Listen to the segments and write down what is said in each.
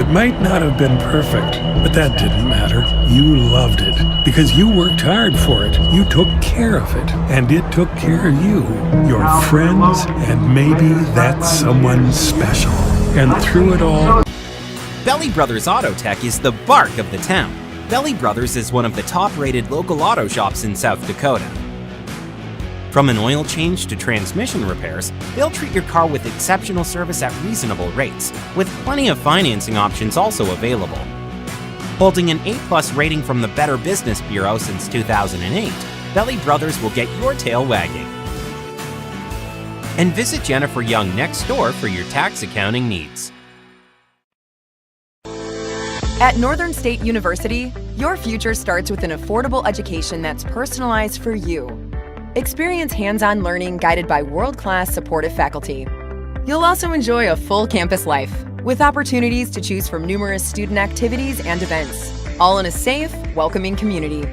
It might not have been perfect, but that didn't matter. You loved it because you worked hard for it. You took care of it, and it took care of you, your friends, and maybe that someone special. And through it all, Belly Brothers Auto Tech is the bark of the town. Belly Brothers is one of the top-rated local auto shops in South Dakota. From an oil change to transmission repairs, they'll treat your car with exceptional service at reasonable rates, with plenty of financing options also available. Holding an A+ rating from the Better Business Bureau since 2008, Belly Brothers will get your tail wagging. And visit Jennifer Young next door for your tax accounting needs. At Northern State University, your future starts with an affordable education that's personalized for you. Experience hands-on learning guided by world-class supportive faculty. You'll also enjoy a full campus life with opportunities to choose from numerous student activities and events, all in a safe, welcoming community.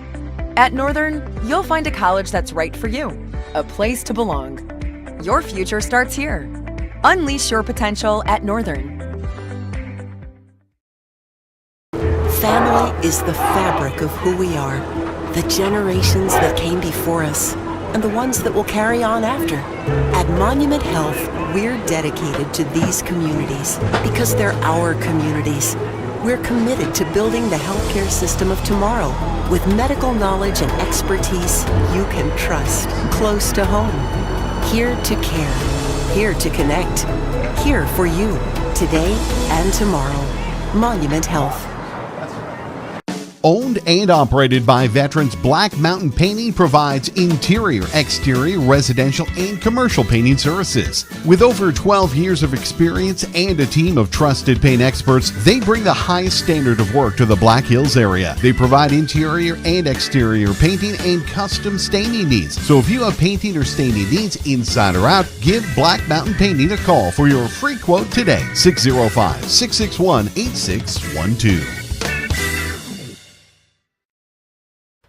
At Northern, you'll find a college that's right for you, a place to belong. Your future starts here. Unleash your potential at Northern. Family is the fabric of who we are, the generations that came before us, and the ones that will carry on after. At Monument Health, we're dedicated to these communities because they're our communities. We're committed to building the healthcare system of tomorrow with medical knowledge and expertise you can trust, close to home. Here to care, here to connect, here for you, today and tomorrow. Monument Health. Owned and operated by veterans, Black Mountain Painting provides interior, exterior, residential, and commercial painting services. With over 12 years of experience and a team of trusted paint experts, they bring the highest standard of work to the Black Hills area. They provide interior and exterior painting and custom staining needs. So if you have painting or staining needs inside or out, give Black Mountain Painting a call for your free quote today. 605-661-8612.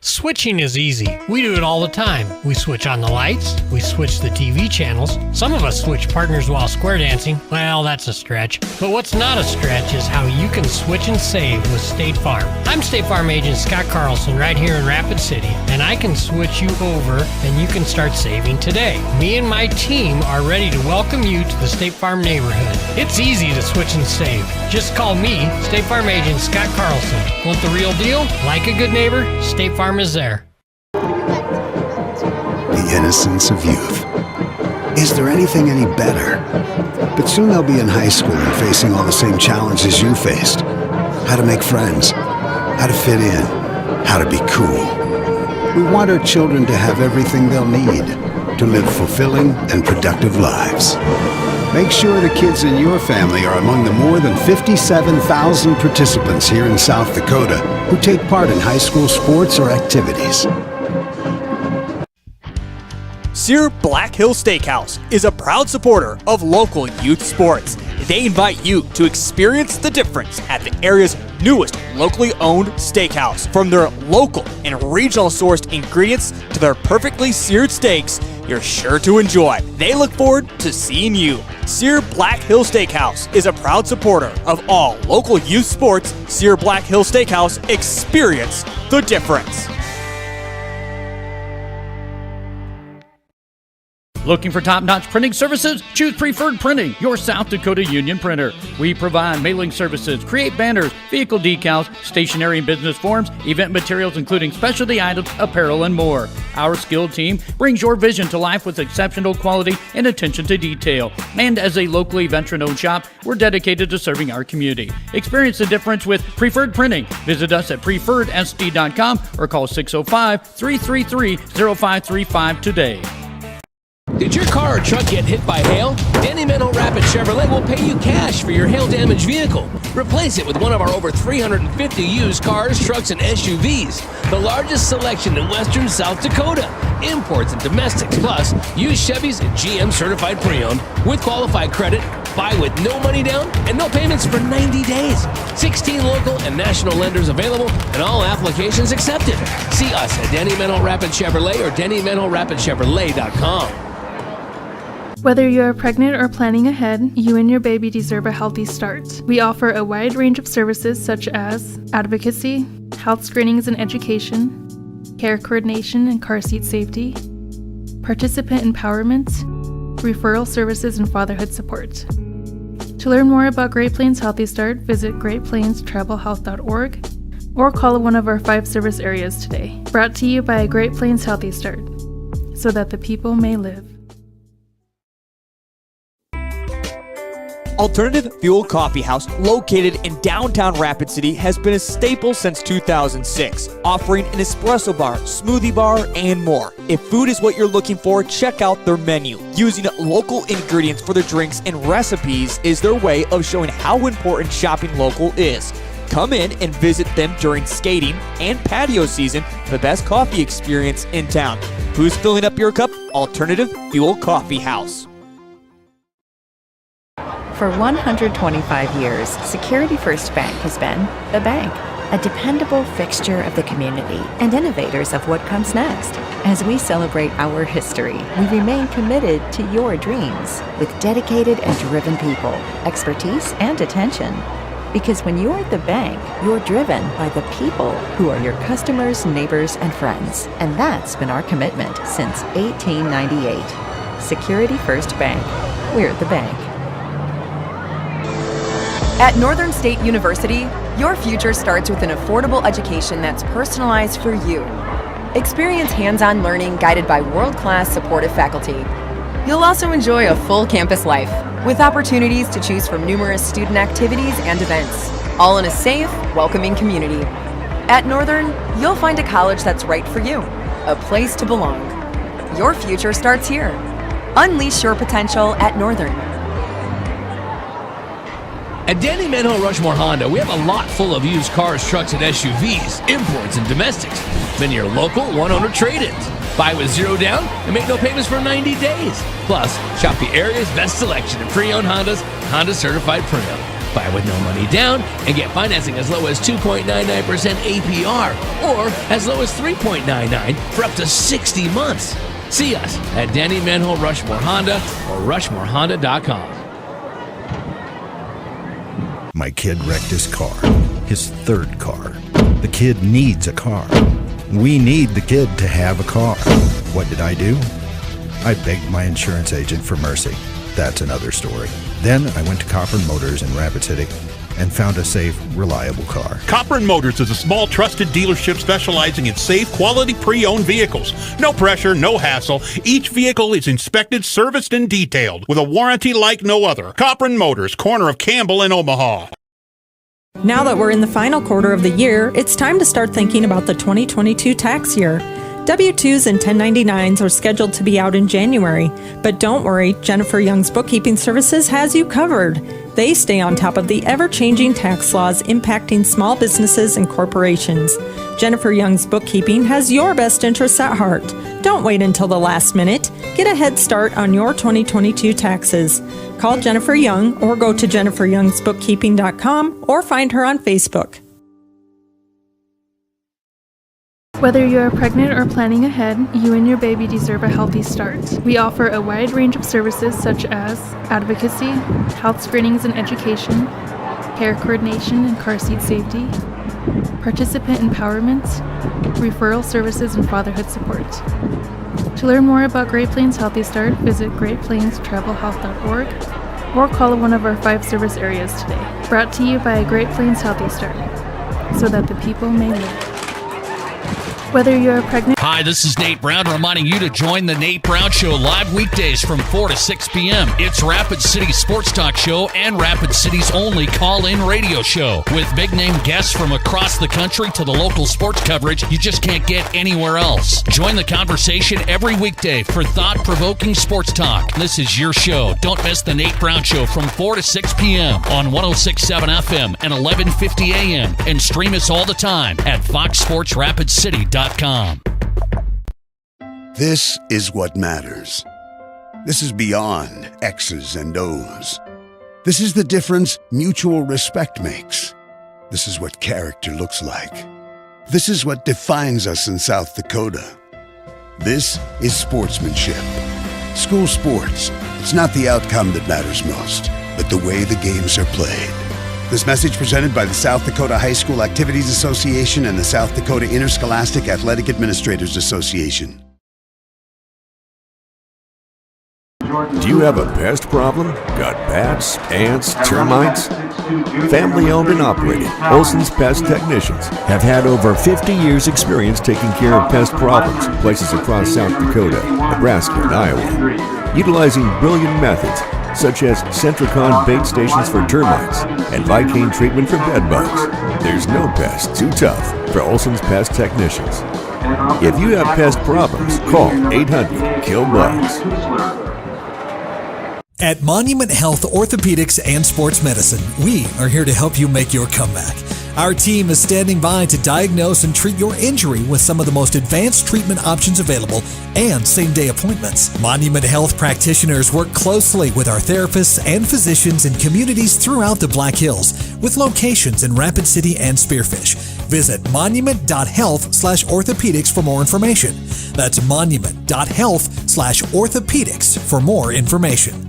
Switching is easy. We do it all the time. We switch on the lights. We switch the TV channels. Some of us switch partners while square dancing. Well, that's a stretch. But what's not a stretch is how you can switch and save with State Farm. I'm State Farm agent Scott Carlson right here in Rapid City, and I can switch you over and you can start saving today. Me and my team are ready to welcome you to the State Farm neighborhood. It's easy to switch and save. Just call me, State Farm agent Scott Carlson. Want the real deal? Like a good neighbor, State Farm is there. The innocence of youth. Is there anything any better? But soon they'll be in high school and facing all the same challenges you faced. How to make friends, how to fit in, how to be cool. We want our children to have everything they'll need to live fulfilling and productive lives. Make sure the kids in your family are among the more than 57,000 participants here in South Dakota who take part in high school sports or activities. Sioux Black Hill Steakhouse is a proud supporter of local youth sports. They invite you to experience the difference at the area's newest locally owned steakhouse. From their local and regional sourced ingredients to their perfectly seared steaks, you're sure to enjoy. They look forward to seeing you. Sioux Black Hill Steakhouse is a proud supporter of all local youth sports. Sioux Black Hill Steakhouse, experience the difference. Looking for top-notch printing services? Choose Preferred Printing, your South Dakota union printer. We provide mailing services, create banners, vehicle decals, stationery and business forms, event materials including specialty items, apparel, and more. Our skilled team brings your vision to life with exceptional quality and attention to detail. And as a locally veteran-owned shop, we're dedicated to serving our community. Experience the difference with Preferred Printing. Visit us at preferredsd.com or call 605-333-0535 today. Did your car or truck get hit by hail? Danny Menno Rapid Chevrolet will pay you cash for your hail-damaged vehicle. Replace it with one of our over 350 used cars, trucks, and SUVs. The largest selection in western South Dakota. Imports and domestics, plus used Chevys and GM certified pre-owned with qualified credit. Buy with no money down and no payments for 90 days. 16 local and national lenders available and all applications accepted. See us at Danny Menno Rapid Chevrolet or DannyMennoRapidChevrolet.com. Whether you're pregnant or planning ahead, you and your baby deserve a healthy start. We offer a wide range of services such as advocacy, health screenings and education, care coordination and car seat safety, participant empowerment, referral services, and fatherhood support. To learn more about Great Plains Healthy Start, visit greatplainstravelhealth.org or call one of our 5 service areas today. Brought to you by Great Plains Healthy Start, so that the people may live. Alternative Fuel Coffee House, located in downtown Rapid City, has been a staple since 2006, offering an espresso bar, smoothie bar, and more. If food is what you're looking for, check out their menu. Using local ingredients for their drinks and recipes is their way of showing how important shopping local is. Come in and visit them during skating and patio season for the best coffee experience in town. Who's filling up your cup? Alternative Fuel Coffee House. For 125 years, Security First Bank has been the bank, a dependable fixture of the community and innovators of what comes next. As we celebrate our history, we remain committed to your dreams with dedicated and driven people, expertise, and attention. Because when you're at the bank, you're driven by the people who are your customers, neighbors, and friends. And that's been our commitment since 1898. Security First Bank. We're the bank. At Northern State University, your future starts with an affordable education that's personalized for you. Experience hands-on learning guided by world-class supportive faculty. You'll also enjoy a full campus life with opportunities to choose from numerous student activities and events, all in a safe, welcoming community. At Northern, you'll find a college that's right for you, a place to belong. Your future starts here. Unleash your potential at Northern. At Danny Manhole Rushmore Honda, we have a lot full of used cars, trucks, and SUVs, imports, and domestics. Many are local, one-owner trade-ins. Buy with 0 down and make no payments for 90 days. Plus, shop the area's best selection of pre-owned Hondas, Honda Certified Pre-Owned. Buy with no money down and get financing as low as 2.99% APR or as low as 3.99 for up to 60 months. See us at Danny Manhole Rushmore Honda or RushmoreHonda.com. My kid wrecked his car, his 3rd car. The kid needs a car. We need the kid to have a car. What did I do? I begged my insurance agent for mercy. That's another story. Then I went to Copper Motors in Rapid City and found a safe, reliable car. Copper & Motors is a small, trusted dealership specializing in safe, quality pre-owned vehicles. No pressure, no hassle. Each vehicle is inspected, serviced, and detailed with a warranty like no other. Copper & Motors, corner of Campbell and Omaha. Now that we're in the final quarter of the year, it's time to start thinking about the 2022 tax year. W-2s and 1099s are scheduled to be out in January, but don't worry, Jennifer Young's Bookkeeping Services has you covered. They stay on top of the ever-changing tax laws impacting small businesses and corporations. Jennifer Young's Bookkeeping has your best interests at heart. Don't wait until the last minute. Get a head start on your 2022 taxes. Call Jennifer Young or go to jenniferyoungsbookkeeping.com or find her on Facebook. Whether you're pregnant or planning ahead, you and your baby deserve a healthy start. We offer a wide range of services such as advocacy, health screenings and education, care coordination and car seat safety, participant empowerment, referral services, and fatherhood support. To learn more about Great Plains Healthy Start, visit greatplainstravelhealth.org or call one of our 5 service areas today. Brought to you by Great Plains Healthy Start, so that the people may live. Whether you're pregnant... Hi, this is Nate Brown reminding you to join the Nate Brown Show live weekdays from 4 to 6 p.m. It's Rapid City's sports talk show and Rapid City's only call-in radio show. With big-name guests from across the country to the local sports coverage you just can't get anywhere else. Join the conversation every weekday for thought-provoking sports talk. This is your show. Don't miss the Nate Brown Show from 4 to 6 p.m. on 106.7 FM and 1150 a.m. And stream us all the time at foxsportsrapidcity.com. This is what matters. This is beyond X's and O's. This is the difference mutual respect makes. This is what character looks like. This is what defines us in South Dakota. This is sportsmanship. School sports, it's not the outcome that matters most, but the way the games are played. This message presented by the South Dakota High School Activities Association and the South Dakota Interscholastic Athletic Administrators Association. Do you have a pest problem? Got bats, ants, termites? Family owned and operated, Olson's Pest Technicians have had over 50 years experience taking care of pest problems in places across South Dakota, Nebraska, and Iowa. Utilizing brilliant methods such as Centricon bait stations for termites and Vicane treatment for bed bugs, there's no pest too tough for Olson's Pest Technicians. If you have pest problems, call 800-KILL-BUGS. At Monument Health Orthopedics and Sports Medicine, we are here to help you make your comeback. Our team is standing by to diagnose and treat your injury with some of the most advanced treatment options available and same-day appointments. Monument Health practitioners work closely with our therapists and physicians in communities throughout the Black Hills, with locations in Rapid City and Spearfish. Visit monument.health/orthopedics for more information. That's monument.health/orthopedics for more information.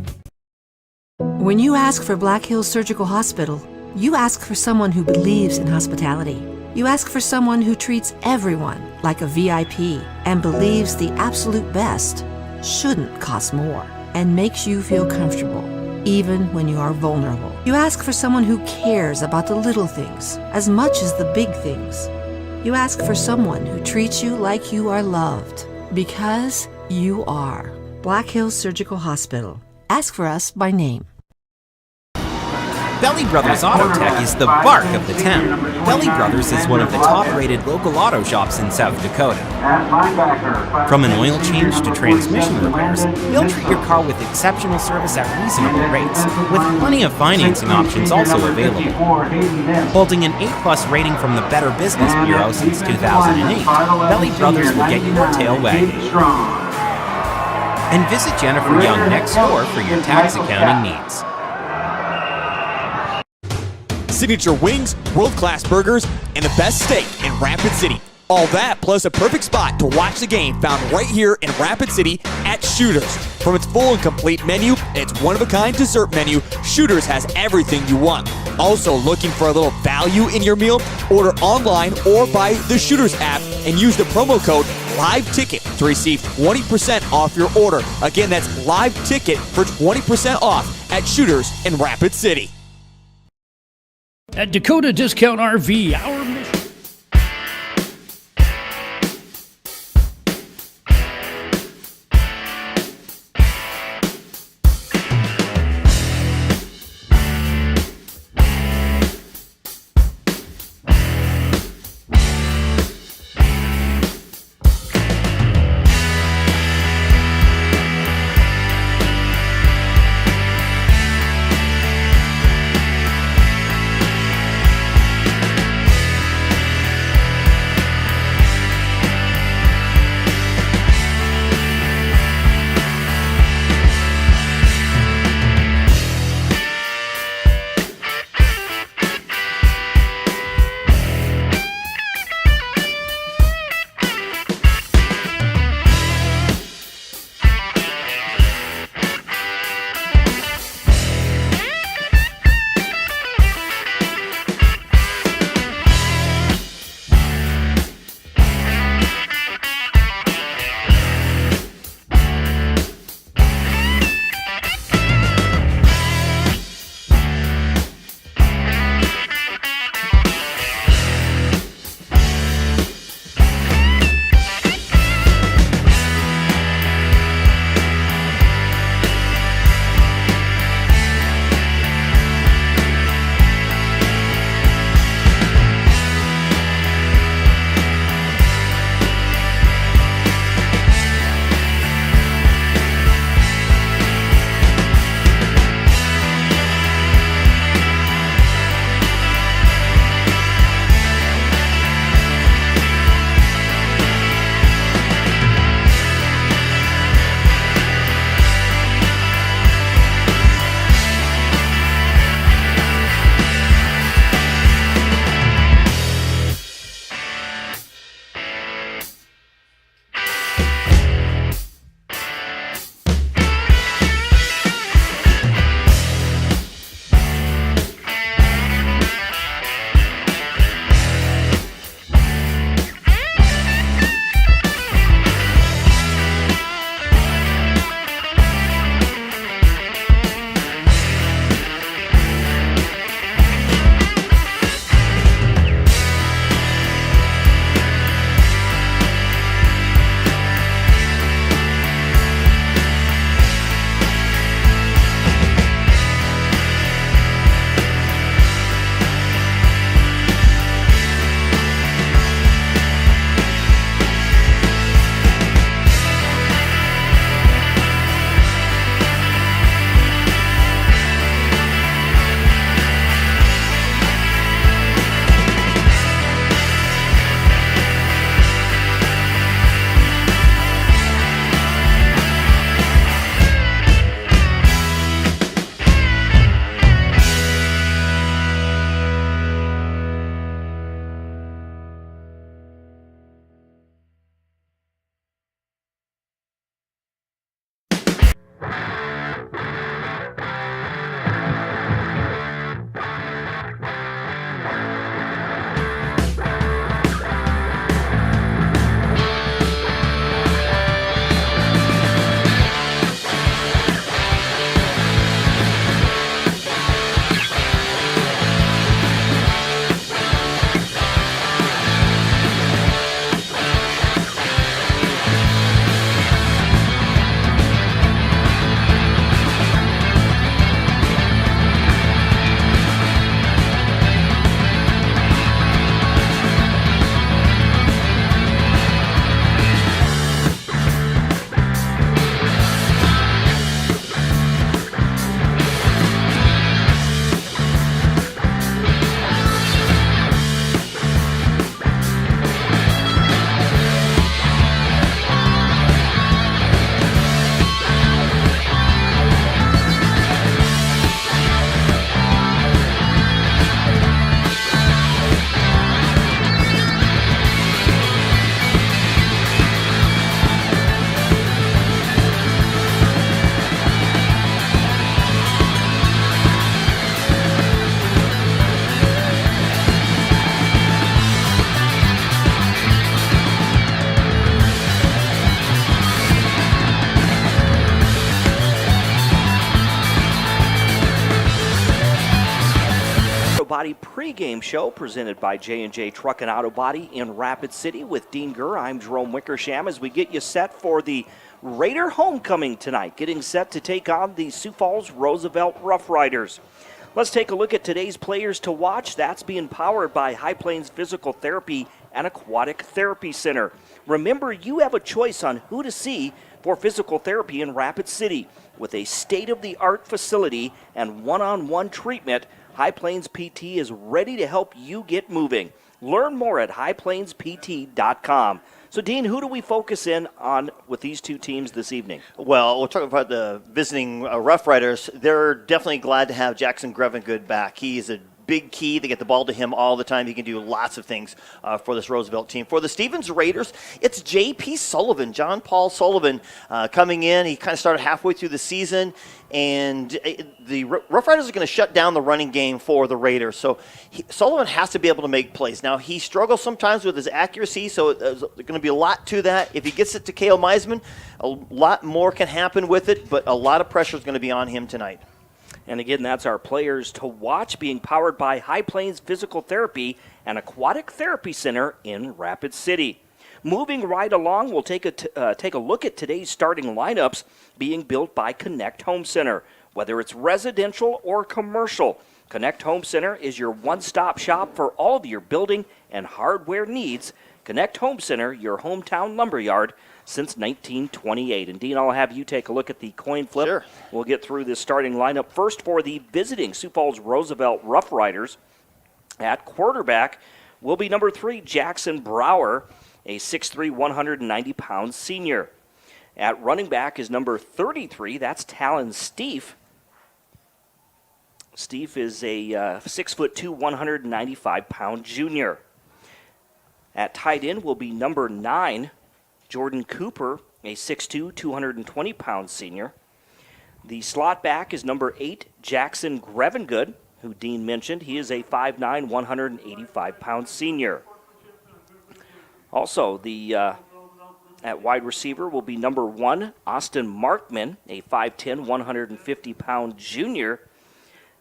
When you ask for Black Hills Surgical Hospital, you ask for someone who believes in hospitality. You ask for someone who treats everyone like a VIP and believes the absolute best shouldn't cost more and makes you feel comfortable, even when you are vulnerable. You ask for someone who cares about the little things as much as the big things. You ask for someone who treats you like you are loved, because you are. Black Hills Surgical Hospital. Ask for us by name. Belly Brothers Auto Tech is the bark of the town. Belly Brothers is one of the top-rated local auto shops in South Dakota. From an oil change to transmission repairs, they'll treat your car with exceptional service at reasonable rates, with plenty of financing options also available. Holding an A+ rating from the Better Business Bureau since 2008, Belly Brothers will get your tail wagging. And visit Jennifer Young next door for your tax accounting needs. Signature wings, world-class burgers, and the best steak in Rapid City. All that plus a perfect spot to watch the game found right here in Rapid City at Shooters. From its full and complete menu and its one-of-a-kind dessert menu, Shooters has everything you want. Also looking for a little value in your meal? Order online or by the Shooters app and use the promo code LIVETICKET to receive 20% off your order. Again, that's LIVETICKET for 20% off at Shooters in Rapid City. At Dakota Discount RV, our mission. pregame show presented by J&J Truck and Auto Body in Rapid City with Dean Gurr. I'm Jerome Wickersham as we get you set for the Raider homecoming tonight, getting set to take on the Sioux Falls Roosevelt Rough Riders. Let's take a look at today's players to watch. That's being powered by High Plains Physical Therapy and Aquatic Therapy Center. Remember, you have a choice on who to see for physical therapy in Rapid City. With a state-of-the-art facility and one-on-one treatment, High Plains PT is ready to help you get moving. Learn more at highplainspt.com. So, Dean, who do we focus in on with these two teams this evening? Well, we'll talk about the visiting Rough Riders. They're definitely glad to have Jackson Grevengood back. He is a big key. They get the ball to him all the time. He can do lots of things for this Roosevelt team. For the Stevens Raiders, it's J.P. Sullivan, John Paul Sullivan, coming in. He kind of started halfway through the season, and the Rough Riders are going to shut down the running game for the Raiders. So Sullivan has to be able to make plays. Now, he struggles sometimes with his accuracy, so there's going to be a lot to that. If he gets it to Cale Meisman, a lot more can happen with it, but a lot of pressure is going to be on him tonight. And again, that's our players to watch, being powered by High Plains Physical Therapy and Aquatic Therapy Center in Rapid City. Moving right along, we'll take a look at today's starting lineups being built by Connect Home Center. Whether it's residential or commercial, Connect Home Center is your one-stop shop for all of your building and hardware needs. Connect Home Center, your hometown lumberyard since 1928. And Dean, I'll have you take a look at the coin flip. Sure. We'll get through this starting lineup. First for the visiting Sioux Falls Roosevelt Rough Riders. At quarterback will be number 3, Jackson Brower, a 6'3", 190-pound senior. At running back is number 33, that's Talon Steef. Steef is a 6'2", 195-pound junior. At tight end will be number 9, Jordan Cooper, a 6'2", 220-pound senior. The slot back is number 8, Jackson Grevengood, who Dean mentioned. He is a 5'9", 185-pound senior. Also, at wide receiver will be number 1, Austin Markman, a 5'10", 150-pound junior,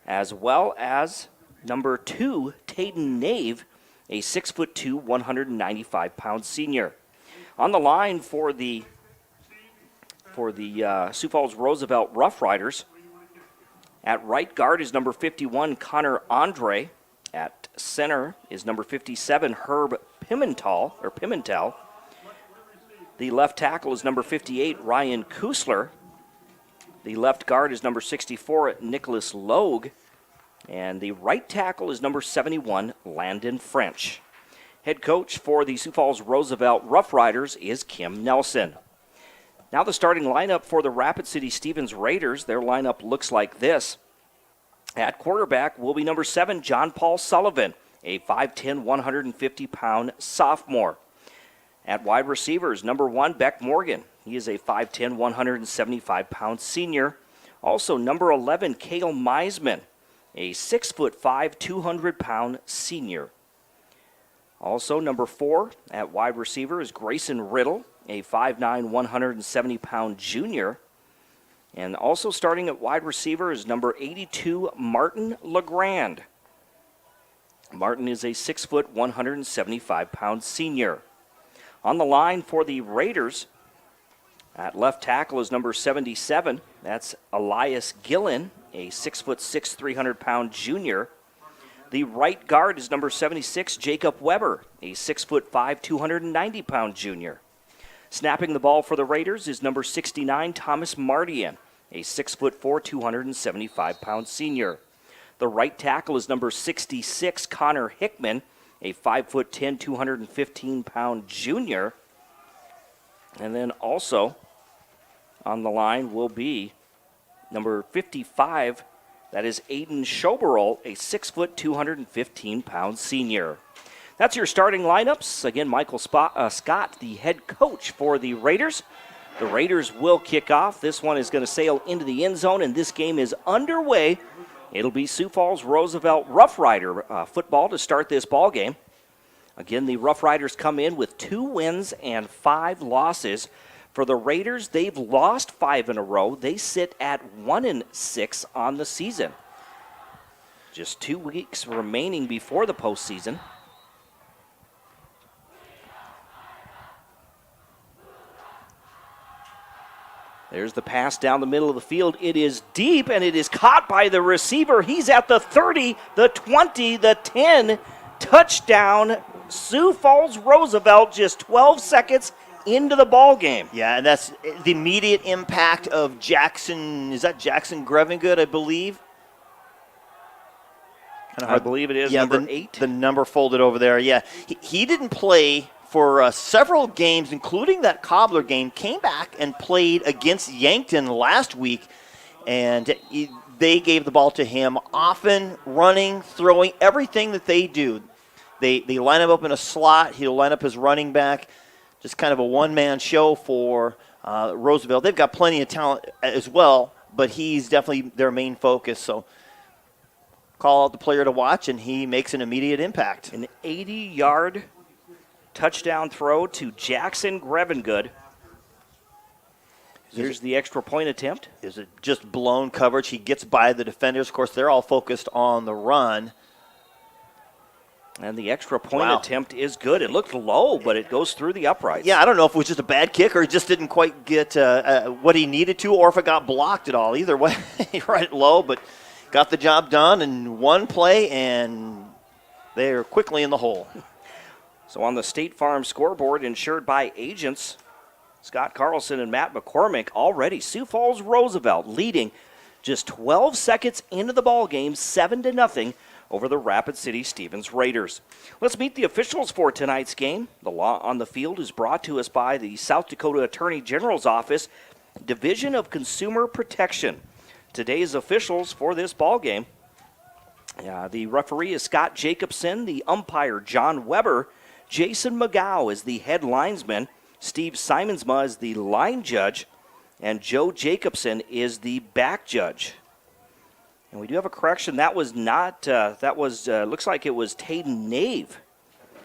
as well as number 2, Tayden Nave, a 6'2", 195-pound senior. On the line for the Sioux Falls Roosevelt Rough Riders, at right guard is number 51, Connor Andre. At center is number 57, Herb Pimentel. The left tackle is number 58, Ryan Kusler. The left guard is number 64, Nicholas Logue. And the right tackle is number 71, Landon French. Head coach for the Sioux Falls Roosevelt Rough Riders is Kim Nelson. Now the starting lineup for the Rapid City Stevens Raiders. Their lineup looks like this. At quarterback will be number 7, John Paul Sullivan, a 5'10", 150-pound sophomore. At wide receivers, number 1, Beck Morgan. He is a 5'10", 175-pound senior. Also, number 11, Cale Meisman, a 6'5", 200-pound senior. Also, number 4 at wide receiver is Grayson Riddle, a 5'9", 170-pound junior. And also starting at wide receiver is number 82, Martin LeGrand. Martin is a 6', 175-pound senior. On the line for the Raiders, at left tackle is number 77. That's Elias Gillen, a 6'6", 300-pound junior. The right guard is number 76, Jacob Weber, a 6'5", 290-pound junior. Snapping the ball for the Raiders is number 69, Thomas Mardian, a 6'4", 275-pound senior. The right tackle is number 66, Connor Hickman, a 5'10", 215-pound junior. And then also on the line will be number 55, that is Aiden Schoberl, a 6', 215-pound senior. That's your starting lineups. Again, Michael Scott, the head coach for the Raiders. The Raiders will kick off. This one is going to sail into the end zone, and this game is underway. It'll be Sioux Falls Roosevelt Rough Rider football to start this ball game. Again, the Rough Riders come in with 2 wins and 5 losses. For the Raiders, they've lost 5 in a row. They sit at 1-6 on the season. Just 2 weeks remaining before the postseason. There's the pass down the middle of the field. It is deep, and it is caught by the receiver. He's at the 30, the 20, the 10. Touchdown, Sioux Falls Roosevelt, just 12 seconds into the ball game. Yeah, and that's the immediate impact of Jackson. Is that Jackson Grevengood, I believe? I believe it is number 8. The number folded over there, yeah. He didn't play for several games, including that Cobbler game, came back and played against Yankton last week, and they gave the ball to him often, running, throwing, everything that they do. They line him up in a slot. He'll line up his running back. Just kind of a one-man show for Roosevelt. They've got plenty of talent as well, but he's definitely their main focus. So call out the player to watch, and he makes an immediate impact. An 80-yard touchdown throw to Jackson Grevengood. Here's the extra point attempt. Is it just blown coverage? He gets by the defenders. Of course, they're all focused on the run. And the extra point attempt is good. It looked low, but it goes through the uprights. Yeah, I don't know if it was just a bad kick or he just didn't quite get what he needed to, or if it got blocked at all. Either way, right low, but got the job done in one play, and they're quickly in the hole. So on the State Farm scoreboard, insured by agents Scott Carlson and Matt McCormick, already Sioux Falls Roosevelt leading just 12 seconds into the ball game, 7-0 over the Rapid City Stevens Raiders. Let's meet the officials for tonight's game. The Law on the Field is brought to us by the South Dakota Attorney General's Office, Division of Consumer Protection. Today's officials for this ball game, the referee is Scott Jacobson, the umpire John Weber, Jason McGow is the head linesman, Steve Simonsma is the line judge, and Joe Jacobson is the back judge. And we do have a correction. That was not, looks like it was Tayden Nave.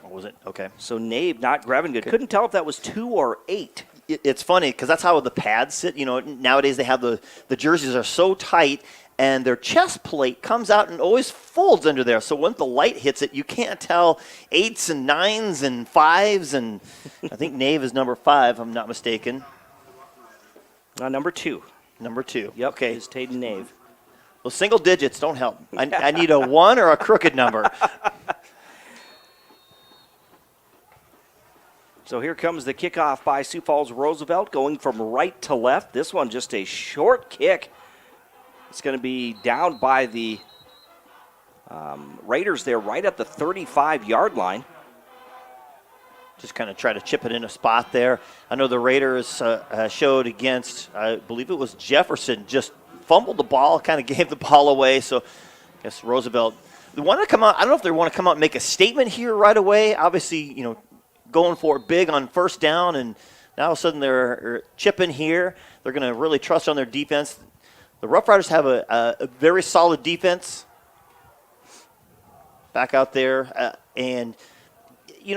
What was it? Okay. So Nave, not Grevengood. Couldn't tell if that was 2 or 8. It's funny because that's how the pads sit. You know, nowadays they have the jerseys are so tight, and their chest plate comes out and always folds under there. So when the light hits it, you can't tell 8s and 9s and 5s. And I think Nave is number 5, if I'm not mistaken. Number 2. Number 2. Yep, okay. Is Tayden Nave. Well, single digits don't help. I need a 1 or a crooked number. So here comes the kickoff by Sioux Falls Roosevelt, going from right to left. This one just a short kick. It's going to be down by the Raiders there right at the 35-yard line. Just kind of try to chip it in a spot there. I know the Raiders showed against, I believe it was Jefferson, just fumbled the ball, kind of gave the ball away. So I guess Roosevelt, they want to come out. I don't know if they want to come out and make a statement here right away. Obviously, going for it big on first down, and now all of a sudden they're chipping here. They're going to really trust on their defense. The Rough Riders have a very solid defense back out there. And,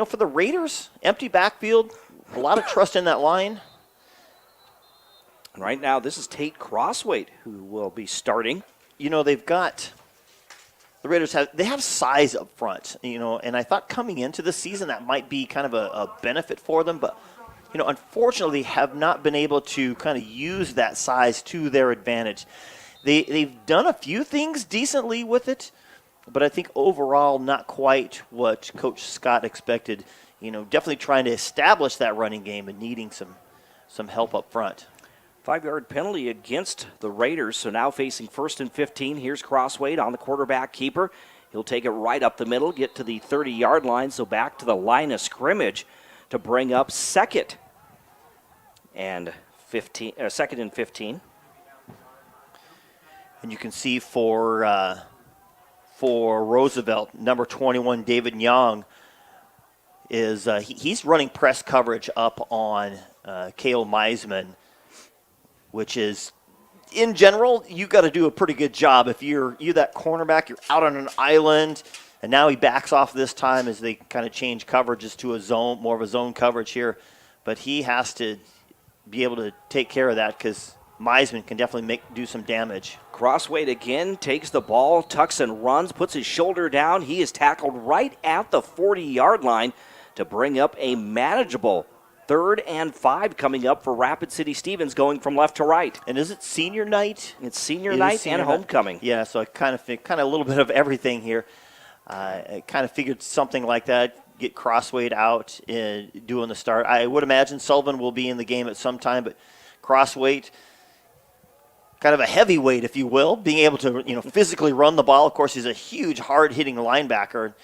for the Raiders, empty backfield, a lot of trust in that line. And right now, this is Tate Crossweight who will be starting. They've got – the Raiders have size up front, and I thought coming into the season that might be kind of a benefit for them. But, unfortunately have not been able to kind of use that size to their advantage. They've done a few things decently with it, but I think overall not quite what Coach Scott expected. Definitely trying to establish that running game and needing some help up front. 5-yard penalty against the Raiders, so now facing 1st and 15. Here's Crossweight on the quarterback keeper. He'll take it right up the middle, get to the 30-yard line, so back to the line of scrimmage to bring up 2nd and 15. And you can see for Roosevelt, number 21, David Young, is he's running press coverage up on Cale Meisman, which is, in general, you got to do a pretty good job. If you're that cornerback, you're out on an island, and now he backs off this time as they kind of change coverages to a zone, more of a zone coverage here. But he has to be able to take care of that because Meisman can definitely do some damage. Crossweight again, takes the ball, tucks and runs, puts his shoulder down. He is tackled right at the 40-yard line to bring up a manageable 3rd and 5 coming up for Rapid City Stevens, going from left to right. And is it senior night? It's senior night and homecoming. Yeah, so I kind of a little bit of everything here. I kind of figured something like that. Get Crossweight out doing the start. I would imagine Sullivan will be in the game at some time, but Crossweight, kind of a heavyweight, if you will, being able to physically run the ball. Of course, he's a huge, hard-hitting linebacker.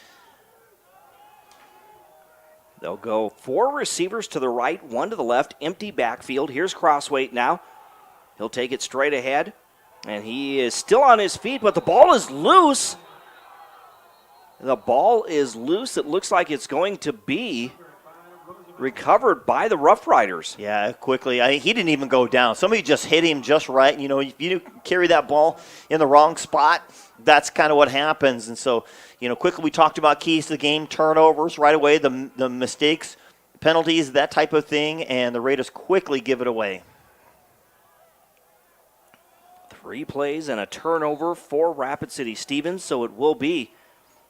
They'll go 4 receivers to the right, 1 to the left, empty backfield. Here's Crossweight now. He'll take it straight ahead, and he is still on his feet, but the ball is loose. The ball is loose. It looks like it's going to be recovered by the Rough Riders. Yeah, quickly. He didn't even go down. Somebody just hit him just right. If you carry that ball in the wrong spot, that's kind of what happens. And so, quickly we talked about keys to the game, turnovers right away, the mistakes, penalties, that type of thing, and the Raiders quickly give it away. 3 plays and a turnover for Rapid City Stevens, so it will be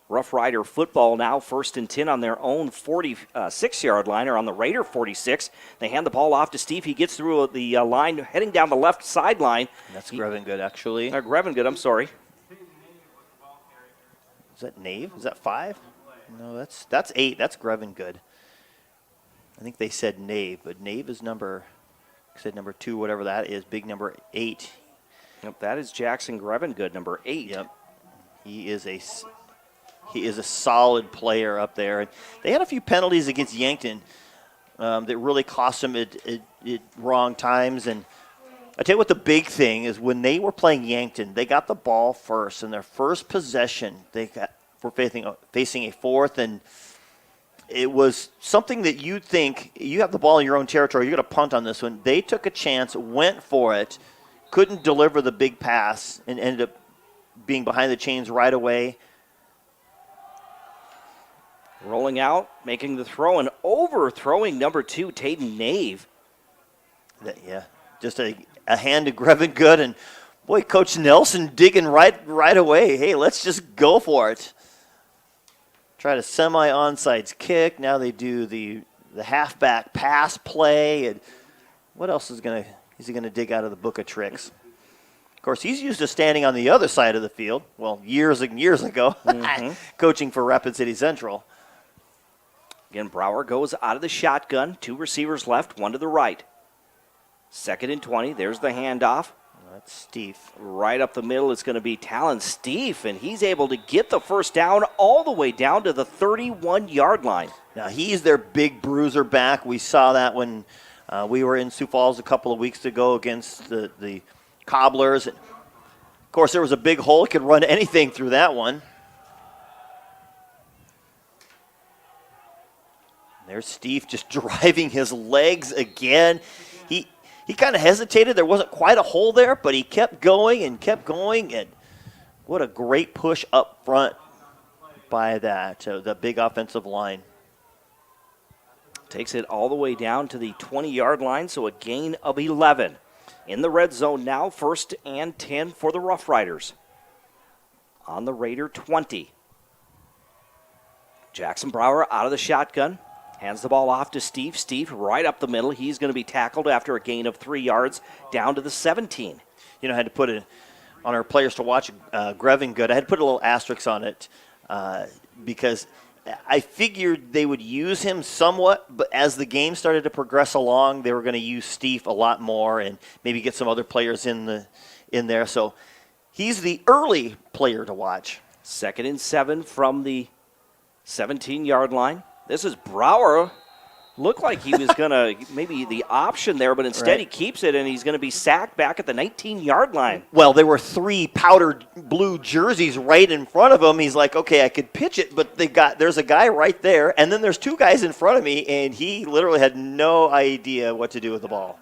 Rough Rider football now, 1st and 10 on their own 46-yard line, or on the Raider 46. They hand the ball off to Steve. He gets through the line, heading down the left sideline. That's Grevengood, actually. Grevengood, I'm sorry. Is that Nave? Is that 5? No, that's 8. That's Grevengood. I think they said Nave, but Nave is number 2, whatever that is, big number 8. Yep, that is Jackson Grevengood, number 8. Yep. He is a solid player up there. And they had a few penalties against Yankton that really cost them at wrong times. And I tell you what, the big thing is when they were playing Yankton, they got the ball first. In their first possession, were facing a 4th, and it was something that you'd think, you have the ball in your own territory, you're going to punt on this one. They took a chance, went for it, couldn't deliver the big pass, and ended up being behind the chains right away. Rolling out, making the throw, and overthrowing number 2, Tayden Nave. Just a hand to Grevengood, and boy, Coach Nelson digging right away. Hey, let's just go for it. Tried a semi-onside kick. Now they do the halfback pass play. And what else is he gonna dig out of the book of tricks? Of course, he's used to standing on the other side of the field. Well, years and years ago, coaching for Rapid City Central. Again, Brower goes out of the shotgun. 2 receivers left, 1 to the right. 2nd and 20. There's the handoff. That's Steve. Right up the middle, it's going to be Talon Steve, and he's able to get the first down all the way down to the 31-yard line. Now, he's their big bruiser back. We saw that when we were in Sioux Falls a couple of weeks ago against the Cobblers. Of course, there was a big hole. He could run anything through that one. There's Steve just driving his legs again. He kind of hesitated. There wasn't quite a hole there, but he kept going, and what a great push up front by the big offensive line. Takes it all the way down to the 20-yard line, so a gain of 11. In the red zone now, 1st and 10 for the Rough Riders. On the Raider 20. Jackson Brower out of the shotgun. Hands the ball off to Steve. Steve right up the middle. He's going to be tackled after a gain of 3 yards down to the 17. I had to put it on our players to watch Grevengood. I had to put a little asterisk on it because I figured they would use him somewhat, but as the game started to progress along, they were going to use Steve a lot more and maybe get some other players in there. So he's the early player to watch. 2nd and 7 from the 17-yard line. This is Brower. Looked like he was going to maybe the option there, but instead he keeps it, and he's going to be sacked back at the 19-yard line. Well, there were 3 powdered blue jerseys right in front of him. He's like, okay, I could pitch it, but there's a guy right there, and then there's 2 guys in front of me, and he literally had no idea what to do with the ball.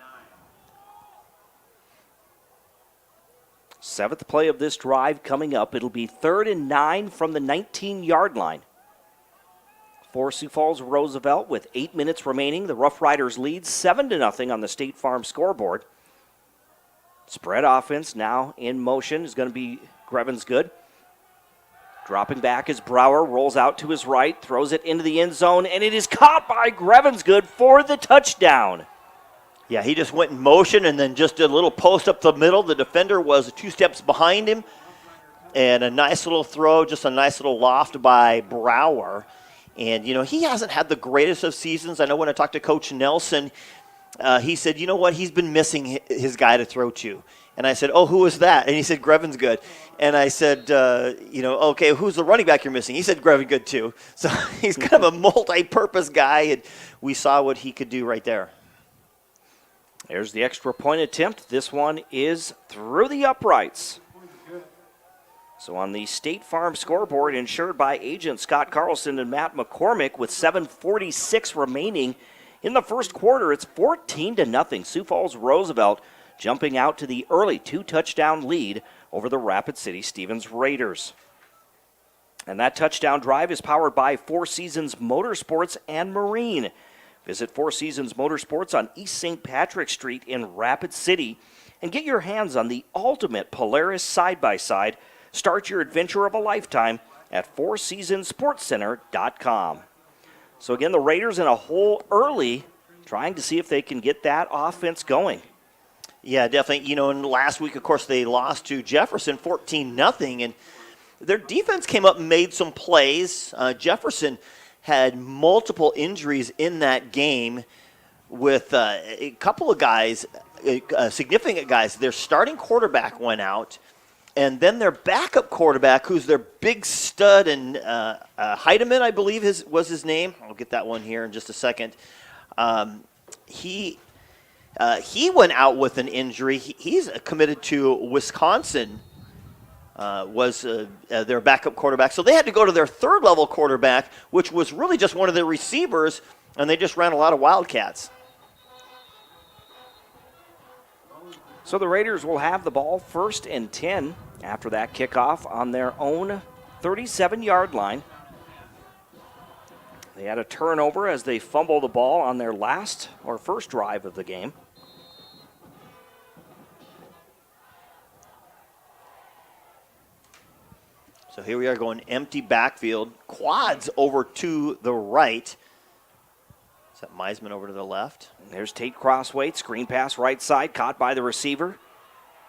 7th play of this drive coming up. It'll be 3rd and 9 from the 19-yard line. For Sioux Falls Roosevelt with 8 minutes remaining. The Rough Riders lead 7-0 on the State Farm scoreboard. Spread offense now in motion is going to be Grevin's good. Dropping back is Brower, rolls out to his right, throws it into the end zone, and it is caught by Grevin's good for the touchdown. Yeah, he just went in motion and then just did a little post up the middle. The defender was 2 steps behind him. And a nice little throw, just a nice little loft by Brower. And, he hasn't had the greatest of seasons. I know when I talked to Coach Nelson, he said, you know what, he's been missing his guy to throw to. And I said, oh, who is that? And he said, Grevin's good. And I said, okay, who's the running back you're missing? He said, Grevin good too. So he's kind of a multi-purpose guy, and we saw what he could do right there. There's the extra point attempt. This one is through the uprights. So on the State Farm scoreboard, insured by agent Scott Carlson and Matt McCormick, with 7:46 remaining in the first quarter, it's 14-0. Sioux Falls Roosevelt jumping out to the early 2-touchdown lead over the Rapid City Stevens Raiders. And that touchdown drive is powered by Four Seasons Motorsports and Marine. Visit Four Seasons Motorsports on East St. Patrick Street in Rapid City and get your hands on the ultimate Polaris side-by-side. Start your adventure of a lifetime at fourseasonsportscenter.com. So again, the Raiders in a hole early, trying to see if they can get that offense going. Yeah, definitely. And last week, of course, they lost to Jefferson 14-0, and their defense came up and made some plays. Jefferson had multiple injuries in that game with a couple of guys, significant guys. Their starting quarterback went out. And then their backup quarterback, who's their big stud, and Heidemann, I believe was his name. I'll get that one here in just a second. He went out with an injury. He's committed to Wisconsin, was their backup quarterback. So they had to go to their third-level quarterback, which was really just one of their receivers, and they just ran a lot of Wildcats. So the Raiders will have the ball 1st and 10 after that kickoff on their own 37-yard line. They had a turnover as they fumble the ball on their first drive of the game. So here we are going empty backfield. Quads over to the right. Is that Meisman over to the left? There's Tate Crossway, screen pass right side, caught by the receiver.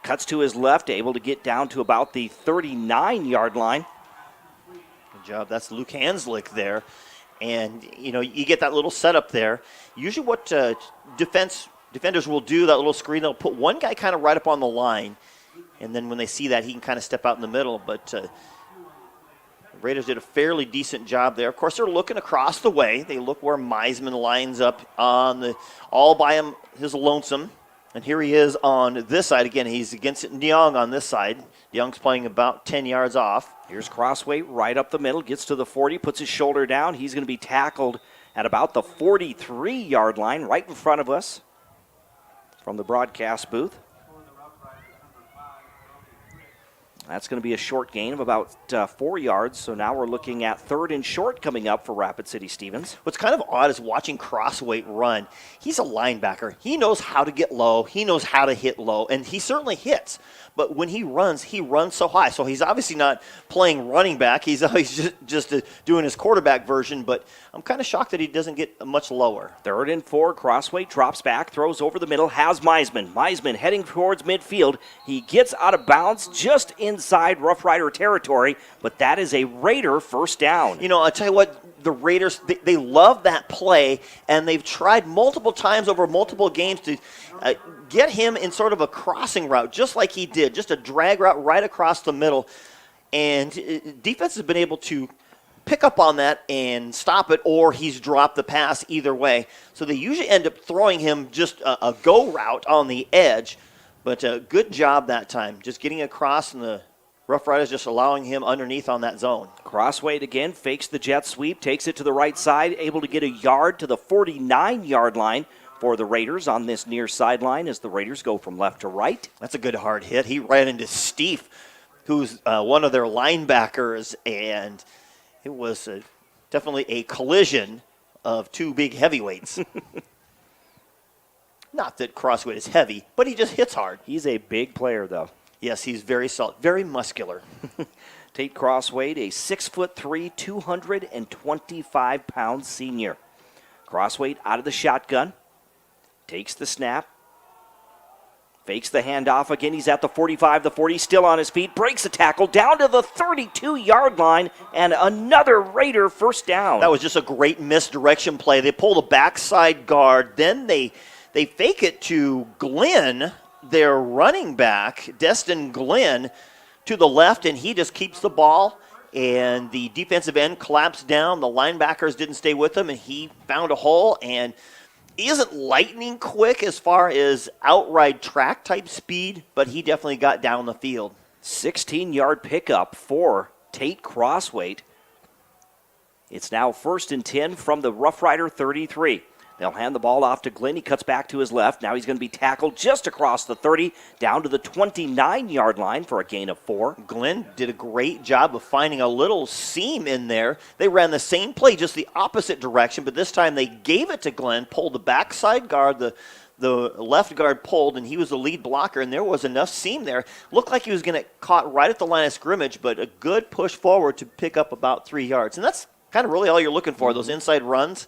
Cuts to his left, able to get down to about the 39-yard line. Good job. That's Luke Hanslick there. And, you get that little setup there. Usually what defenders will do, that little screen, they'll put one guy kind of right up on the line. And then when they see that, he can kind of step out in the middle. But the Raiders did a fairly decent job there. Of course, they're looking across the way. They look where Meisman lines up on all by his lonesome. And here he is on this side. Again, he's against Nyong on this side. Young's playing about 10 yards off. Here's Crossway right up the middle, gets to the 40, puts his shoulder down. He's going to be tackled at about the 43-yard line, right in front of us from the broadcast booth. That's going to be a short gain of about 4 yards. So now we're looking at 3rd and short coming up for Rapid City Stevens. What's kind of odd is watching Crossway run. He's a linebacker. He knows how to get low. He knows how to hit low, and he certainly hits. But when he runs so high. So he's obviously not playing running back. He's always just doing his quarterback version. But I'm kind of shocked that he doesn't get much lower. 3rd and 4. Crossway drops back, throws over the middle, has Meisman. Meisman heading towards midfield. He gets out of bounds just inside Rough Rider territory, but that is a Raider first down. I'll tell you what, the Raiders, they love that play, and they've tried multiple times over multiple games to get him in sort of a crossing route, just like he did, just a drag route right across the middle. And defense has been able to pick up on that and stop it, or he's dropped the pass either way. So they usually end up throwing him just a go route on the edge, but good job that time, just getting across, and the Rough Riders just allowing him underneath on that zone. Crossway again, fakes the jet sweep, takes it to the right side, able to get a yard to the 49-yard line for the Raiders on this near sideline as the Raiders go from left to right. That's a good hard hit. He ran into Steve, who's one of their linebackers, and it was definitely a collision of two big heavyweights. Not that Crossway is heavy, but he just hits hard. He's a big player, though. Yes, he's very solid, very muscular. Tate Crosswade, a 6'3", 225-pound senior. Crosswade out of the shotgun, takes the snap, fakes the handoff again. He's at the 45, the 40, still on his feet, breaks a tackle down to the 32-yard line, and another Raider first down. That was just a great misdirection play. They pull the backside guard, then they fake it to Glenn, their running back, Destin Glenn, to the left, and he just keeps the ball, and the defensive end collapsed down. The linebackers didn't stay with him, and he found a hole, and he isn't lightning quick as far as outright track type speed, but he definitely got down the field. 16-yard pickup for Tate Crosswade. It's now 1st and 10 from the Rough Rider 33. They'll hand the ball off to Glenn. He cuts back to his left. Now he's going to be tackled just across the 30, down to the 29-yard line for a gain of 4. Glenn did a great job of finding a little seam in there. They ran the same play, just the opposite direction, but this time they gave it to Glenn, pulled the backside guard, the left guard pulled, and he was the lead blocker, and there was enough seam there. Looked like he was going to get caught right at the line of scrimmage, but a good push forward to pick up about 3 yards. And that's kind of really all you're looking for, those inside runs.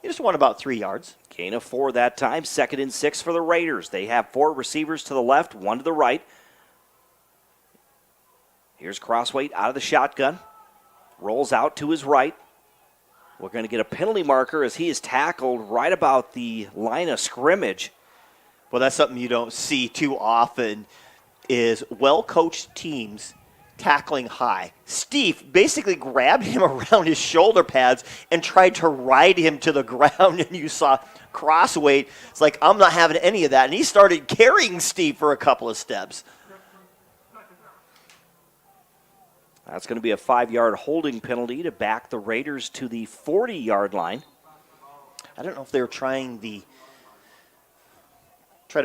You just want about 3 yards. Gain of 4 that time. 2nd and 6 for the Raiders. They have 4 receivers to the left, 1 to the right. Here's Crosswade out of the shotgun. Rolls out to his right. We're going to get a penalty marker as he is tackled right about the line of scrimmage. Well, that's something you don't see too often, is well-coached teams tackling high. Steve basically grabbed him around his shoulder pads and tried to ride him to the ground, and you saw Crosswade. It's like, I'm not having any of that, and he started carrying Steve for a couple of steps. That's going to be a 5-yard holding penalty to back the Raiders to the 40-yard line. I don't know if they were trying to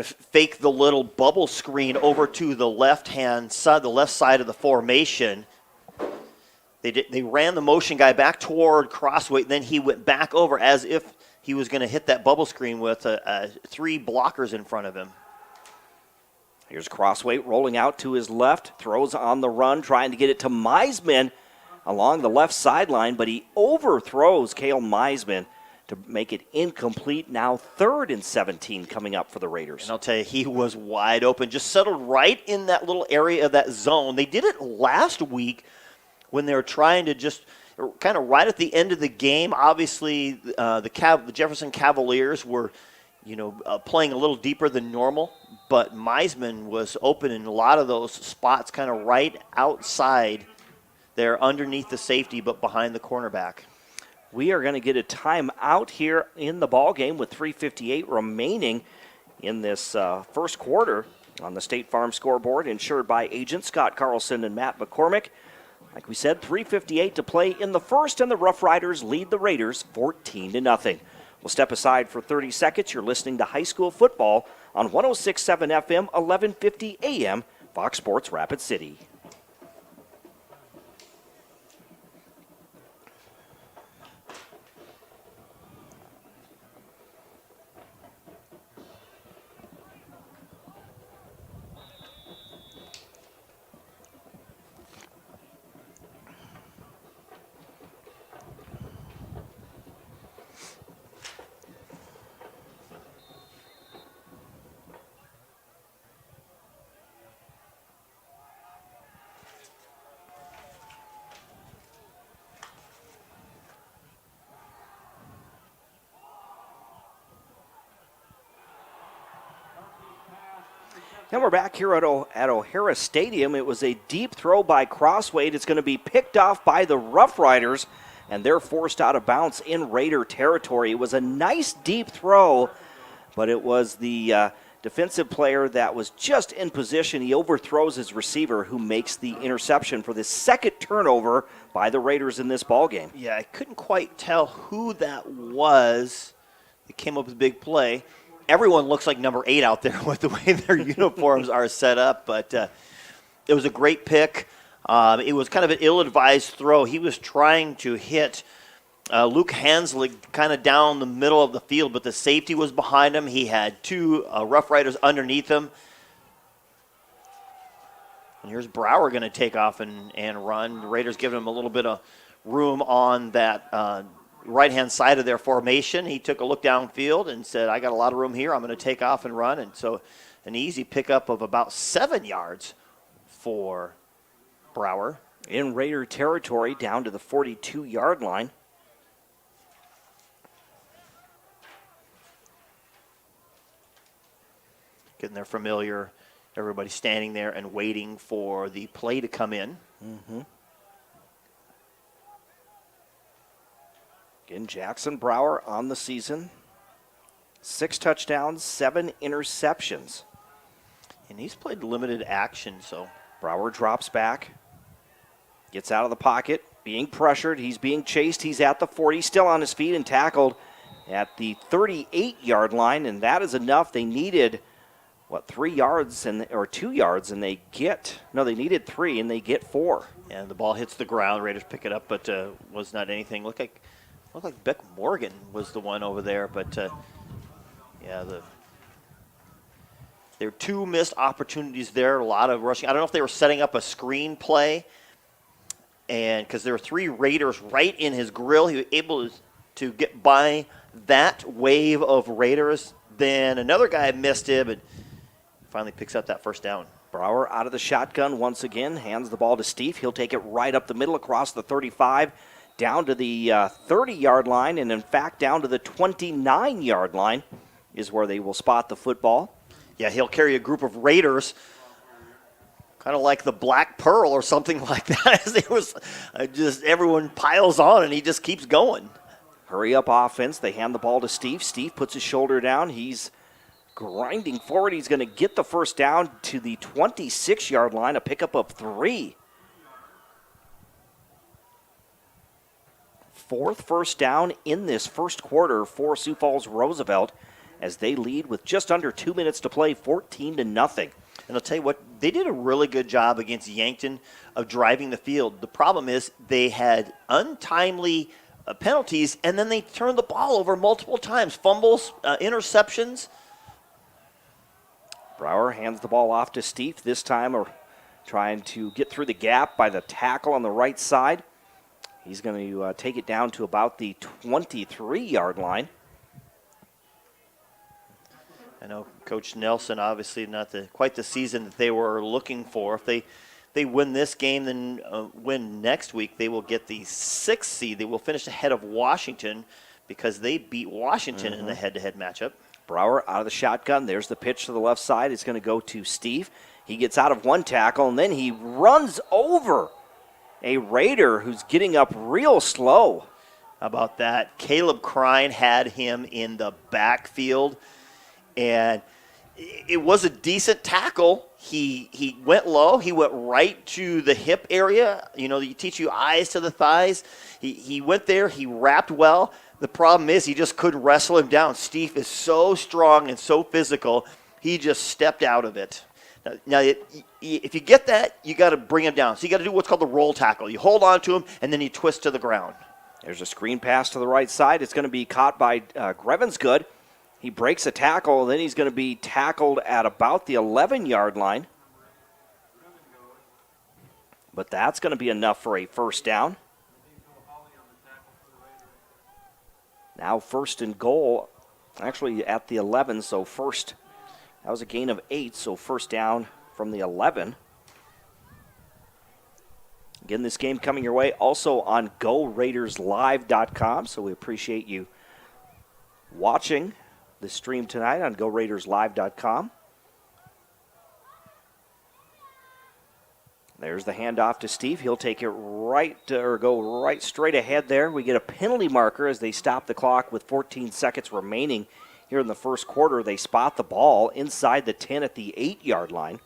fake the little bubble screen over to the left-hand side, the left side of the formation. They ran the motion guy back toward Crossway, then he went back over as if he was going to hit that bubble screen with 3 blockers in front of him. Here's Crossway rolling out to his left, throws on the run, trying to get it to Meisman along the left sideline, but he overthrows Cale Meisman to make it incomplete. Now 3rd and 17 coming up for the Raiders. And I'll tell you, he was wide open, just settled right in that little area of that zone. They did it last week when they were trying to just kind of right at the end of the game. Obviously, the Jefferson Cavaliers were, playing a little deeper than normal, but Meisman was open in a lot of those spots, kind of right outside there, underneath the safety, but behind the cornerback. We are going to get a timeout here in the ball game with 3:58 remaining in this first quarter on the State Farm scoreboard, insured by agents Scott Carlson and Matt McCormick. Like we said, 3:58 to play in the first, and the Rough Riders lead the Raiders 14-0. We'll step aside for 30 seconds. You're listening to high school football on 106.7 FM, 1150 AM, Fox Sports Rapid City. Now we're back here at O'Hara Stadium. It was a deep throw by Crosswade. It's going to be picked off by the Rough Riders, and they're forced out of bounds in Raider territory. It was a nice deep throw, but it was the defensive player that was just in position. He overthrows his receiver, who makes the interception for the second turnover by the Raiders in this ballgame. Yeah, I couldn't quite tell who that was. It came up with a big play. Everyone looks like number 8 out there with the way their uniforms are set up, but it was a great pick. It was kind of an ill-advised throw. He was trying to hit Luke Hanslick kind of down the middle of the field, but the safety was behind him. He had two Rough Riders underneath him. And here's Brower going to take off and run. The Raiders giving him a little bit of room on that right-hand side of their formation. He took a look downfield and said, I got a lot of room here. I'm going to take off and run. And so an easy pickup of about 7 yards for Brower. In Raider territory, down to the 42-yard line. Getting their familiar. Everybody standing there and waiting for the play to come in. Mm-hmm. Again, Jackson Brower on the season. 6 touchdowns, 7 interceptions. And he's played limited action, so. Brower drops back. Gets out of the pocket. Being pressured. He's being chased. He's at the 40. Still on his feet and tackled at the 38-yard line. And that is enough. They needed, 3 yards or 2 yards, and they needed 3, and they get 4. And the ball hits the ground. Raiders pick it up, but was not anything. Looked like Beck Morgan was the one over there, but there are 2 missed opportunities there. A lot of rushing. I don't know if they were setting up a screen play, and because there were 3 Raiders right in his grill, he was able to get by that wave of Raiders. Then another guy missed him, and finally picks up that first down. Brower out of the shotgun once again, hands the ball to Steve. He'll take it right up the middle across the 35, down to the 30-yard line, and in fact down to the 29-yard line is where they will spot the football. Yeah, he'll carry a group of Raiders, kind of like the Black Pearl or something like that. As it was just everyone piles on, and he just keeps going. Hurry up offense. They hand the ball to Steve. Steve puts his shoulder down. He's grinding forward. He's going to get the first down to the 26-yard line, a pickup of 3. 4th first down in this first quarter for Sioux Falls Roosevelt as they lead with just under 2 minutes to play, 14-0. And I'll tell you what, they did a really good job against Yankton of driving the field. The problem is they had untimely penalties, and then they turned the ball over multiple times. Fumbles, interceptions. Brower hands the ball off to Steve. This time trying to get through the gap by the tackle on the right side. He's going to take it down to about the 23-yard line. I know Coach Nelson, obviously not quite the season that they were looking for. If they win this game, then win next week, they will get the 6th seed. They will finish ahead of Washington because they beat Washington in the head-to-head matchup. Brower out of the shotgun. There's the pitch to the left side. It's going to go to Steve. He gets out of one tackle, and then he runs over a Raider who's getting up real slow. How about that? Caleb Crine had him in the backfield, and it was a decent tackle. He went low. He went right to the hip area. You know, you teach you eyes to the thighs. He went there. He wrapped well. The problem is he just couldn't wrestle him down. Steve is so strong and so physical. He just stepped out of it. Now, if you get that, you got to bring him down. So you got to do what's called the roll tackle. You hold on to him, and then you twist to the ground. There's a screen pass to the right side. It's going to be caught by Grevensgood. He breaks a tackle, and then he's going to be tackled at about the 11-yard line. But that's going to be enough for a first down. Now 1st and goal, actually at the 11, so first. That was a gain of 8, so first down from the 11. Again, this game coming your way also on GoRaidersLive.com, so we appreciate you watching the stream tonight on GoRaidersLive.com. There's the handoff to Steve. He'll take it go right straight ahead there. We get a penalty marker as they stop the clock with 14 seconds remaining here in the first quarter. They spot the ball inside the 10 at the 8-yard line.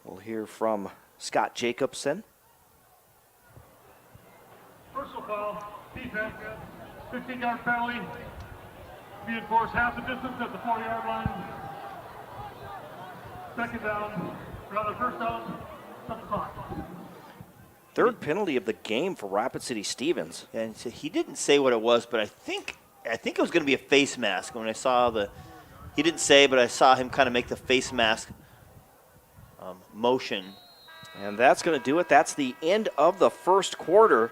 We'll hear from Scott Jacobson. Personal foul, defense, 15-yard penalty. Be enforced half the distance at the 40-yard line. First down. Third penalty of the game for Rapid City Stevens. And so he didn't say what it was, but I think it was going to be a face mask. When I saw he didn't say, but I saw him kind of make the face mask motion. And that's going to do it. That's the end of the first quarter.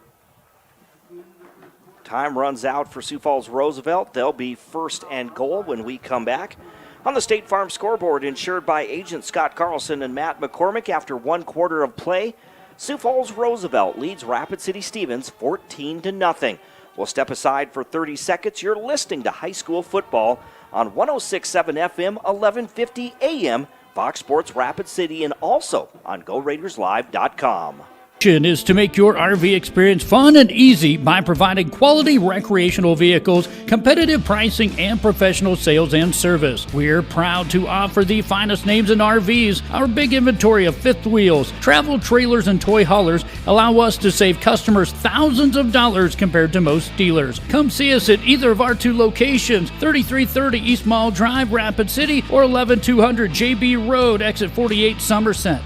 Time runs out for Sioux Falls Roosevelt. They'll be first and goal when we come back. On the State Farm scoreboard, insured by agent Scott Carlson and Matt McCormick, after 1 quarter of play, Sioux Falls Roosevelt leads Rapid City Stevens 14-0. We'll step aside for 30 seconds. You're listening to high school football on 106.7 FM, 1150 AM, Fox Sports Rapid City, and also on GoRaidersLive.com. Is to make your RV experience fun and easy by providing quality recreational vehicles, competitive pricing, and professional sales and service. We're proud to offer the finest names in RVs. Our big inventory of fifth wheels, travel trailers, and toy haulers allow us to save customers thousands of dollars compared to most dealers. Come see us at either of our 2 locations, 3330 East Mall Drive, Rapid City, or 11200 JB Road, exit 48, Somerset.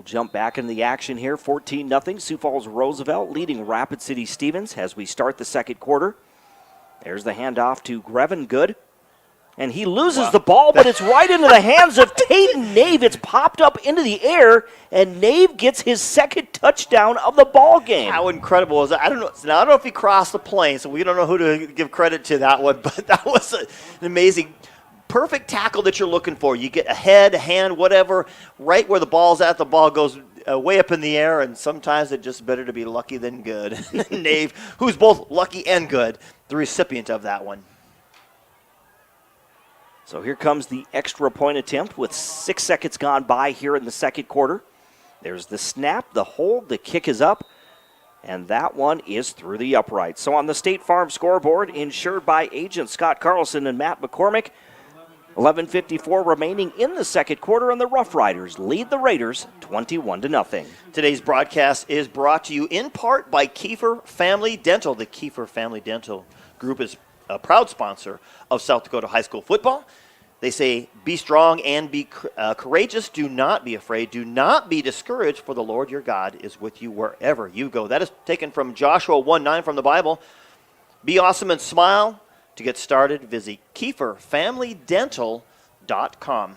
Jump back into the action here. 14-0. Sioux Falls Roosevelt leading Rapid City Stevens as we start the second quarter. There's the handoff to Grevin Good. And he loses the ball, but it's right into the hands of Tayden Nave. It's popped up into the air, and Nave gets his second touchdown of the ball game. How incredible is that? I don't know if he crossed the plane, so we don't know who to give credit to that one, but that was an amazing perfect tackle that you're looking for. You get a head, a hand, whatever, right where the ball's at. The ball goes way up in the air, and sometimes it's just better to be lucky than good. Nave, who's both lucky and good, the recipient of that one. So here comes the extra point attempt with 6 seconds gone by here in the second quarter. There's the snap, the hold, the kick is up, and that one is through the upright. So on the State Farm scoreboard, insured by agent Scott Carlson and Matt McCormick, 11:54 remaining in the second quarter, and the Rough Riders lead the Raiders 21-0. Today's broadcast is brought to you in part by Kiefer Family Dental. The Kiefer Family Dental Group is a proud sponsor of South Dakota high school football. They say, be strong and be courageous. Do not be afraid. Do not be discouraged, for the Lord your God is with you wherever you go. That is taken from Joshua 1:9 from the Bible. Be awesome and smile. To get started, visit KieferFamilyDental.com.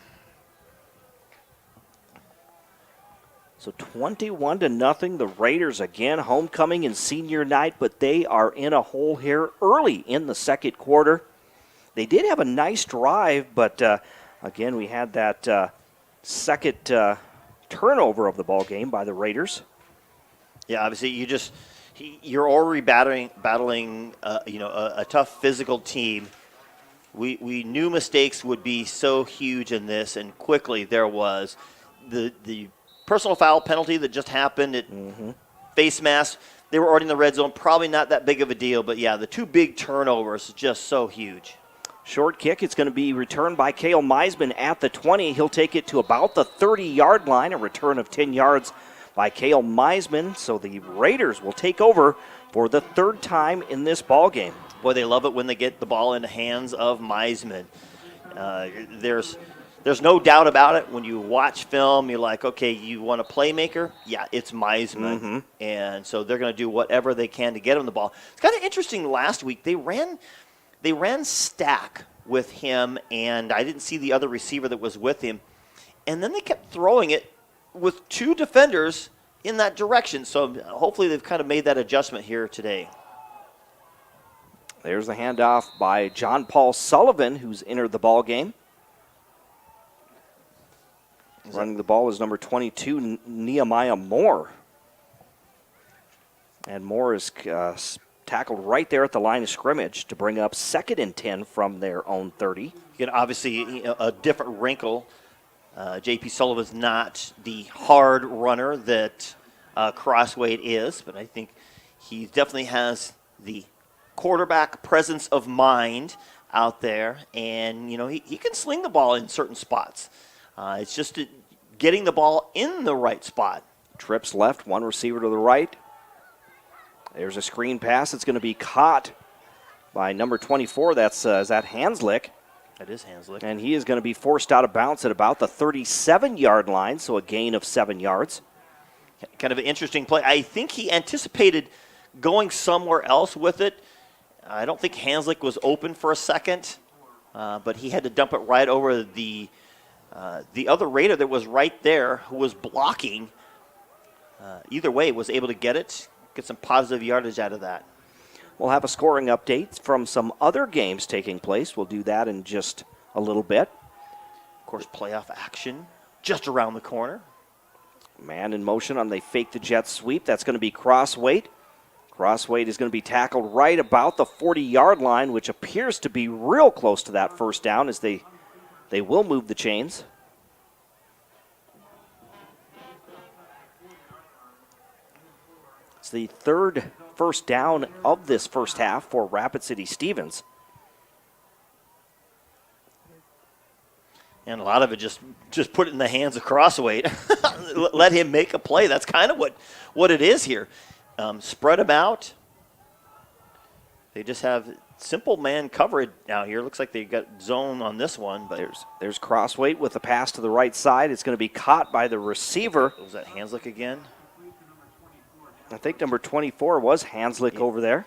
So 21-0, the Raiders again, homecoming and senior night, but they are in a hole here early in the second quarter. They did have a nice drive, but again, we had that second turnover of the ball game by the Raiders. Yeah, obviously you're already battling a tough physical team. We knew mistakes would be so huge in this, and quickly there was the personal foul penalty that just happened at face mask. They were already in the red zone, probably not that big of a deal, but yeah, the 2 big turnovers just so huge. Short kick, it's going to be returned by Cale Meisman at the 20. He'll take it to about the 30-yard line, a return of 10 yards by Cale Meisman, so the Raiders will take over for the 3rd time in this ball game. Boy, they love it when they get the ball in the hands of Meisman. There's no doubt about it. When you watch film, you're like, okay, you want a playmaker? Yeah, it's Meisman. And so they're going to do whatever they can to get him the ball. It's kind of interesting. Last week they ran stack with him, and I didn't see the other receiver that was with him. And then they kept throwing it with 2 defenders in that direction. So hopefully they've kind of made that adjustment here today. There's the handoff by John Paul Sullivan, who's entered the ball game. Running the ball is number 22, Nehemiah Moore. And Moore is tackled right there at the line of scrimmage to bring up 2nd and 10 from their own 30. Again, obviously a different wrinkle. J.P. Sullivan's not the hard runner that Crosswade is, but I think he definitely has the quarterback presence of mind out there, and he can sling the ball in certain spots. It's just getting the ball in the right spot. Trips left, one receiver to the right. There's a screen pass. It's going to be caught by number 24. Is that Hanslick? That is Hanslick. And he is going to be forced out of bounds at about the 37-yard line, so a gain of 7 yards. Kind of an interesting play. I think he anticipated going somewhere else with it. I don't think Hanslick was open for a second, but he had to dump it right over the other Raider that was right there who was blocking. Either way, was able to get some positive yardage out of that. We'll have a scoring update from some other games taking place. We'll do that in just a little bit. Of course, playoff action just around the corner. Man in motion on the fake the jet sweep. That's going to be Crossweight. Crossweight is going to be tackled right about the 40-yard line, which appears to be real close to that first down as they will move the chains. It's the third first down of this first half for Rapid City Stevens. And a lot of it just put it in the hands of Crossweight. Let him make a play. That's kind of what it is here. Spread them out. They just have simple man coverage out here. Looks like they got zone on this one. But there's Crossweight with the pass to the right side. It's going to be caught by the receiver. Was that Hanslick again? I think number 24 was Hanslick over there.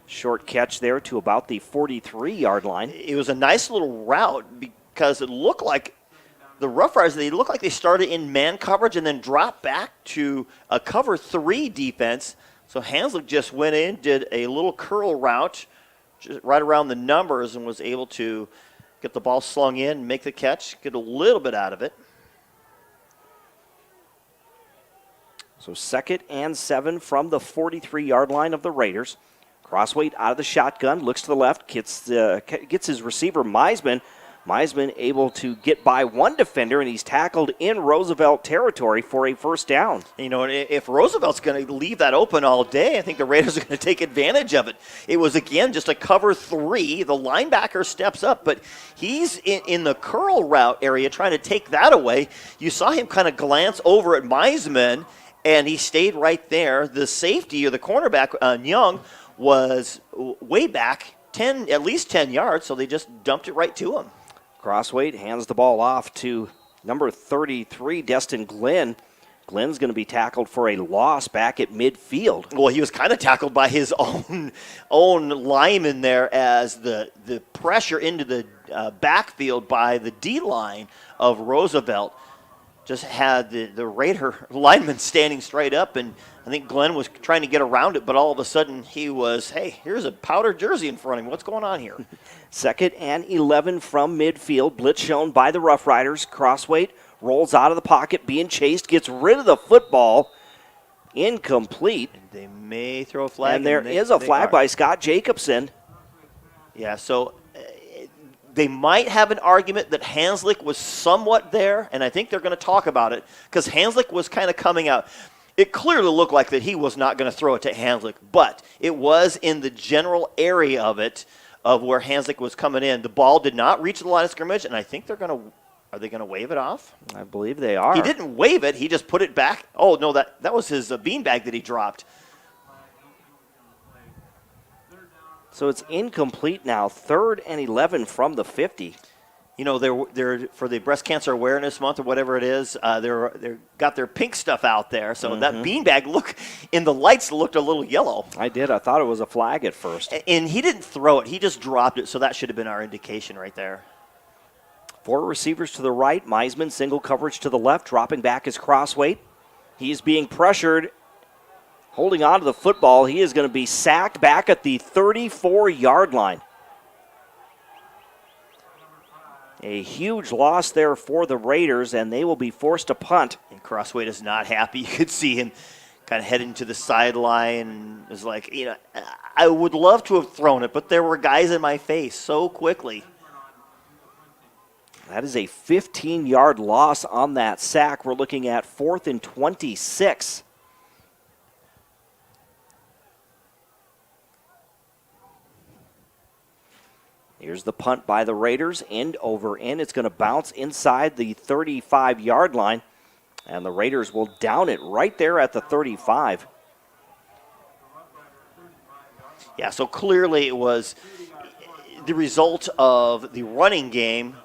Short catch there to about the 43-yard line. It was a nice little route because it looked like the Rough Riders, they looked like they started in man coverage and then dropped back to a cover 3 defense. So Hanslick just went in, did a little curl route just right around the numbers and was able to get the ball slung in, make the catch, get a little bit out of it. So 2nd and 7 from the 43-yard line of the Raiders. Crossweight out of the shotgun, looks to the left, gets his receiver Meisman. Meisman able to get by one defender, and he's tackled in Roosevelt territory for a first down. If Roosevelt's going to leave that open all day, I think the Raiders are going to take advantage of it. It was, again, just a cover 3. The linebacker steps up, but he's in the curl route area trying to take that away. You saw him kind of glance over at Meisman, and he stayed right there. The safety, or the cornerback, Young, was way back, at least 10 yards, so they just dumped it right to him. Crossweight hands the ball off to number 33, Destin Glenn. Glenn's going to be tackled for a loss back at midfield. Well, he was kind of tackled by his own lineman there as the pressure into the backfield by the D-line of Roosevelt just had the Raider lineman standing straight up, and I think Glenn was trying to get around it, but all of a sudden he was, hey, here's a powder jersey in front of him. What's going on here? 2nd and 11 from midfield. Blitz shown by the Rough Riders. Crossweight rolls out of the pocket, being chased, gets rid of the football. Incomplete. They may throw a flag. And there is a flag by Scott Jacobson. Yeah, so they might have an argument that Hanslick was somewhat there, and I think they're going to talk about it because Hanslick was kind of coming out. It clearly looked like that he was not going to throw it to Hanslick, but it was in the general area of it, of where Hanslick was coming in. The ball did not reach the line of scrimmage, and I think are they going to wave it off? I believe they are. He didn't wave it. He just put it back. Oh, no, that was his beanbag that he dropped. So it's incomplete now. 3rd and 11 from the 50. They're for the Breast Cancer Awareness Month or whatever it is. They're got their pink stuff out there. So that beanbag in the lights looked a little yellow. I did. I thought it was a flag at first. And he didn't throw it. He just dropped it. So that should have been our indication right there. 4 receivers to the right. Meisman single coverage to the left. Dropping back is Crossweight. He's being pressured. Holding on to the football. He is going to be sacked back at the 34-yard line. A huge loss there for the Raiders, and they will be forced to punt. And Crossweight is not happy. You could see him kind of heading to the sideline. And was like, I would love to have thrown it, but there were guys in my face so quickly. That is a 15-yard loss on that sack. We're looking at 4th and 26. Here's the punt by the Raiders, end over end. It's going to bounce inside the 35-yard line, and the Raiders will down it right there at the 35. Yeah, so clearly it was the result of the running game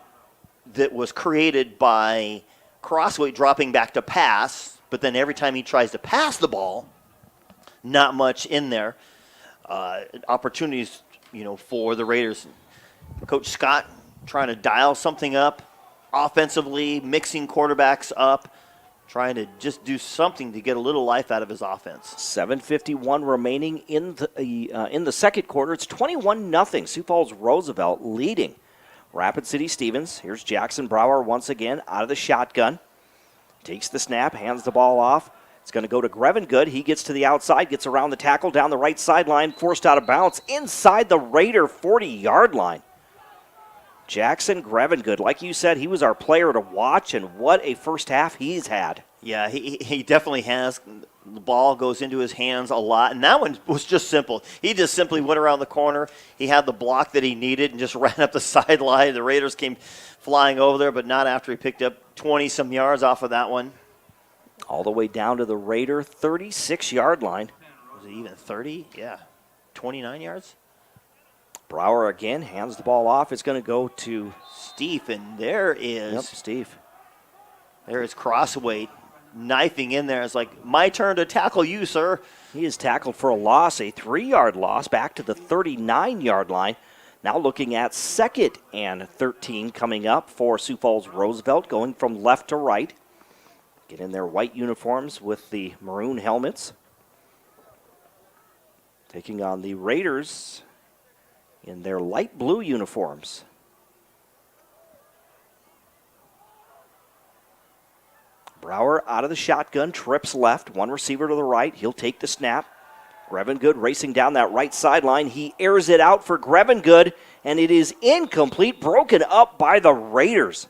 that was created by Crossway dropping back to pass, but then every time he tries to pass the ball, not much in there. Opportunities, for the Raiders. Coach Scott trying to dial something up offensively, mixing quarterbacks up, trying to just do something to get a little life out of his offense. 7:51 remaining in the second quarter. It's 21-0. Sioux Falls Roosevelt leading Rapid City Stevens. Here's Jackson Brower once again out of the shotgun. Takes the snap, hands the ball off. It's going to go to Grevengood. He gets to the outside, gets around the tackle, down the right sideline, forced out of bounds inside the Raider 40-yard line. Jackson Grevengood, like you said, he was our player to watch, and what a first half he's had. Yeah, he definitely has. The ball goes into his hands a lot, and that one was just simple. He just simply went around the corner. He had the block that he needed and just ran up the sideline. The Raiders came flying over there, but not after he picked up 20-some yards off of that one. All the way down to the Raider 36-yard line. Was it even 30? Yeah, 29 yards. Brower again hands the ball off. It's going to go to Steve, and there is... Yep, Steve. There is Crossway knifing in there. It's like, my turn to tackle you, sir. He is tackled for a loss, a 3-yard loss, back to the 39-yard line. Now looking at 2nd and 13 coming up for Sioux Falls Roosevelt, going from left to right. Get in their white uniforms with the maroon helmets. Taking on the Raiders in their light blue uniforms. Brower out of the shotgun, trips left, one receiver to the right. He'll take the snap. Grevengood racing down that right sideline. He airs it out for Grevengood, and it is incomplete, broken up by the Raiders.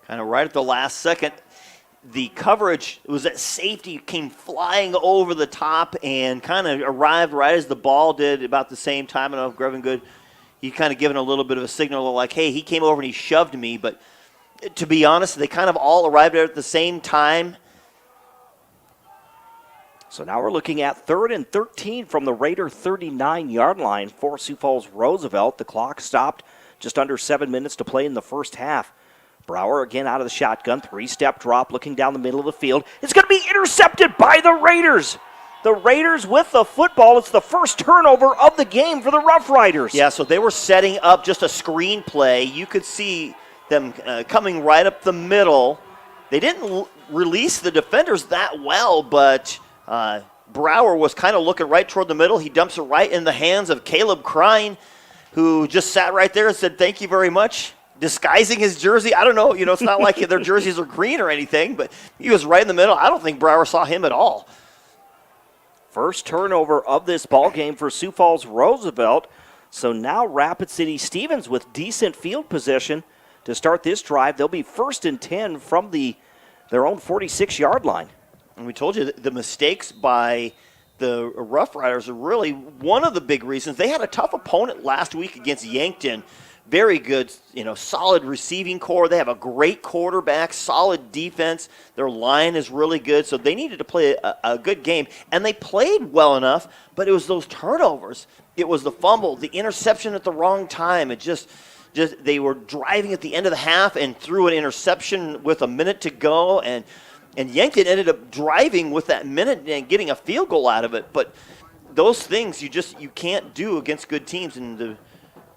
Kind of right at the last second. The coverage was at safety, came flying over the top and kind of arrived right as the ball did about the same time. I don't know if Grevengood, he kind of given a little bit of a signal like, hey, he came over and he shoved me. But to be honest, they kind of all arrived there at the same time. So now we're looking at 3rd and 13 from the Raider 39-yard line for Sioux Falls Roosevelt. The clock stopped, just under 7 minutes to play in the first half. Brower again out of the shotgun, 3-step drop, looking down the middle of the field. It's going to be intercepted by the Raiders. The Raiders with the football. It's the first turnover of the game for the Rough Riders. Yeah, so they were setting up just a screen play. You could see them coming right up the middle. They didn't release the defenders that well, but Brower was kind of looking right toward the middle. He dumps it right in the hands of Caleb Crine, who just sat right there and said, thank you very much. Disguising his jersey. I don't know. It's not like their jerseys are green or anything, but he was right in the middle. I don't think Brower saw him at all. First turnover of this ball game for Sioux Falls Roosevelt. So now Rapid City Stevens with decent field position to start this drive. They'll be 1st and 10 from their own 46-yard line. And we told you that the mistakes by the Rough Riders are really one of the big reasons. They had a tough opponent last week against Yankton. Very good, solid receiving core. They have a great quarterback, solid defense. Their line is really good, so they needed to play a good game. And they played well enough, but it was those turnovers. It was the fumble, the interception at the wrong time. It just they were driving at the end of the half and threw an interception with a minute to go, and Yankton ended up driving with that minute and getting a field goal out of it. But those things you can't do against good teams, and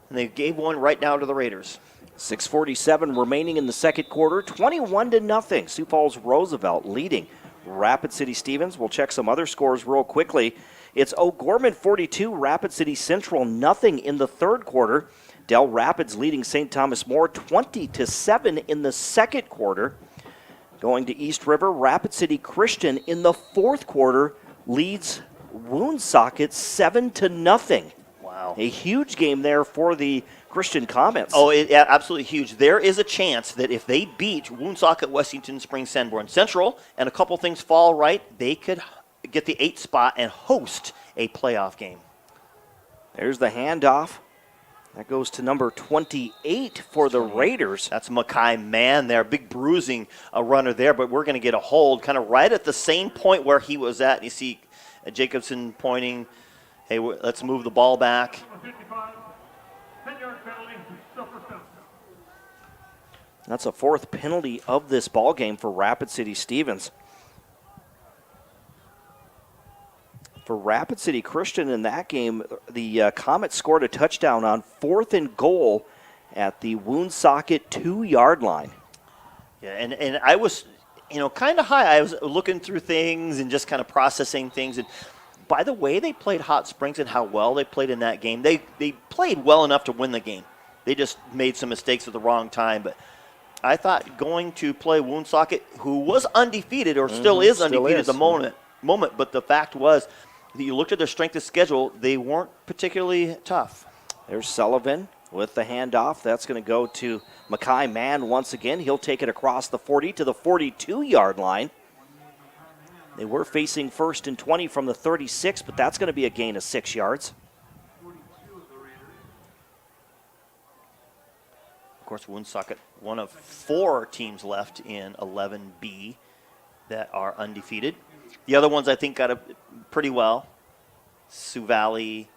they gave one right now to the Raiders. 6:47 remaining in the second quarter, 21-0. Sioux Falls Roosevelt leading Rapid City Stevens. We'll check some other scores real quickly. It's O'Gorman 42, Rapid City Central 0 in the third quarter. Del Rapids leading St. Thomas More 20-7 in the second quarter. Going to East River, Rapid City Christian in the fourth quarter leads Woonsocket 7-0. Wow. A huge game there for the Christian Comets. Oh, absolutely huge. There is a chance that if they beat Woonsocket, Wessington, Springs, Sanborn Central, and a couple things fall right, they could get the 8th spot and host a playoff game. There's the handoff. That goes to number 28 for the Raiders. That's Makai Mann there. Big bruising runner there, but we're going to get a hold kind of right at the same point where he was at. You see Jacobson pointing, hey, let's move the ball back. That's a fourth penalty of this ball game for Rapid City Stevens. For Rapid City Christian in that game, the Comets scored a touchdown on 4th and goal at the Woonsocket 2-yard line. Yeah, and I was, kind of high. I was looking through things and just kind of processing things. And by the way they played Hot Springs and how well they played in that game, they played well enough to win the game. They just made some mistakes at the wrong time. But I thought going to play Woonsocket, who was undefeated or still is undefeated at the moment, but the fact was, you looked at their strength of schedule, they weren't particularly tough. There's Sullivan with the handoff. That's going to go to Makai Mann once again. He'll take it across the 40 to the 42-yard line. They were facing 1st and 20 from the 36, but that's going to be a gain of 6 yards. Of course, Woonsocket, one of 4 teams left in 11B that are undefeated. The other ones I think got it pretty well. Sioux Valley,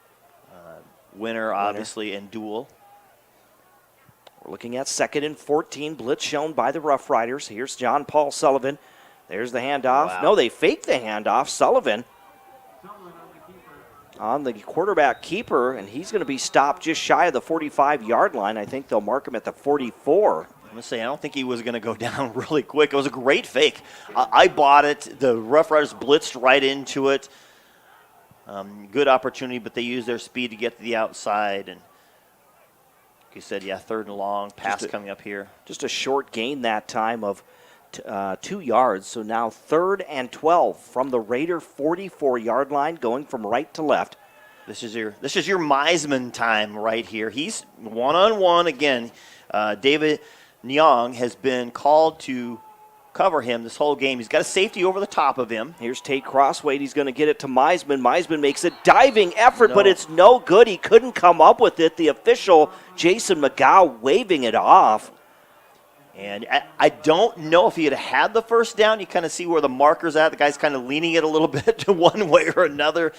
Winter, obviously, and Dual. We're looking at 2nd and 14. Blitz shown by the Rough Riders. Here's John Paul Sullivan. There's the handoff. Wow. No, they faked the handoff. Sullivan on the quarterback keeper, and he's going to be stopped just shy of the 45-yard line. I think they'll mark him at the 44. I'm going to say, I don't think he was going to go down really quick. It was a great fake. I bought it. The Rough Riders blitzed right into it. Good opportunity, but they used their speed to get to the outside. And like you said, 3rd and long, pass coming up here. Just a short gain that time of 2 yards. So now 3rd and 12 from the Raider 44-yard line, going from right to left. This is your Meisman time right here. He's one-on-one again. David Nyong has been called to cover him this whole game. He's got a safety over the top of him. Here's Tate Crosswade. He's going to get it to Meisman. Meisman makes a diving effort, but it's no good. He couldn't come up with it. The official, Jason McGow, waving it off. And I don't know if he had the first down. You kind of see where the marker's at. The guy's kind of leaning it a little bit to one way or another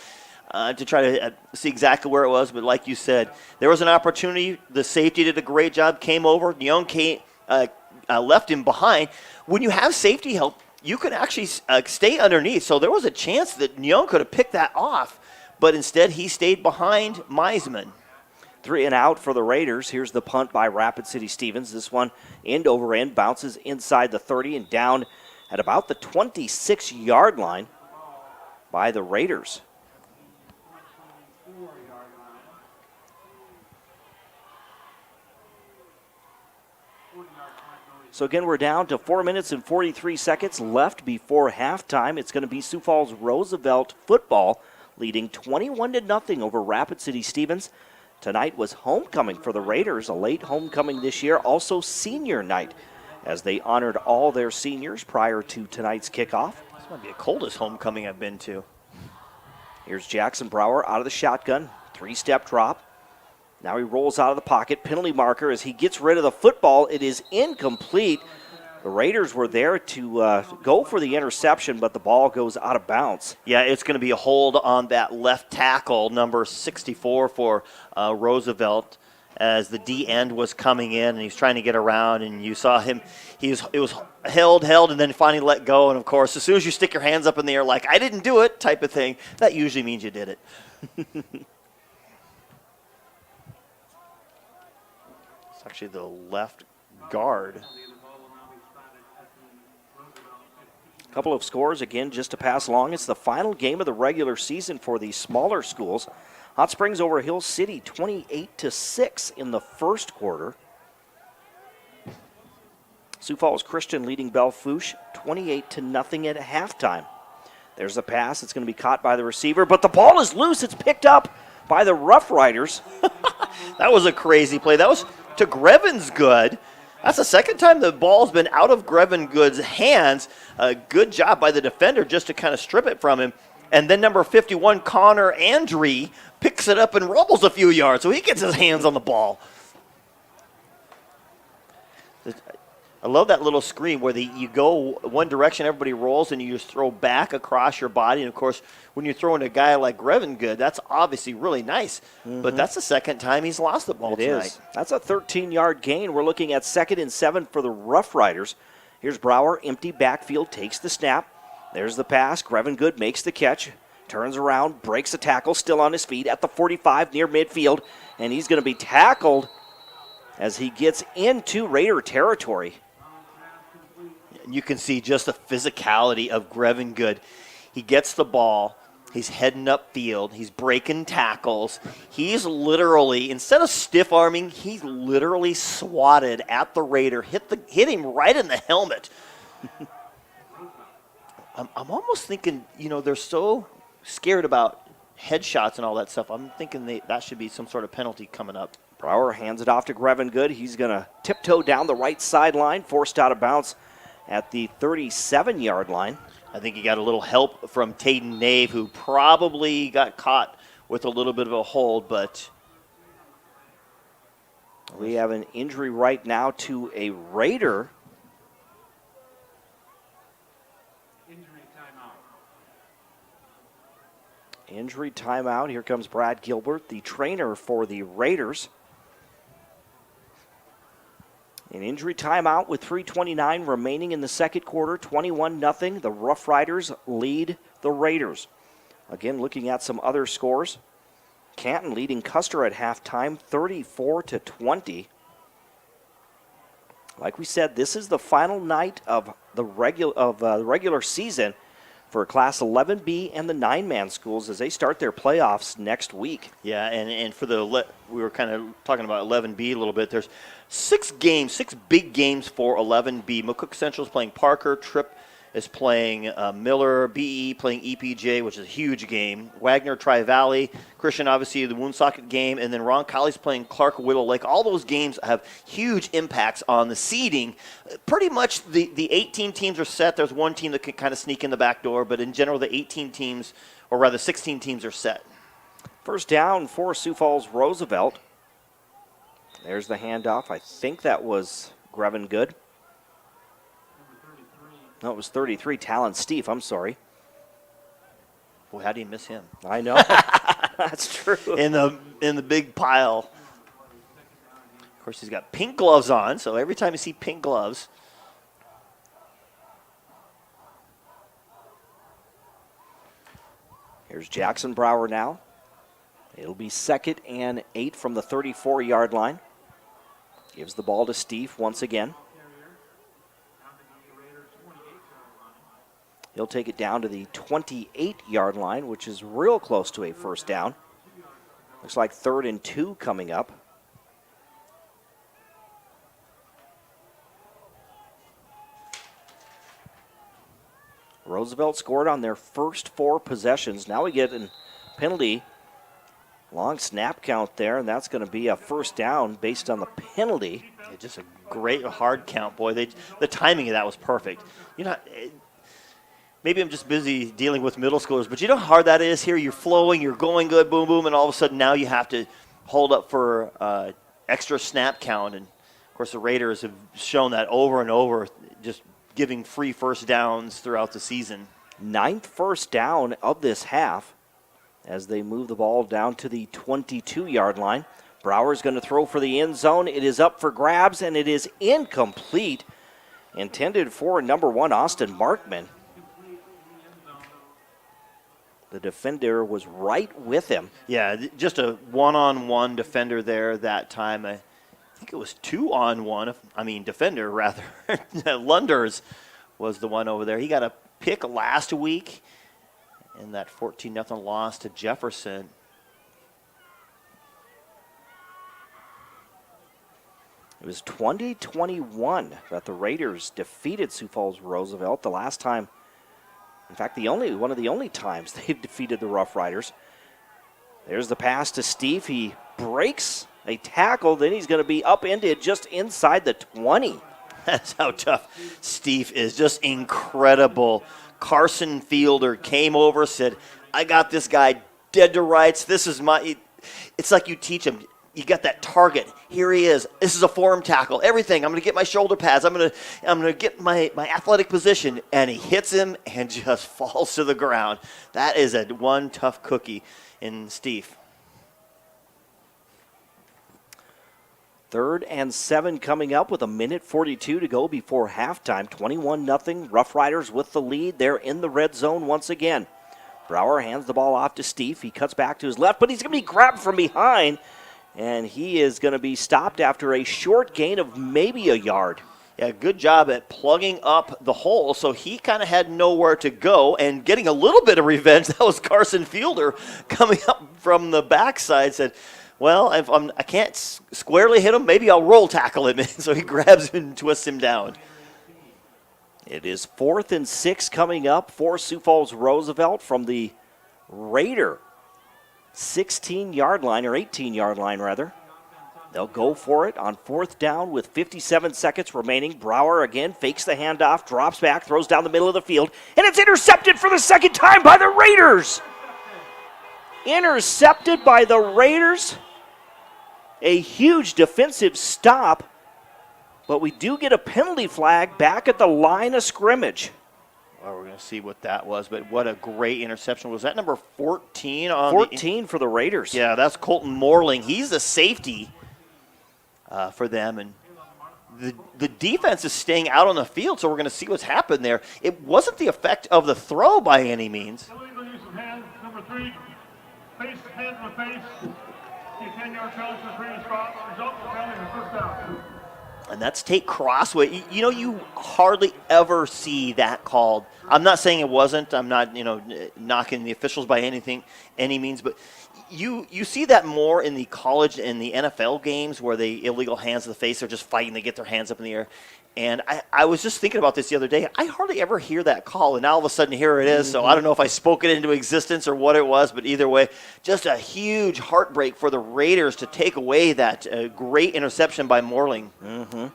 to try to see exactly where it was. But like you said, there was an opportunity. The safety did a great job, came over. Nyong left him behind. When you have safety help, you can actually stay underneath. So there was a chance that Nyong could have picked that off, but instead he stayed behind Meisman. 3 and out for the Raiders. Here's the punt by Rapid City Stevens. This one end over end, bounces inside the 30 and down at about the 26-yard line by the Raiders. So again, we're down to 4 minutes and 43 seconds left before halftime. It's going to be Sioux Falls Roosevelt football leading 21-0 over Rapid City Stevens. Tonight was homecoming for the Raiders, a late homecoming this year, also senior night, as they honored all their seniors prior to tonight's kickoff. This might be the coldest homecoming I've been to. Here's Jackson Brower out of the shotgun, 3-step drop. Now he rolls out of the pocket, penalty marker as he gets rid of the football. It is incomplete. The Raiders were there to go for the interception, but the ball goes out of bounds. Yeah, it's going to be a hold on that left tackle, number 64 for Roosevelt, as the D end was coming in, and he's trying to get around, and you saw him. It was held, and then finally let go. And, of course, as soon as you stick your hands up in the air like, I didn't do it type of thing, that usually means you did it. It's actually the left guard. A couple of scores, again, just to pass along. It's the final game of the regular season for these smaller schools. Hot Springs over Hill City, 28-6 in the first quarter. Sioux Falls Christian leading Bellefouche, 28-0 at halftime. There's a pass. It's going to be caught by the receiver, but the ball is loose. It's picked up by the Rough Riders. That was a crazy play. That was to Grevin's good. That's the second time the ball's been out of Grevin Good's hands. A good job by the defender just to kind of strip it from him. And then number 51, Connor Andre, picks it up and rumbles a few yards, so he gets his hands on the ball. I love that little screen where you go one direction, everybody rolls, and you just throw back across your body. And, of course, when you're throwing a guy like Grevengood, that's obviously really nice. Mm-hmm. But that's the second time he's lost the ball tonight. Is. That's a 13-yard gain. We're looking at 2nd and 7 for the Rough Riders. Here's Brower, empty backfield, takes the snap. There's the pass. Grevengood makes the catch, turns around, breaks a tackle, still on his feet at the 45 near midfield. And he's going to be tackled as he gets into Raider territory. You can see just the physicality of Grevengood. He gets the ball. He's heading upfield. He's breaking tackles. He's literally, instead of stiff-arming, he's literally swatted at the Raider, hit him right in the helmet. I'm almost thinking, they're so scared about headshots and all that stuff. I'm thinking that should be some sort of penalty coming up. Brower hands it off to Grevengood. He's going to tiptoe down the right sideline, forced out of bounds at the 37-yard line. I think he got a little help from Tayden Nave, who probably got caught with a little bit of a hold, but we have an injury right now to a Raider. Injury timeout. Here comes Brad Gilbert, the trainer for the Raiders. An injury timeout with 3:29 remaining in the second quarter, 21-0. The Rough Riders lead the Raiders. Again, looking at some other scores. Canton leading Custer at halftime, 34-20. Like we said, this is the final night of the regular season for Class 11B and the 9-man schools as they start their playoffs next week. Yeah, and for we were kind of talking about 11B a little bit. There's 6 big games for 11B. McCook Central is playing Parker. Tripp is playing Miller. BE playing EPJ, which is a huge game. Wagner, Tri-Valley. Christian, obviously, the Woonsocket game. And then Ron Colley's playing Clark Willow Lake. All those games have huge impacts on the seeding. Pretty much the 18 teams are set. There's one team that can kind of sneak in the back door. But in general, the 18 teams, or rather 16 teams, are set. First down for Sioux Falls Roosevelt. There's the handoff. I think that was Grevengood. No, it was 33. Talon Steve, I'm sorry. Boy, how do you miss him? I know. That's true. In the big pile. Of course, he's got pink gloves on, so every time you see pink gloves. Here's Jackson Brower now. It'll be 2nd and 8 from the 34-yard line. Gives the ball to Steve once again. He'll take it down to the 28-yard line, which is real close to a first down. Looks like 3rd and 2 coming up. Roosevelt scored on their first 4 possessions. Now we get a penalty. Long snap count there, and that's going to be a first down based on the penalty. Yeah, just a great hard count, boy. The timing of that was perfect. Maybe I'm just busy dealing with middle schoolers, but you know how hard that is here? You're flowing, you're going good, boom, boom, and all of a sudden now you have to hold up for extra snap count. And, of course, the Raiders have shown that over and over, just giving free first downs throughout the season. 9th first down of this half as they move the ball down to the 22-yard line. Brower's going to throw for the end zone. It is up for grabs, and it is incomplete. Intended for number 1, Austin Markman. The defender was right with him. Yeah, just a one-on-one defender there that time. I think it was 2-on-1. Defender, rather. Lunders was the one over there. He got a pick last week in that 14-0 loss to Jefferson. It was 2021 that the Raiders defeated Sioux Falls Roosevelt. The last time, in fact, one of the only times they've defeated the Rough Riders. There's the pass to Steve. He breaks a tackle. Then he's going to be upended just inside the 20. That's how tough Steve is. Just incredible. Carson Fielder came over, said, I got this guy dead to rights. This is it's like you teach him. You got that target. Here he is. This is a form tackle. Everything. I'm going to get my shoulder pads. I'm going to get my athletic position. And he hits him and just falls to the ground. That is one tough cookie in Steve. 3rd and 7 coming up with 1:42 to go before halftime. 21-0. Rough Riders with the lead. They're in the red zone once again. Brower hands the ball off to Steve. He cuts back to his left, but he's going to be grabbed from behind. And he is going to be stopped after a short gain of maybe a yard. Yeah, good job at plugging up the hole, so he kind of had nowhere to go and getting a little bit of revenge. That was Carson Fielder coming up from the backside, said, well, if I can't squarely hit him, maybe I'll roll tackle him. So he grabs him and twists him down. It is 4th and 6 coming up for Sioux Falls Roosevelt from the Raider 16-yard line, or 18-yard line, rather. They'll go for it on 4th down with 57 seconds remaining. Brower again fakes the handoff, drops back, throws down the middle of the field, and it's intercepted for the second time by the Raiders. Intercepted by the Raiders. A huge defensive stop, but we do get a penalty flag back at the line of scrimmage. Well, we're going to see what that was, but what a great interception. Was that number 14? 14 for the Raiders. Yeah, that's Colton Morling. He's the safety for them, and the defense is staying out on the field, so we're going to see what's happened there. It wasn't the effect of the throw by any means. Illegal use of hands, number 3. Face, hands in the face. 10-yard penalty for the previous spot. Result of penalty and first down. And that's Tate Crossway. You hardly ever see that called. I'm not saying it wasn't. I'm not, knocking the officials by any means, but you see that more in the college and the NFL games where they illegal hands to the face. They're just fighting. They get their hands up in the air. And I was just thinking about this the other day. I hardly ever hear that call, and now all of a sudden here it is. So I don't know if I spoke it into existence or what it was, but either way, just a huge heartbreak for the Raiders to take away that great interception by Morling. Mm-hmm.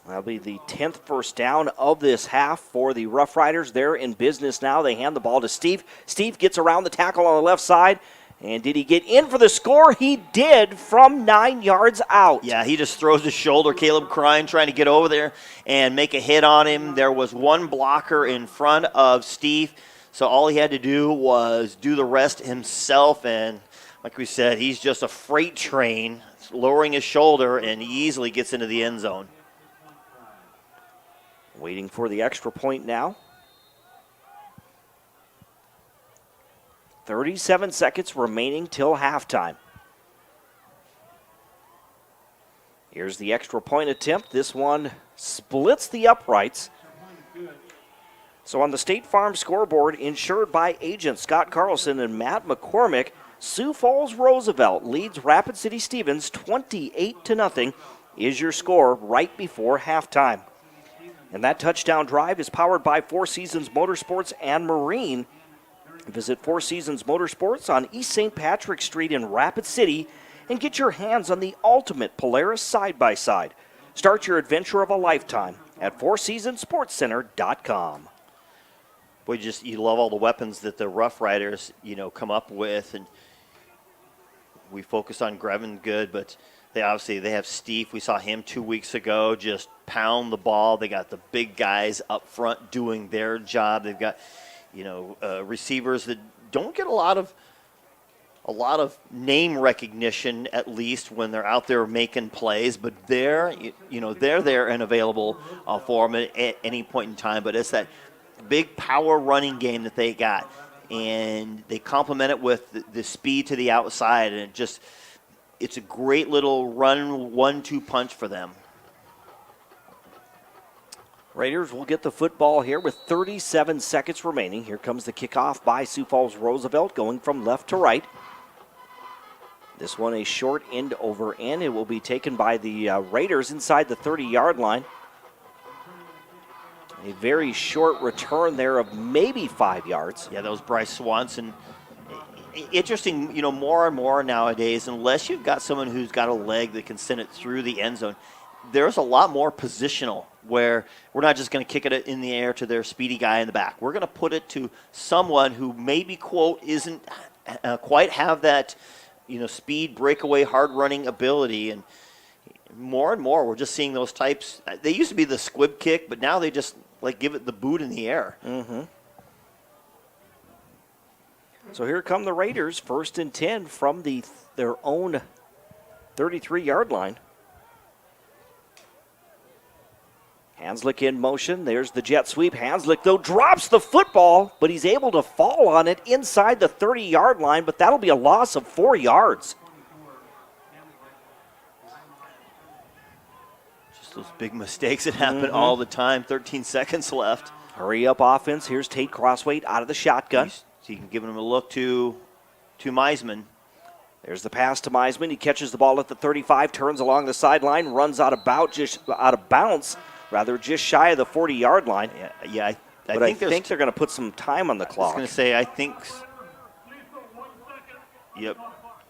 That'll be the 10th first down of this half for the Rough Riders. They're in business now. They hand the ball to Steve. Steve gets around the tackle on the left side. And did he get in for the score? He did from 9 yards out. Yeah, he just throws his shoulder. Caleb Crine trying to get over there and make a hit on him. There was one blocker in front of Steve, so all he had to do was do the rest himself. And like we said, he's just a freight train, lowering his shoulder, and he easily gets into the end zone. Waiting for the extra point now. 37 seconds remaining till halftime. Here's the extra point attempt. This one splits the uprights. So on the State Farm scoreboard, insured by agents Scott Carlson and Matt McCormick, Sioux Falls Roosevelt leads Rapid City Stevens 28-0 is your score right before halftime. And that touchdown drive is powered by Four Seasons Motorsports and Marine. Visit Four Seasons Motorsports on East St. Patrick Street in Rapid City and get your hands on the ultimate Polaris side-by-side. Start your adventure of a lifetime at fourseasonsportscenter.com. Boy, you love all the weapons that the Rough Riders, come up with, and we focus on Grevin Good, but they have Steve. We saw him 2 weeks ago just pound the ball. They got the big guys up front doing their job. They've got receivers that don't get a lot of name recognition, at least when they're out there making plays, but they're there and available for them at any point in time. But it's that big power running game that they got, and they complement it with the speed to the outside, and it's a great little run 1-2 punch for them. Raiders will get the football here with 37 seconds remaining. Here comes the kickoff by Sioux Falls Roosevelt, going from left to right. This one a short end over end. It will be taken by the Raiders inside the 30-yard line. A very short return there of maybe 5 yards. Yeah, that was Bryce Swanson. Interesting, more and more nowadays, unless you've got someone who's got a leg that can send it through the end zone, there's a lot more positional where we're not just going to kick it in the air to their speedy guy in the back. We're going to put it to someone who maybe, quote, isn't quite have that, speed, breakaway, hard-running ability. And more we're just seeing those types. They used to be the squib kick, but now they just, give it the boot in the air. Mm-hmm. So here come the Raiders, 1st and 10 from their own 33-yard line. Hanslick in motion. There's the jet sweep. Hanslick, though, drops the football, but he's able to fall on it inside the 30-yard line, but that'll be a loss of 4 yards. Just those big mistakes that happen all the time. 13 seconds left. Hurry up offense. Here's Tate Crossweight out of the shotgun. He can give him a look to Meisman. There's the pass to Meisman. He catches the ball at the 35, turns along the sideline, runs out of bounds, just shy of the 40-yard line. Yeah. I think they're going to put some time on the clock. I was going to say, I think. Yep.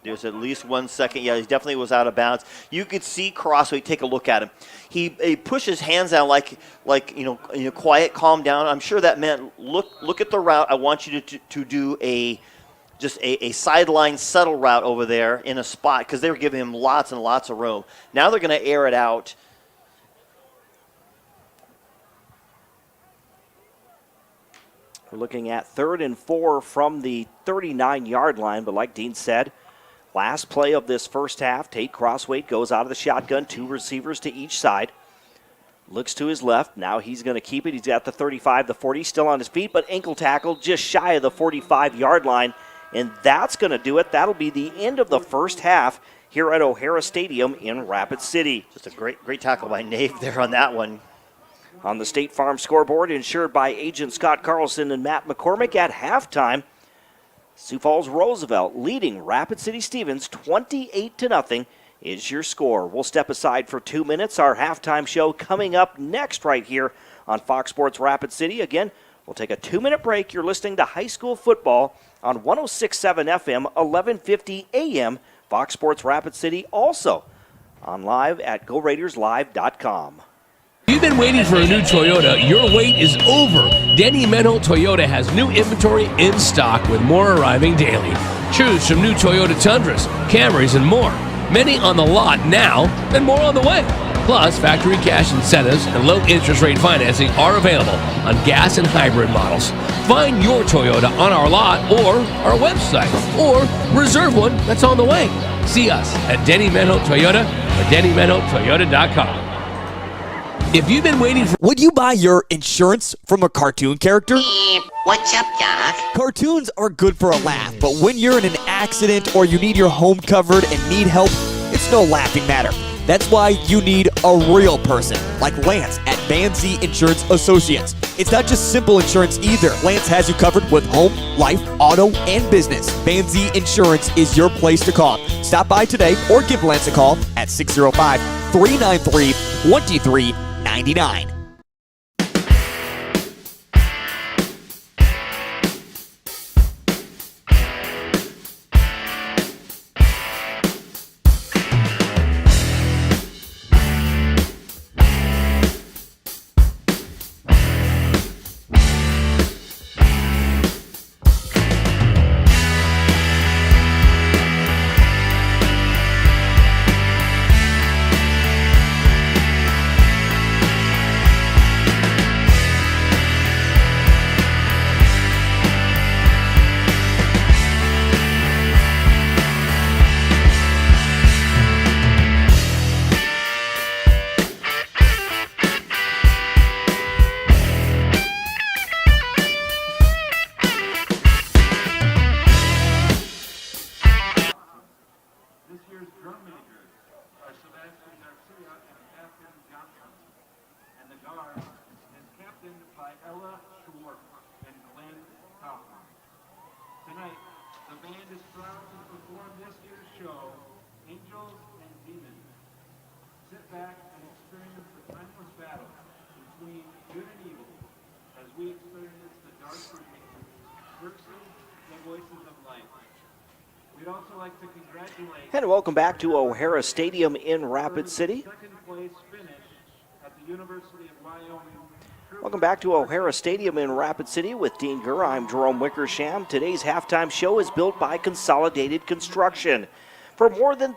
There's at least 1 second. Yeah, he definitely was out of bounds. You could see Crossway. Take a look at him. He pushes hands out like quiet, calm down. I'm sure that meant look at the route. I want you to do a sideline settle route over there in a spot because they were giving him lots and lots of room. Now they're going to air it out. We're looking at 3rd and 4 from the 39-yard line, but like Dean said, last play of this first half, Tate Crossweight goes out of the shotgun, 2 receivers to each side. Looks to his left. Now he's going to keep it. He's at the 35, the 40, still on his feet, but ankle tackle just shy of the 45-yard line, and that's going to do it. That'll be the end of the first half here at O'Hara Stadium in Rapid City. Just a great tackle by Nave there on that one. On the State Farm scoreboard, insured by Agent Scott Carlson and Matt McCormick at halftime, Sioux Falls Roosevelt leading Rapid City Stevens 28-0 is your score. We'll step aside for 2 minutes. Our halftime show coming up next right here on Fox Sports Rapid City. Again, we'll take a 2-minute break. You're listening to high school football on 106.7 FM, 1150 AM, Fox Sports Rapid City, also on live at GoRaidersLive.com. You've been waiting for a new Toyota. Your wait is over. Denny Menno Toyota has new inventory in stock with more arriving daily. Choose from new Toyota Tundras, Camrys, and more. Many on the lot now and more on the way. Plus, factory cash incentives and low interest rate financing are available on gas and hybrid models. Find your Toyota on our lot or our website, or reserve one that's on the way. See us at Denny Menno Toyota or DennyMennoToyota.com. If you've been waiting for... Would you buy your insurance from a cartoon character? What's up, Doc? Cartoons are good for a laugh, but when you're in an accident or you need your home covered and need help, it's no laughing matter. That's why you need a real person, like Lance at Van Z Insurance Associates. It's not just simple insurance either. Lance has you covered with home, life, auto, and business. Van Z Insurance is your place to call. Stop by today or give Lance a call at 605-393-2399. And welcome back to O'Hara Stadium in Rapid City. Welcome back to O'Hara Stadium in Rapid City with Dean Gurr. I'm Jerome Wickersham. Today's halftime show is built by Consolidated Construction. For more than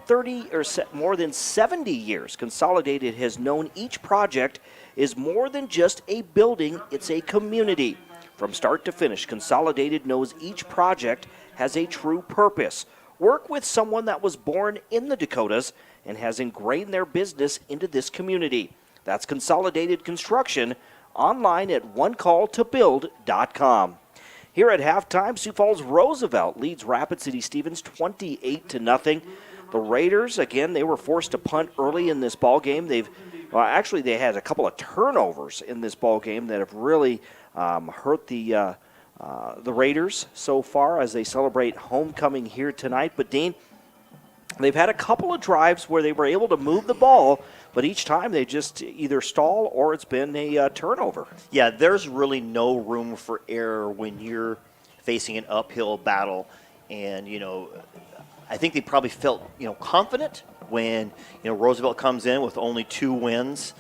70 years, Consolidated has known each project is more than just a building, it's a community. From start to finish, Consolidated knows each project has a true purpose. Work with someone that was born in the Dakotas and has ingrained their business into this community. That's Consolidated Construction, online at onecalltobuild.com. Here at halftime, Sioux Falls Roosevelt leads Rapid City Stevens 28-0. The Raiders, again, they were forced to punt early in this ball game. They had a couple of turnovers in this ball game that have really hurt the Raiders so far as they celebrate homecoming here tonight. But Dean, they've had a couple of drives where they were able to move the ball, but each time they just either stall or it's been a turnover. Yeah, there's really no room for error when you're facing an uphill battle. And, I think they probably felt, confident when, Roosevelt comes in with only 2 wins,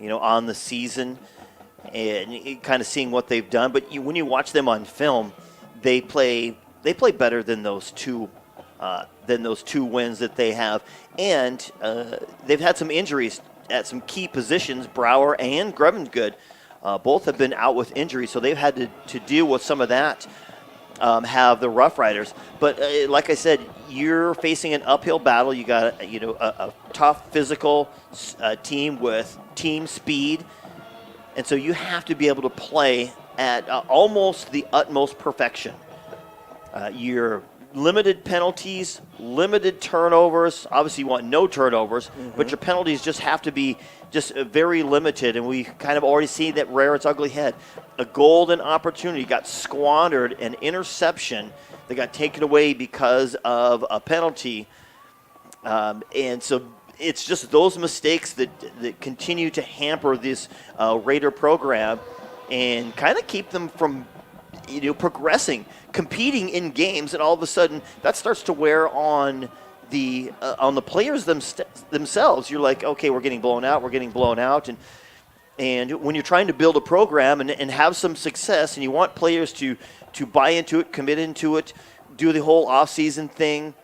on the season and kind of seeing what they've done. But when you watch them on film, they play better than those two wins that they have. And they've had some injuries at some key positions. Brower and Grevengood both have been out with injuries, so they've had to deal with some of that, have the Rough Riders. But like I said, you're facing an uphill battle. You got a tough physical team with team speed. And so you have to be able to play at almost the utmost perfection. You're limited penalties, limited turnovers. Obviously, you want no turnovers, but your penalties just have to be just very limited. And we kind of already see that rear its ugly head. A golden opportunity got squandered, an interception that got taken away because of a penalty. And so it's just those mistakes that continue to hamper this Raider program and kind of keep them from progressing, competing in games, and all of a sudden that starts to wear on the players themselves. You're like, okay, we're getting blown out, and when you're trying to build a program and have some success, and you want players to buy into it, commit into it, do the whole off-season thing,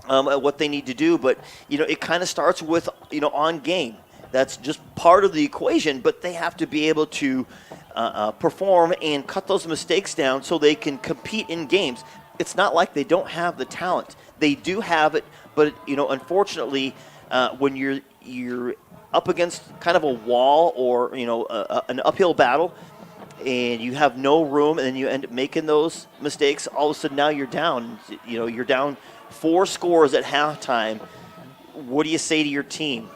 what they need to do, but it kind of starts with on game. That's just part of the equation, but they have to be able to perform and cut those mistakes down so they can compete in games. It's not like they don't have the talent. They do have it, but unfortunately, when you're up against kind of a wall or an uphill battle, and you have no room, and then you end up making those mistakes, all of a sudden now you're down. You're down 4 scores at halftime. What do you say to your team?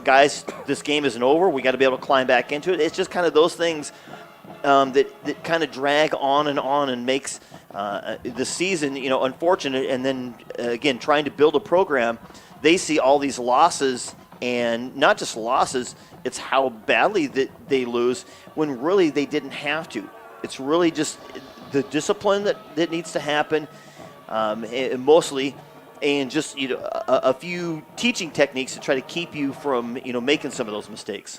Guys, this game isn't over. We got to be able to climb back into it. It's just kind of those things that kind of drag on and makes the season, unfortunate. And then, again, trying to build a program, they see all these losses, and not just losses, it's how badly that they lose when really they didn't have to. It's really just the discipline that needs to happen, and mostly, and just a few teaching techniques to try to keep you from making some of those mistakes.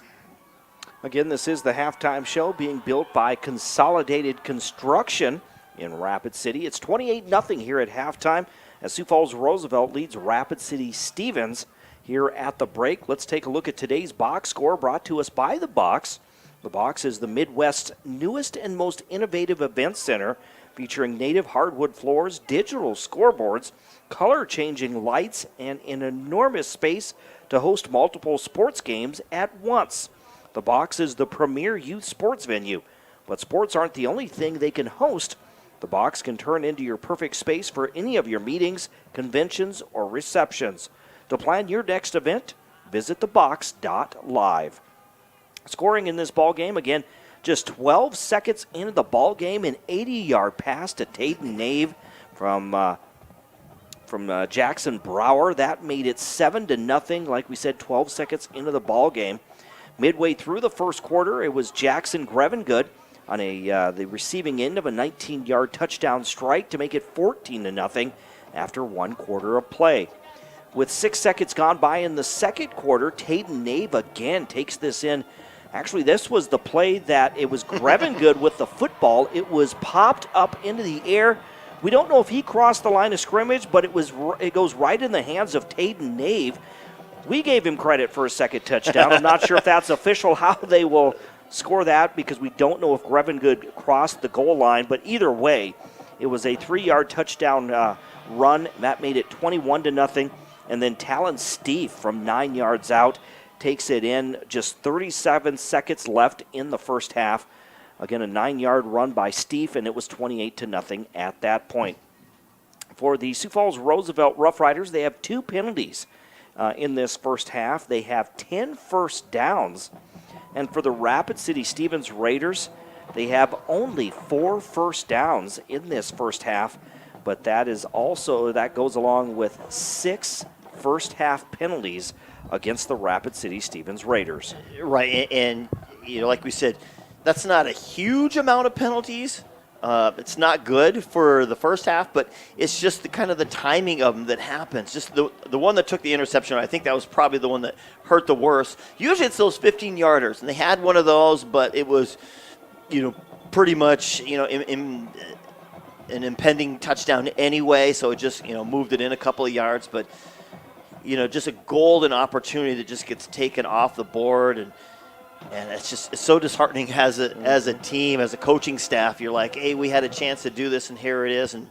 Again, this is the halftime show being built by Consolidated Construction in Rapid City. It's 28-0 here at halftime as Sioux Falls Roosevelt leads Rapid City Stevens here at the break. Let's take a look at today's box score brought to us by The Box. The Box is the Midwest's newest and most innovative event center, featuring native hardwood floors, digital scoreboards, color-changing lights, and an enormous space to host multiple sports games at once. The Box is the premier youth sports venue, but sports aren't the only thing they can host. The Box can turn into your perfect space for any of your meetings, conventions, or receptions. To plan your next event, visit thebox.live. Scoring in this ball game, again, just 12 seconds into the ball game, an 80-yard pass to Taden Nave from Jackson Brower. That made it 7-0. Like we said, 12 seconds into the ball game. Midway through the first quarter, it was Jackson Grevengood on the receiving end of a 19-yard touchdown strike to make it 14-0 after 1 quarter of play. With 6 seconds gone by in the second quarter, Tayden Nave again takes this in. Actually, this was the play that it was Grevengood with the football. It was popped up into the air. We don't know if he crossed the line of scrimmage, but it goes right in the hands of Tayden Nave. We gave him credit for a second touchdown. I'm not sure if that's official, how they will score that, because we don't know if Grevengood crossed the goal line. But either way, it was a 3-yard touchdown run. That made it 21-0. And then Talon Steve from 9 yards out takes it in. Just 37 seconds left in the first half. Again, a 9-yard run by Steve, and it was 28-0 at that point. For the Sioux Falls Roosevelt Rough Riders, they have 2 penalties in this first half. They have 10 first downs. And for the Rapid City Stevens Raiders, they have only 4 first downs in this first half. But that goes along with 6 first half penalties against the Rapid City Stevens Raiders. Right, and like we said, that's not a huge amount of penalties. It's not good for the first half, but it's just the kind of the timing of them that happens. Just the one that took the interception, I think that was probably the one that hurt the worst. Usually it's those 15-yarders, and they had one of those, but it was, pretty much, an impending touchdown anyway, so it just, moved it in a couple of yards. But, just a golden opportunity that just gets taken off the board, and it's so disheartening as a team, as a coaching staff. You're like, hey, we had a chance to do this, and here it is, and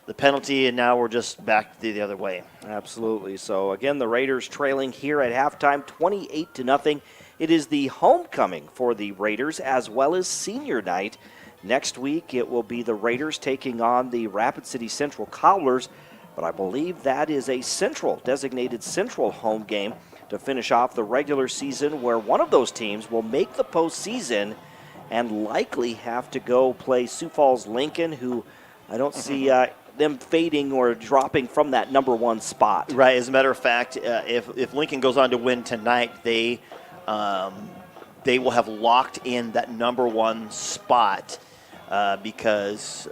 the penalty, and now we're just back the other way. Absolutely. So, again, the Raiders trailing here at halftime, 28-0. It is the homecoming for the Raiders as well as senior night. Next week, it will be the Raiders taking on the Rapid City Central Cobblers, but I believe that is a designated central home game to finish off the regular season, where one of those teams will make the postseason and likely have to go play Sioux Falls Lincoln, who I don't see them fading or dropping from that number 1 spot. Right. As a matter of fact, if Lincoln goes on to win tonight, they will have locked in that number 1 spot because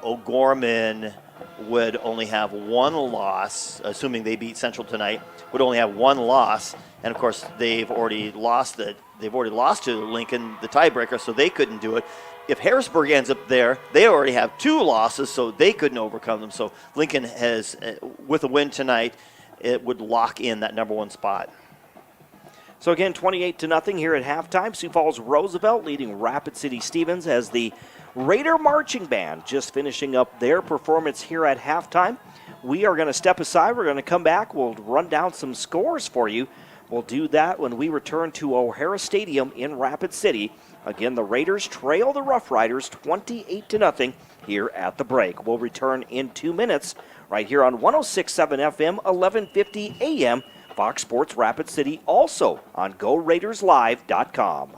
O'Gorman would only have 1 loss, assuming they beat Central tonight. Would only have 1 loss, and of course they've already lost to Lincoln, the tiebreaker, so they couldn't do it. If Harrisburg ends up there, they already have 2 losses, so they couldn't overcome them. So Lincoln has, with a win tonight, it would lock in that number 1 spot. So again, 28-0 here at halftime. Sioux Falls Roosevelt leading Rapid City Stevens as the Raider Marching Band just finishing up their performance here at halftime. We are going to step aside. We're going to come back. We'll run down some scores for you. We'll do that when we return to O'Hara Stadium in Rapid City. Again, the Raiders trail the Rough Riders 28-0 here at the break. We'll return in 2 minutes right here on 106.7 FM, 1150 AM, Fox Sports Rapid City, also on GoRaidersLive.com.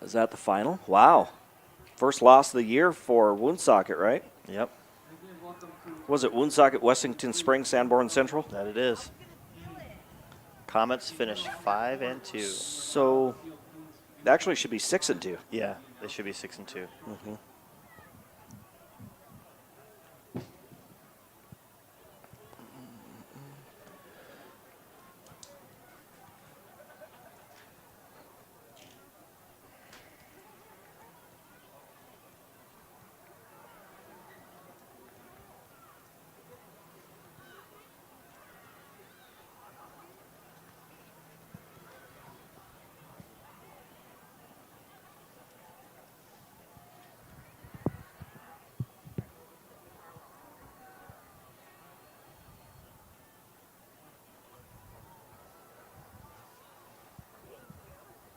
Is that the final? Wow. First loss of the year for Woonsocket, right? Yep. Was it Woonsocket, Wessington Springs, Sanborn Central? That it is. Comets finished 5-2. So, they actually should be 6-2. Yeah, they should be 6-2. Mm-hmm.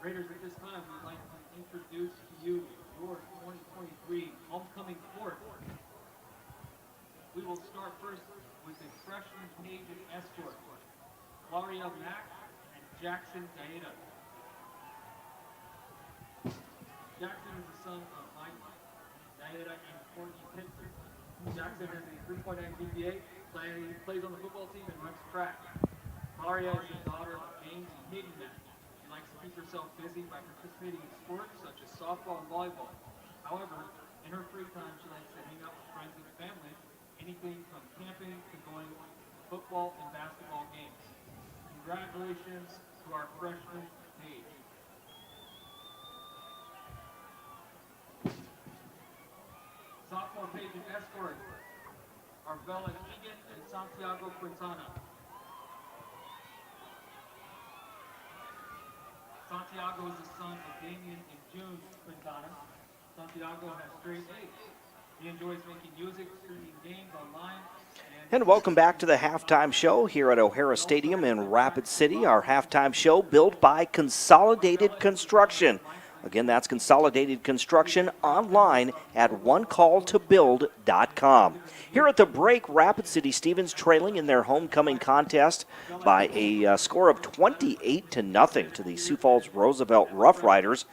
Raiders, at this time, we'd like to introduce to you your 2023 homecoming court. We will start first with the freshman Canadian escort, Claria Mack and Jackson Gaeta. Jackson is the son of Mike Gaeta and Courtney Pitzer. Jackson has a 3.9 GPA, plays on the football team and runs track. Claria is the daughter of James and Hayden Mack. She likes to keep herself busy by participating in sports such as softball and volleyball. However, in her free time, she likes to hang out with friends and family, anything from camping to going to football and basketball games. Congratulations to our freshman Paige. Sophomore Paige and escort are Bella Egan and Santiago Quintana. Santiago is the son of Damien and June Quintana. Santiago has straight A's. He enjoys making music, streaming games online. And welcome back to the halftime show here at O'Hara Stadium in Rapid City. Our halftime show built by Consolidated Construction. Again, that's Consolidated Construction online at onecalltobuild.com. Here at the break, Rapid City Stevens trailing in their homecoming contest by a score of 28-0 to the Sioux Falls Roosevelt Rough Riders.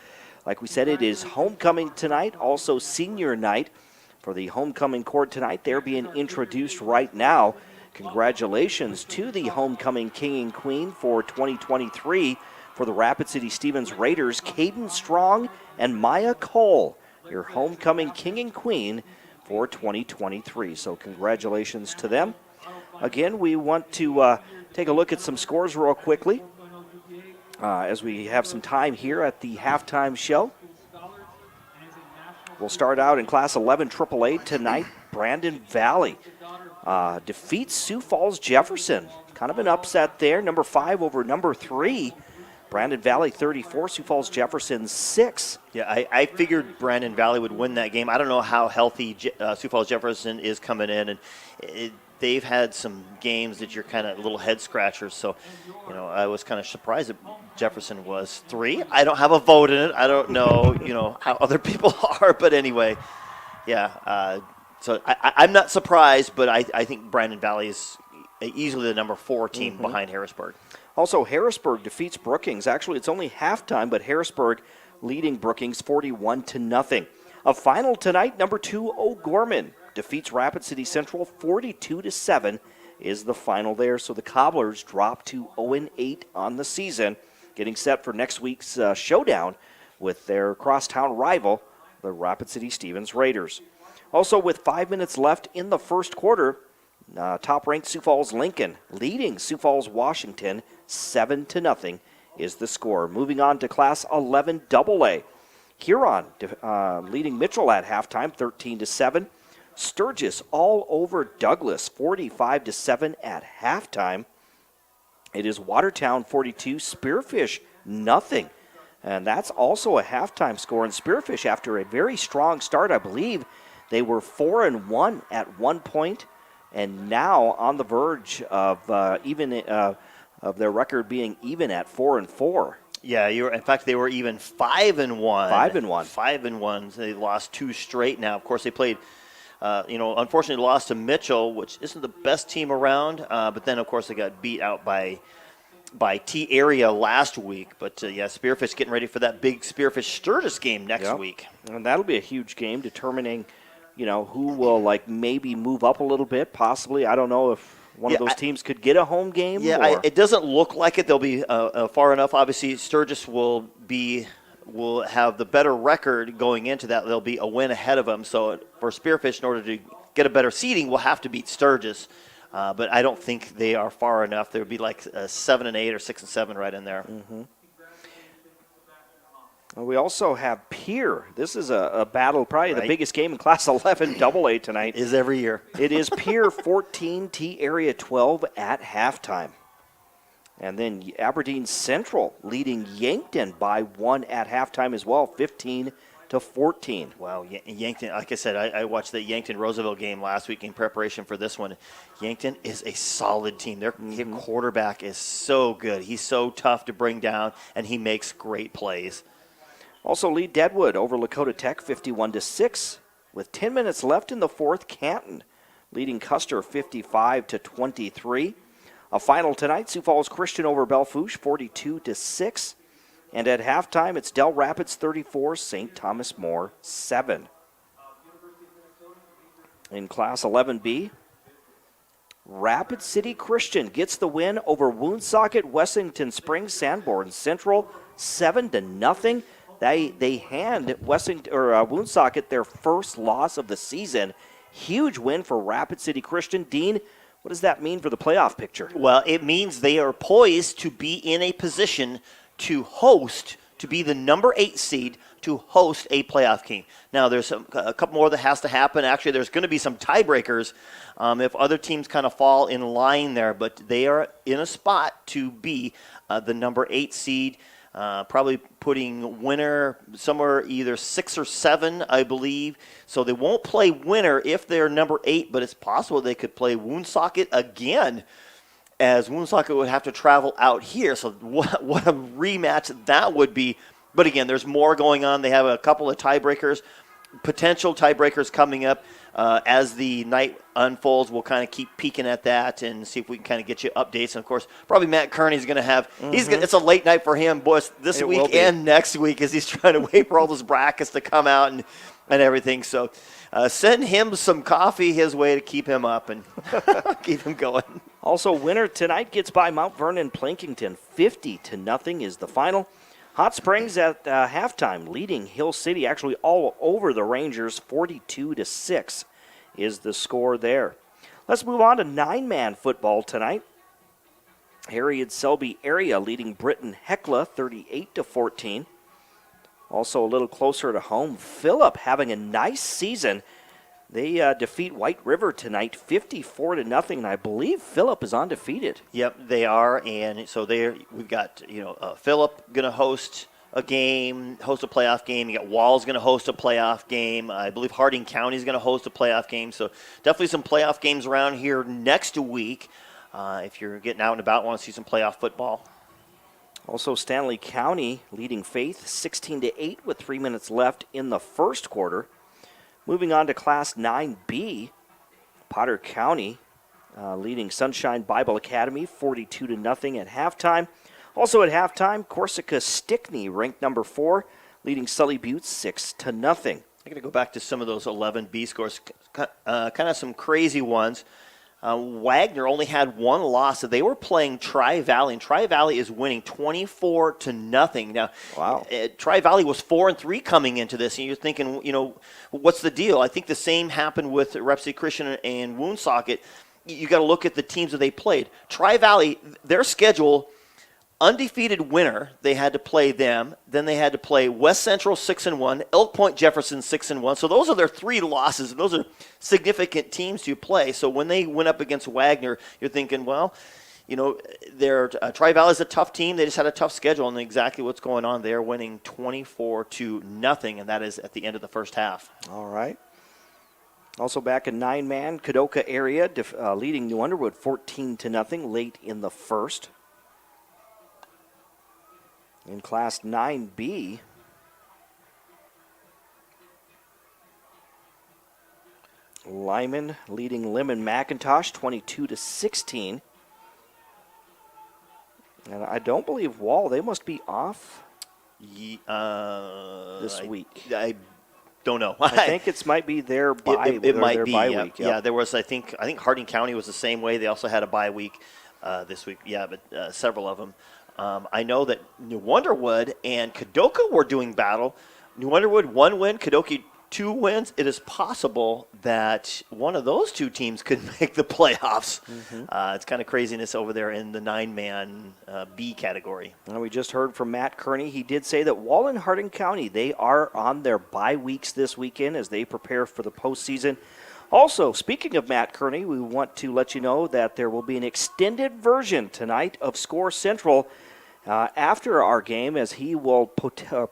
Like we said, it is homecoming tonight, also senior night for the homecoming court tonight. They're being introduced right now. Congratulations to the homecoming king and queen for 2023 for the Rapid City Stevens Raiders, Caden Strong and Maya Cole, your homecoming king and queen for 2023. So congratulations to them. Again, we want to take a look at some scores real quickly as we have some time here at the halftime show. We'll start out in Class 11 AAA tonight. Brandon Valley defeats Sioux Falls Jefferson. Kind of an upset there. Number 5 over number 3. Brandon Valley 34, Sioux Falls Jefferson 6. Yeah, I figured Brandon Valley would win that game. I don't know how healthy Sioux Falls Jefferson is coming in, and they've had some games that you're kind of little head scratchers. So, I was kind of surprised that Jefferson was 3. I don't have a vote in it. I don't know, how other people are, but anyway, yeah. So I'm not surprised, but I think Brandon Valley is easily the number 4 team behind Harrisburg. Also, Harrisburg defeats Brookings. Actually, it's only halftime, but Harrisburg leading Brookings 41-0. A final tonight, number 2 O'Gorman defeats Rapid City Central 42-7 is the final there. So the Cobblers drop to 0-8 on the season, getting set for next week's showdown with their crosstown rival, the Rapid City Stevens Raiders. Also, with 5 minutes left in the first quarter, top-ranked Sioux Falls Lincoln leading Sioux Falls Washington 7-0 is the score. Moving on to Class 11 AA. Huron leading Mitchell at halftime 13-7. Sturgis all over Douglas 45-7 at halftime. It is Watertown 42, Spearfish nothing. And that's also a halftime score. And Spearfish, after a very strong start, I believe they were 4-1 at one point, and now on the verge of of their record being even at 4-4. Yeah, in fact, they were even 5-1. 5-1. 5-1. They lost 2 straight now. Of course, they played, unfortunately lost to Mitchell, which isn't the best team around. But then, of course, they got beat out by T-Area last week. But, Spearfish getting ready for that big Spearfish-Sturgis game next week. And that'll be a huge game determining, who will, maybe move up a little bit, possibly. I don't know if one of those teams could get a home game. Yeah, it doesn't look like it. They'll be far enough. Obviously, Sturgis will have the better record going into that. They'll be a win ahead of them. So for Spearfish, in order to get a better seeding, we'll have to beat Sturgis. But I don't think they are far enough. There would be like 7-8 or 6-7 right in there. We also have Pierre. This is a battle, probably the biggest game in Class 11 AA tonight. Is every year. It is Pierre 14, T-Area 12 at halftime. And then Aberdeen Central leading Yankton by 1 at halftime as well, 15-14. Wow, Yankton, like I said, I watched the Yankton-Roosevelt game last week in preparation for this one. Yankton is a solid team. Their quarterback is so good. He's so tough to bring down, and he makes great plays. Also lead Deadwood over Lakota Tech 51-6. With 10 minutes left in the fourth, Canton leading Custer 55-23. A final tonight, Sioux Falls Christian over Belfouche 42-6. And at halftime, it's Del Rapids 34, St. Thomas More 7. In Class 11B, Rapid City Christian gets the win over Woonsocket, Wessington Springs, Sanborn Central, 7-0. They hand Woonsocket their first loss of the season. Huge win for Rapid City Christian. Dean, what does that mean for the playoff picture? Well, it means they are poised to be in a position to be the number 8 seed to host a playoff game. Now, there's a couple more that has to happen. Actually, there's going to be some tiebreakers if other teams kind of fall in line there, but they are in a spot to be the number 8 seed. Probably putting winner somewhere either 6 or 7, I believe. So they won't play winner if they're number 8, but it's possible they could play Woonsocket again, as Woonsocket would have to travel out here. So what a rematch that would be. But again, there's more going on. They have a couple of tiebreakers, potential tiebreakers coming up. As the night unfolds, we'll kind of keep peeking at that and see if we can kind of get you updates. And, of course, probably Matt Kearney's going to have it's a late night for him, boys, this week and next week, as he's trying to wait for all those brackets to come out and everything. So send him some coffee his way to keep him up and keep him going. Also, winner tonight gets by Mount Vernon Plankington. 50-0 is the final. Hot Springs at halftime, leading Hill City actually all over the Rangers. 42-6 is the score there. Let's move on to 9-man football tonight. Harriet Selby area leading Britton Hecla 38-14. Also a little closer to home, Phillip having a nice season. They defeat White River tonight 54-0, and I believe Phillip is undefeated. Yep, they are, and so we've got Phillip going to host a playoff game. You got Wall's going to host a playoff game. I believe Harding County is going to host a playoff game. So definitely some playoff games around here next week. If you're getting out and about, want to see some playoff football. Also, Stanley County leading Faith 16-8 with 3 minutes left in the first quarter. Moving on to Class 9B, Potter County leading Sunshine Bible Academy 42-0 at halftime. Also at halftime, Corsica Stickney, ranked number 4, leading Sully Butte 6-0. I'm going to go back to some of those 11B scores, kind of some crazy ones. Wagner only had one loss, so they were playing Tri-Valley, and Tri-Valley is winning 24-0. Now, wow. Tri-Valley was 4-3 coming into this, and you're thinking, what's the deal? I think the same happened with Rep City Christian and Woonsocket. You got to look at the teams that they played. Tri-Valley, their schedule, undefeated winner, they had to play them. Then they had to play West Central 6-1, Elk Point Jefferson 6-1. So those are their 3 losses, and those are significant teams to play. So when they went up against Wagner, you're thinking, well, Tri-Valley is a tough team. They just had a tough schedule, and exactly what's going on. They're winning 24-0, and that is at the end of the first half. All right. Also back in 9-man, Kadoka area leading New Underwood 14-0 late in the first. In Class 9B, Lyman leading Lemon McIntosh 22-16. And I don't believe Wall, they must be off this week. I don't know. I think it might be their bye. It might be. Bye week. Yeah, there was. I think Harding County was the same way. They also had a bye week this week. Yeah, but several of them. I know that New Underwood and Kadoka were doing battle. New Underwood 1 win, Kadoka 2 wins. It is possible that one of those 2 teams could make the playoffs. It's kind of craziness over there in the 9-man B category. And we just heard from Matt Kearney. He did say that Wall and Harding County, they are on their bye weeks this weekend as they prepare for the postseason. Also, speaking of Matt Kearney, we want to let you know that there will be an extended version tonight of Score Central after our game, as he will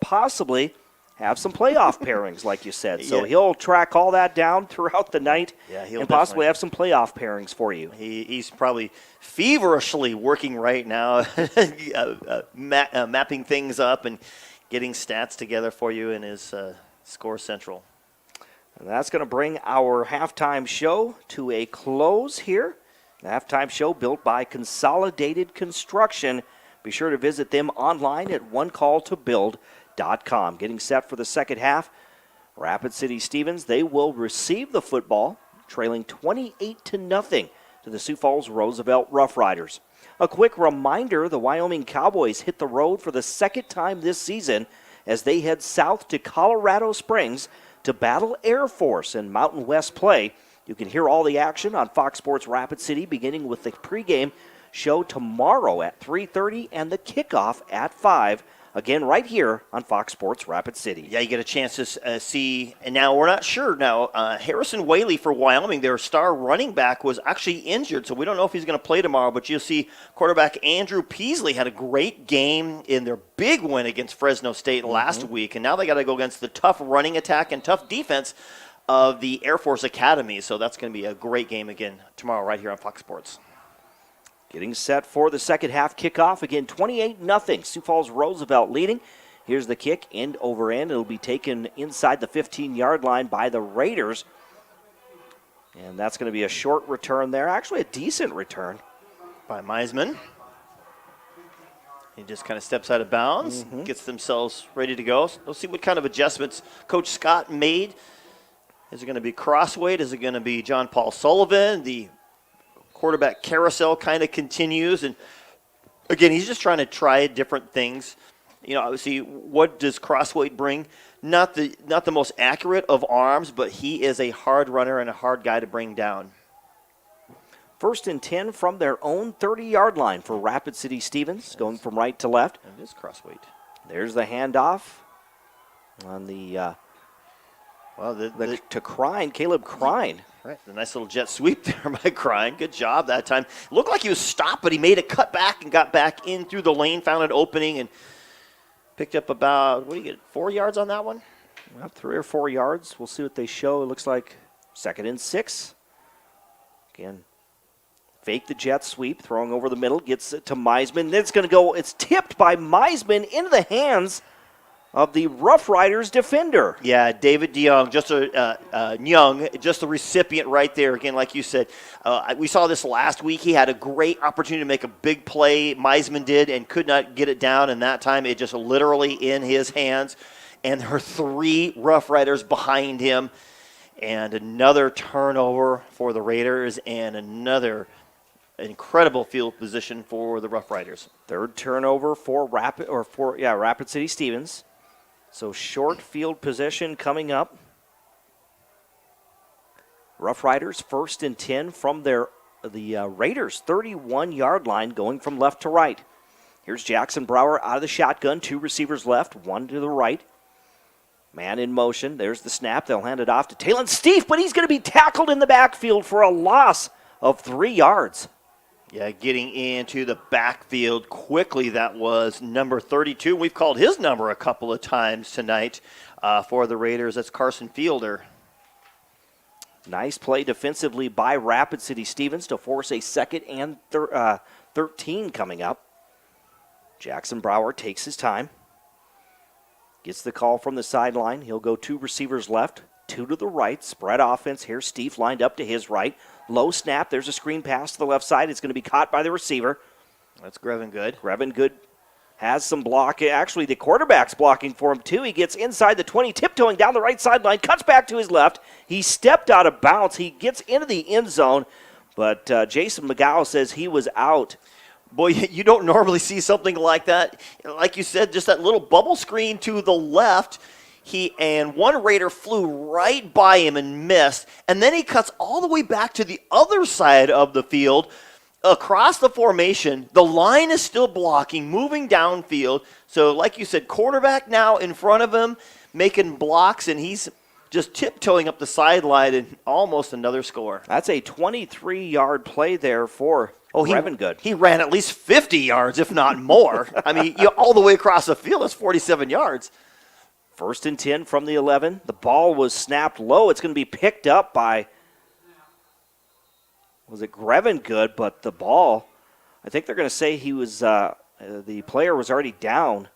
possibly have some playoff pairings, like you said. So he'll track all that down throughout the night and possibly have some playoff pairings for you. He's probably feverishly working right now, mapping things up and getting stats together for you in his Score Central. And that's going to bring our halftime show to a close here. The halftime show built by Consolidated Construction. Be sure to visit them online at onecalltobuild.com. Getting set for the second half, Rapid City Stevens, they will receive the football, trailing 28-0 to the Sioux Falls Roosevelt Rough Riders. A quick reminder, the Wyoming Cowboys hit the road for the second time this season as they head south to Colorado Springs to battle Air Force in Mountain West play. You can hear all the action on Fox Sports Rapid City, beginning with the pregame show tomorrow at 3:30 and the kickoff at 5. Again, right here on Fox Sports Rapid City. Yeah, you get a chance to see, and now we're not sure now. Harrison Whaley for Wyoming, their star running back, was actually injured, so we don't know if he's going to play tomorrow, but you'll see quarterback Andrew Peasley had a great game in their big win against Fresno State last week, and now they got to go against the tough running attack and tough defense of the Air Force Academy, so that's going to be a great game again tomorrow right here on Fox Sports. Getting set for the second half kickoff. Again, 28-0. Sioux Falls Roosevelt leading. Here's the kick, end over end. It'll be taken inside the 15-yard line by the Raiders. And that's going to be a short return there. Actually, a decent return. By Meisman. He just kind of steps out of bounds, gets themselves ready to go. So we'll see what kind of adjustments Coach Scott made. Is it going to be Crossweight? Is it going to be John Paul Sullivan? The quarterback carousel kind of continues, and again, he's just trying to try different things. You know, obviously, what does Crossweight bring? Not the most accurate of arms, but he is a hard runner and a hard guy to bring down. 1st and 10 from their own 30-yard line for Rapid City Stevens, going from right to left. And it is Crossweight. There's the handoff on the to Crine, Caleb Crine. Right, the nice little jet sweep there by Crine. Good job that time. Looked like he was stopped, but he made a cut back and got back in through the lane, found an opening, and picked up about, 4 yards on that one? Well, 3 or 4 yards. We'll see what they show. It looks like 2nd and 6. Again, fake the jet sweep, throwing over the middle, gets it to Meisman. Then it's tipped by Meisman into the hands of the Rough Riders defender. Yeah, David DeYoung, just a recipient right there. Again, like you said, we saw this last week. He had a great opportunity to make a big play. Meisman did and could not get it down, and that time it just literally in his hands. And there were 3 Rough Riders behind him, and another turnover for the Raiders, and another incredible field position for the Rough Riders. 3rd turnover for Rapid City Stevens. So short field position coming up. Rough Riders 1st and 10 from the Raiders 31-yard line, going from left to right. Here's Jackson Brower out of the shotgun. 2 receivers left, 1 to the right. Man in motion. There's the snap. They'll hand it off to Talon Steef, but he's going to be tackled in the backfield for a loss of 3 yards. Yeah, getting into the backfield quickly. That was number 32. We've called his number a couple of times tonight for the Raiders. That's Carson Fielder. Nice play defensively by Rapid City Stevens to force a 2nd and 13 coming up. Jackson Brower takes his time. Gets the call from the sideline. He'll go 2 receivers left, 2 to the right. Spread offense. Here's Steef lined up to his right. Low snap. There's a screen pass to the left side. It's going to be caught by the receiver. That's Grevin Good. Grevin Good has some block. Actually, the quarterback's blocking for him, too. He gets inside the 20, tiptoeing down the right sideline, cuts back to his left. He stepped out of bounds. He gets into the end zone, but Jason McGow says he was out. Boy, you don't normally see something like that. Like you said, just that little bubble screen to the left. And one Raider flew right by him and missed. And then he cuts all the way back to the other side of the field, across the formation. The line is still blocking, moving downfield. So like you said, quarterback now in front of him, making blocks, and he's just tiptoeing up the sideline and almost another score. That's a 23-yard play there for Grevin Good. He ran at least 50 yards, if not more. I mean, all the way across the field, that's 47 yards. 1st and 10 from the 11. The ball was snapped low. It's going to be picked up by, was it Grevin Good? But the ball, I think they're going to say he was, the player was already down.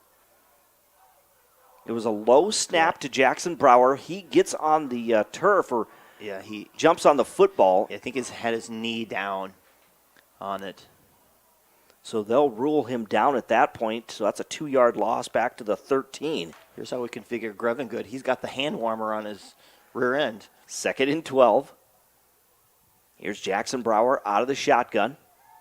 It was a low snap to Jackson Brower. He gets on the turf, or he jumps on the football. I think he had his knee down on it. So they'll rule him down at that point. So that's a 2-yard loss back to the 13. Here's how we configure Grevin Good. He's got the hand warmer on his rear end. 2nd and 12. Here's Jackson Brower out of the shotgun.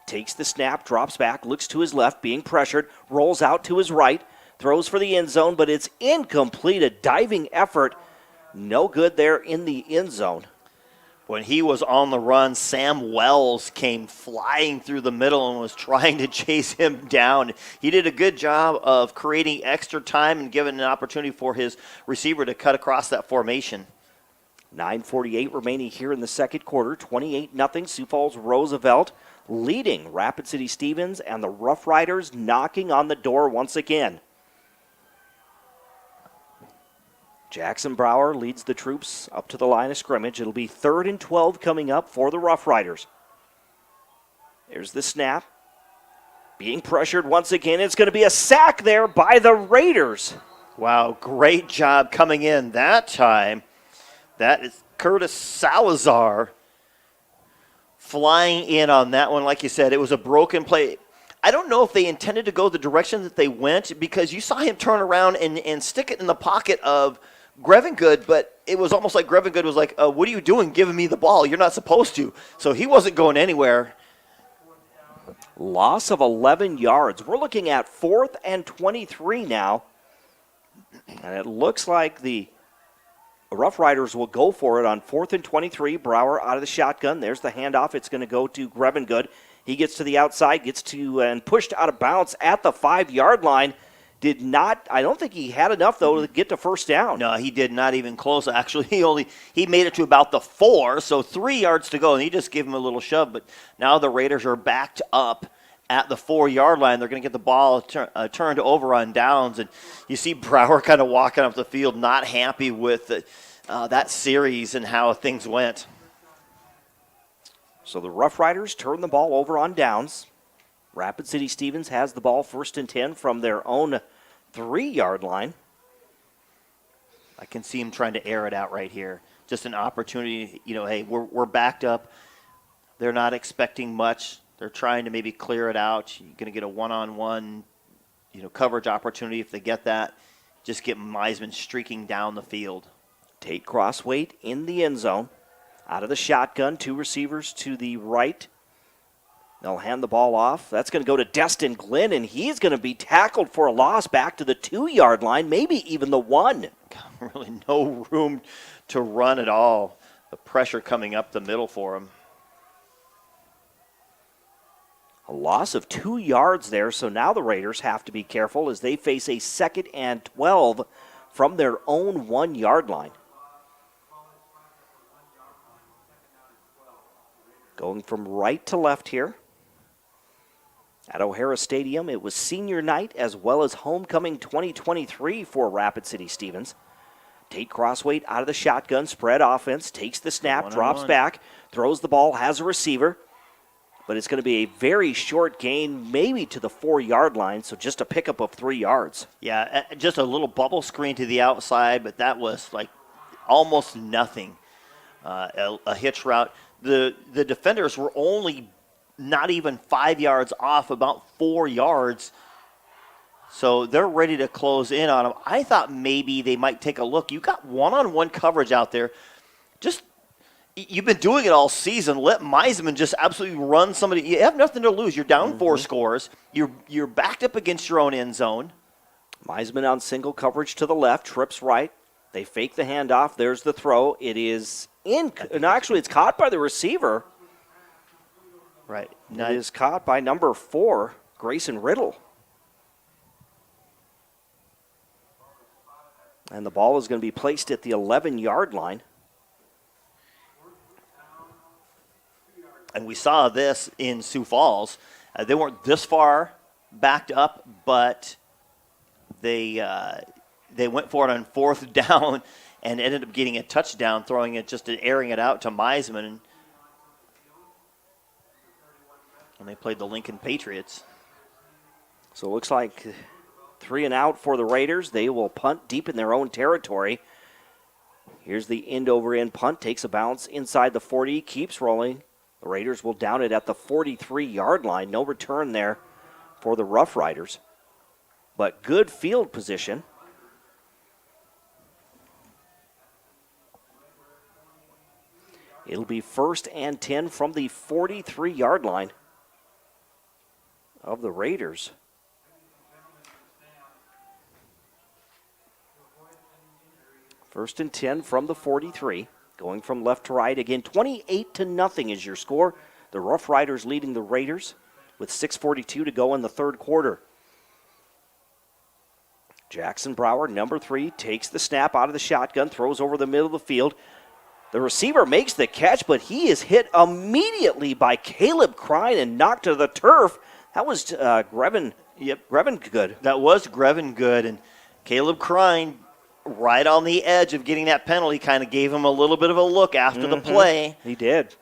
Takes the snap, drops back, looks to his left, being pressured, rolls out to his right, throws for the end zone, but it's incomplete. A diving effort. No good there in the end zone. When he was on the run, Sam Wells came flying through the middle and was trying to chase him down. He did a good job of creating extra time and giving an opportunity for his receiver to cut across that formation. 9:48 remaining here in the second quarter. 28-0 Sioux Falls Roosevelt leading Rapid City Stevens, and the Rough Riders knocking on the door once again. Jackson Brower leads the troops up to the line of scrimmage. It'll be 3rd and 12 coming up for the Rough Riders. There's the snap. Being pressured once again. It's going to be a sack there by the Raiders. Wow, great job coming in that time. That is Curtis Salazar flying in on that one. Like you said, it was a broken play. I don't know if they intended to go the direction that they went, because you saw him turn around and stick it in the pocket of Grevengood, but it was almost like Grevengood was like, what are you doing giving me the ball? You're not supposed to. So he wasn't going anywhere. Loss of 11 yards. We're looking at 4th and 23 now. And it looks like the Rough Riders will go for it on 4th and 23. Brower out of the shotgun. There's the handoff. It's going to go to Grevengood. He gets to the outside, gets to and pushed out of bounds at the 5-yard line. I don't think he had enough, though, to get to first down. No, he did not even close. Actually, he made it to about the 4, so 3 yards to go, and he just gave him a little shove. But now the Raiders are backed up at the 4-yard line. They're going to get the ball turned over on downs, and you see Brower kind of walking up the field, not happy with that series and how things went. So the Rough Riders turn the ball over on downs. Rapid City Stevens has the ball 1st and 10 from their own 3-yard line. I can see him trying to air it out right here. Just an opportunity, hey, we're backed up. They're not expecting much. They're trying to maybe clear it out. You're going to get a one-on-one, coverage opportunity. If they get that, just get Meisman streaking down the field. Tate Crossweight in the end zone. Out of the shotgun, 2 receivers to the right. They'll hand the ball off. That's going to go to Destin Glenn, and he's going to be tackled for a loss back to the 2-yard line, maybe even the 1. Really no room to run at all. The pressure coming up the middle for him. A loss of 2 yards there, so now the Raiders have to be careful as they face a 2nd and 12 from their own 1-yard line. Going from right to left here. At O'Hara Stadium, it was senior night as well as homecoming 2023 for Rapid City Stevens. Tate Crossweight out of the shotgun, spread offense, takes the snap, drops back, throws the ball, has a receiver. But it's going to be a very short gain, maybe to the 4-yard line, so just a pickup of 3 yards. Yeah, just a little bubble screen to the outside, but that was like almost nothing. A hitch route. The defenders were only not even 5 yards off, about 4 yards. So they're ready to close in on him. I thought maybe they might take a look. You got one-on-one coverage out there. You've been doing it all season. Let Meisman just absolutely run somebody. You have nothing to lose. You're down 4 scores. You're backed up against your own end zone. Meisman on single coverage to the left, trips right. They fake the handoff. There's the throw. It is actually, it's caught by the receiver. Right. It is caught by number 4, Grayson Riddle. And the ball is going to be placed at the 11-yard line. And we saw this in Sioux Falls. They weren't this far backed up, but they went for it on 4th down and ended up getting a touchdown, throwing it, just airing it out to Meisman. And they played the Lincoln Patriots. So it looks like 3 and out for the Raiders. They will punt deep in their own territory. Here's the end-over-end punt. Takes a bounce inside the 40, keeps rolling. The Raiders will down it at the 43-yard line. No return there for the Rough Riders. But good field position. It'll be 1st and 10 from the 43-yard line of the Raiders. First and 10 from the 43. Going from left to right again. 28-0 is your score. The Rough Riders leading the Raiders with 6:42 to go in the third quarter. Jackson Brower, number 3, takes the snap out of the shotgun, throws over the middle of the field. The receiver makes the catch, but he is hit immediately by Caleb Crine and knocked to the turf. That was Grevin. Yep. Grevin Good. That was Grevin Good, and Caleb Crine, right on the edge of getting that penalty, kind of gave him a little bit of a look after the play. He did.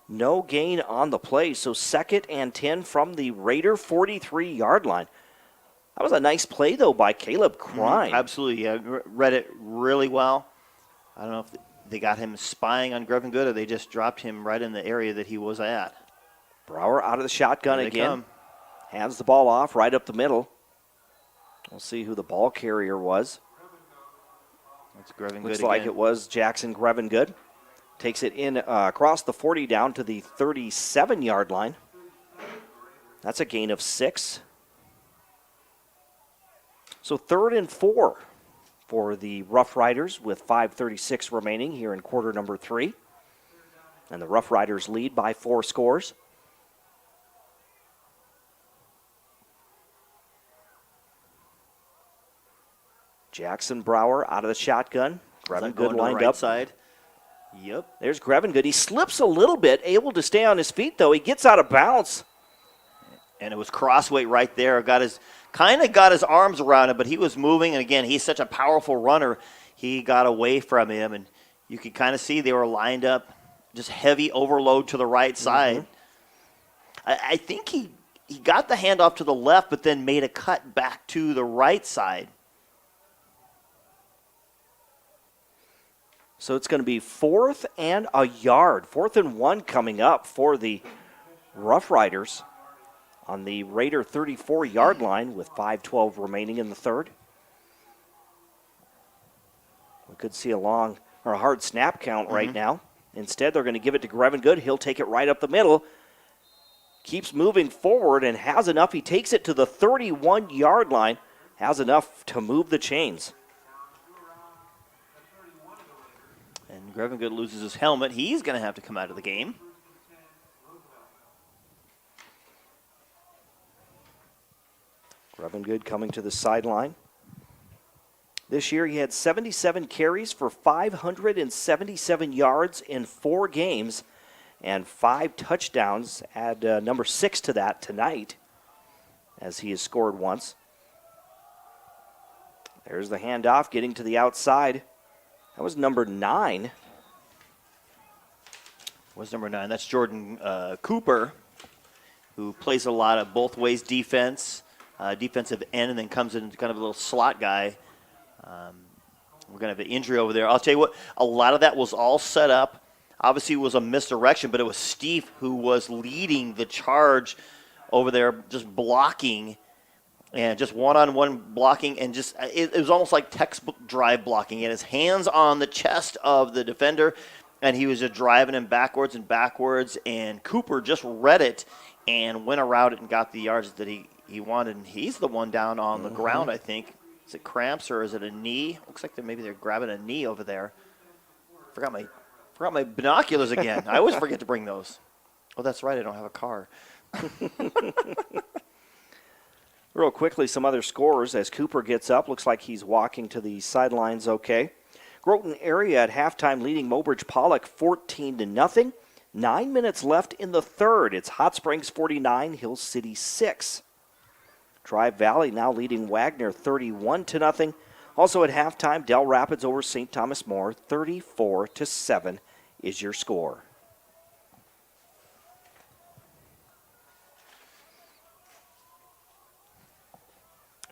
No gain on the play, so 2nd and 10 from the Raider 43-yard line. That was a nice play, though, by Caleb Crine. Absolutely. Read it really well. I don't know if they got him spying on Grevin Good or they just dropped him right in the area that he was at. Brower out of the shotgun again. Hands the ball off right up the middle. We'll see who the ball carrier was. That's Grevin Good. Looks like it was Jackson Grevin Good. Takes it in across the 40 down to the 37-yard line. That's a gain of 6. So 3rd and 4 for the Rough Riders with 5:36 remaining here in quarter number 3. And the Rough Riders lead by 4 scores. Jackson Brower out of the shotgun. Grevin Good lined up. Side. Yep. There's Grevin Good. He slips a little bit, able to stay on his feet, though. He gets out of bounds. And it was Crossway right there. Got his arms around him, but he was moving. And again, he's such a powerful runner. He got away from him, and you could kind of see they were lined up, just heavy overload to the right side. I think he got the handoff to the left, but then made a cut back to the right side. So it's going to be 4th and a yard. 4th and 1 coming up for the Rough Riders on the Raider 34-yard line with 5:12 remaining in the third. We could see a hard snap count right now. Instead, they're going to give it to Grevin Good. He'll take it right up the middle. Keeps moving forward and has enough. He takes it to the 31-yard line. Has enough to move the chains. And Grevin Good loses his helmet. He's going to have to come out of the game. Grevin Good coming to the sideline. This year he had 77 carries for 577 yards in 4 games and 5 touchdowns. Add number 6 to that tonight as he has scored once. There's the handoff getting to the outside. That was number 9. Was number 9. That's Jordan Cooper, who plays a lot of both ways defense, defensive end, and then comes in kind of a little slot guy. We're going to have an injury over there. I'll tell you what, a lot of that was all set up. Obviously, it was a misdirection, but it was Steve who was leading the charge over there, just blocking. And just one-on-one blocking, and just it was almost like textbook drive blocking. He had his hands on the chest of the defender, and he was just driving him backwards and backwards, and Cooper just read it and went around it and got the yards that he wanted. And he's the one down on the ground, I think. Is it cramps or is it a knee? Looks like maybe they're grabbing a knee over there. Forgot my binoculars again. I always forget to bring those. Oh, that's right, I don't have a car. Real quickly, some other scores as Cooper gets up. Looks like he's walking to the sidelines okay. Groton area at halftime leading Mobridge Pollock 14-0. 9 minutes left in the third. It's Hot Springs 49, Hill City 6. Drive Valley now leading Wagner 31-0. Also at halftime, Del Rapids over St. Thomas More 34-7 is your score.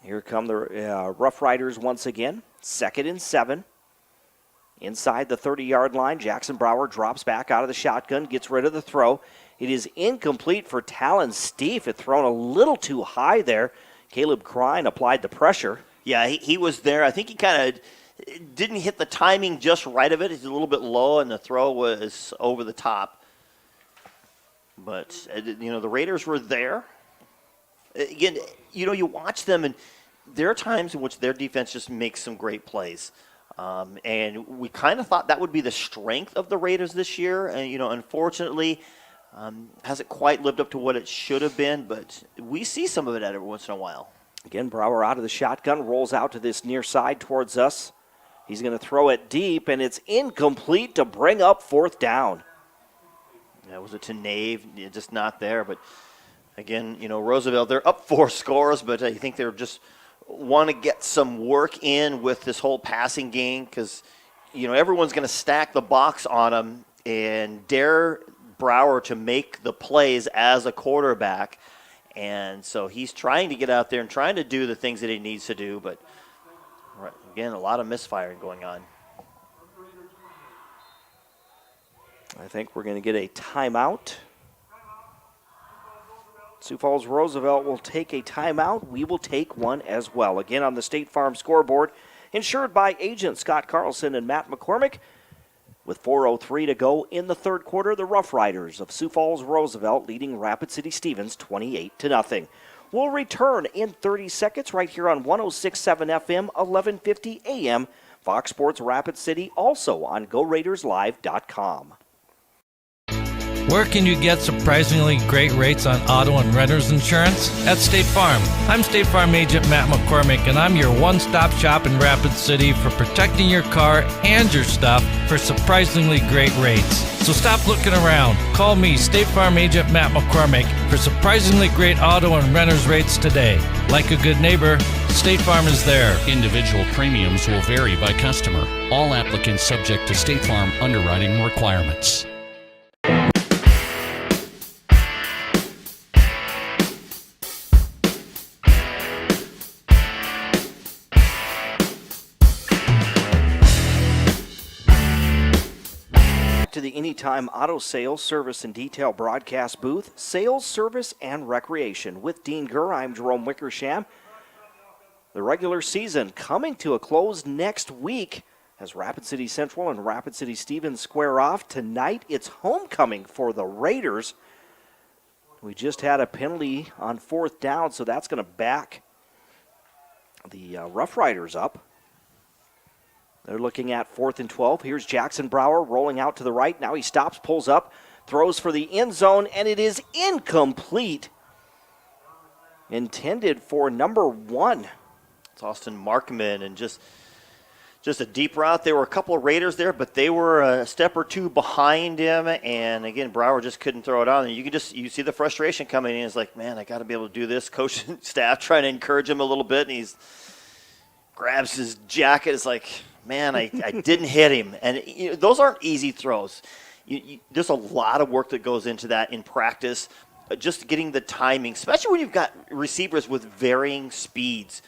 Here come the Rough Riders once again. 2nd and 7. Inside the 30-yard line, Jackson Brower drops back out of the shotgun, gets rid of the throw. It is incomplete for Talon Steef. It thrown a little too high there. Caleb Crine applied the pressure. Yeah, he was there. I think he kind of didn't hit the timing just right of it. It's a little bit low, and the throw was over the top. But, the Raiders were there. Again, you watch them, and there are times in which their defense just makes some great plays. And we kind of thought that would be the strength of the Raiders this year. And, unfortunately, hasn't quite lived up to what it should have been. But we see some of it every once in a while. Again, Brower out of the shotgun, rolls out to this near side towards us. He's going to throw it deep, and it's incomplete to bring up 4th down. That was to Nave, just not there. But, again, Roosevelt, they're up 4 scores, but I think they're just want to get some work in with this whole passing game because, everyone's going to stack the box on them and dare Brower to make the plays as a quarterback. And so he's trying to get out there and trying to do the things that he needs to do. But, again, a lot of misfiring going on. I think we're going to get a timeout. Sioux Falls Roosevelt will take a timeout. We will take one as well. Again, on the State Farm scoreboard, insured by agent Scott Carlson and Matt McCormick. With 4:03 to go in the third quarter, the Rough Riders of Sioux Falls Roosevelt leading Rapid City Stevens 28-0. We'll return in 30 seconds right here on 106.7 FM, 1150 AM, Fox Sports Rapid City, also on GoRaidersLive.com. Where can you get surprisingly great rates on auto and renter's insurance? At State Farm. I'm State Farm agent Matt McCormick, and I'm your one-stop shop in Rapid City for protecting your car and your stuff for surprisingly great rates. So stop looking around. Call me, State Farm agent Matt McCormick, for surprisingly great auto and renter's rates today. Like a good neighbor, State Farm is there. Individual premiums will vary by customer. All applicants subject to State Farm underwriting requirements. To the Anytime Auto Sales, Service, and Detail broadcast booth, Sales, Service, and Recreation. With Dean Gurr, I'm Jerome Wickersham. The regular season coming to a close next week as Rapid City Central and Rapid City Stevens square off. Tonight, it's homecoming for the Raiders. We just had a penalty on 4th down, so that's going to back the Rough Riders up. They're looking at 4th and 12. Here's Jackson Brower rolling out to the right. Now he stops, pulls up, throws for the end zone, and it is incomplete. Intended for number 1. It's Austin Markman, and just a deep route. There were a couple of Raiders there, but they were a step or two behind him. And again, Brower just couldn't throw it on. And you see the frustration coming in. It's like, man, I got to be able to do this. Coach and staff trying to encourage him a little bit, and he's grabs his jacket. It's like, man, I didn't hit him. And those aren't easy throws. There's a lot of work that goes into that in practice, just getting the timing, especially when you've got receivers with varying speeds.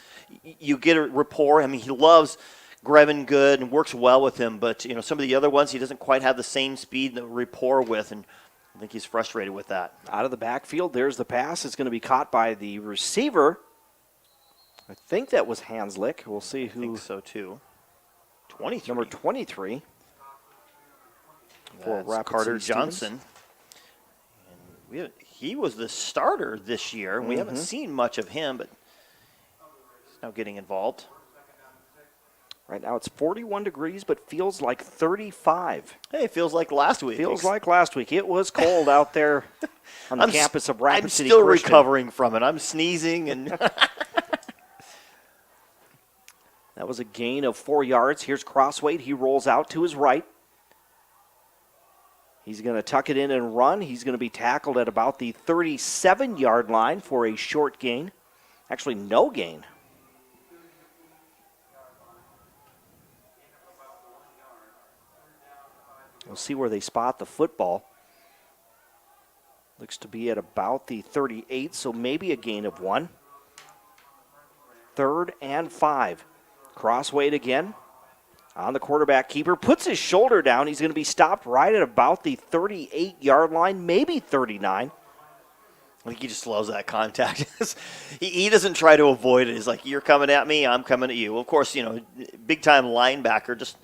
You get a rapport. I mean, he loves Grevin Good and works well with him, but some of the other ones he doesn't quite have the same speed and rapport with, and I think he's frustrated with that. Out of the backfield, there's the pass. It's going to be caught by the receiver. I think that was Hanslick. We'll see who. I think so, too. 23. Number 23. For Carter Johnson. And he was the starter this year, and we haven't seen much of him, but he's now getting involved. Right now it's 41 degrees, but feels like 35. Hey, it feels like last week. Feels like last week. It was cold out there on the campus of Rapid City I'm still Christian. recovering from it. I'm sneezing and That was a gain of 4 yards. Here's Crosswade. He rolls out to his right. He's going to tuck it in and run. He's going to be tackled at about the 37-yard line for a short gain. Actually, no gain. We'll see where they spot the football. Looks to be at about the 38, so maybe a gain of 1. 3rd and 5. Crosswade again on the quarterback keeper. Puts his shoulder down. He's going to be stopped right at about the 38-yard line, maybe 39. I think he just loves that contact. he doesn't try to avoid it. He's like, you're coming at me, I'm coming at you. Of course, big-time linebacker just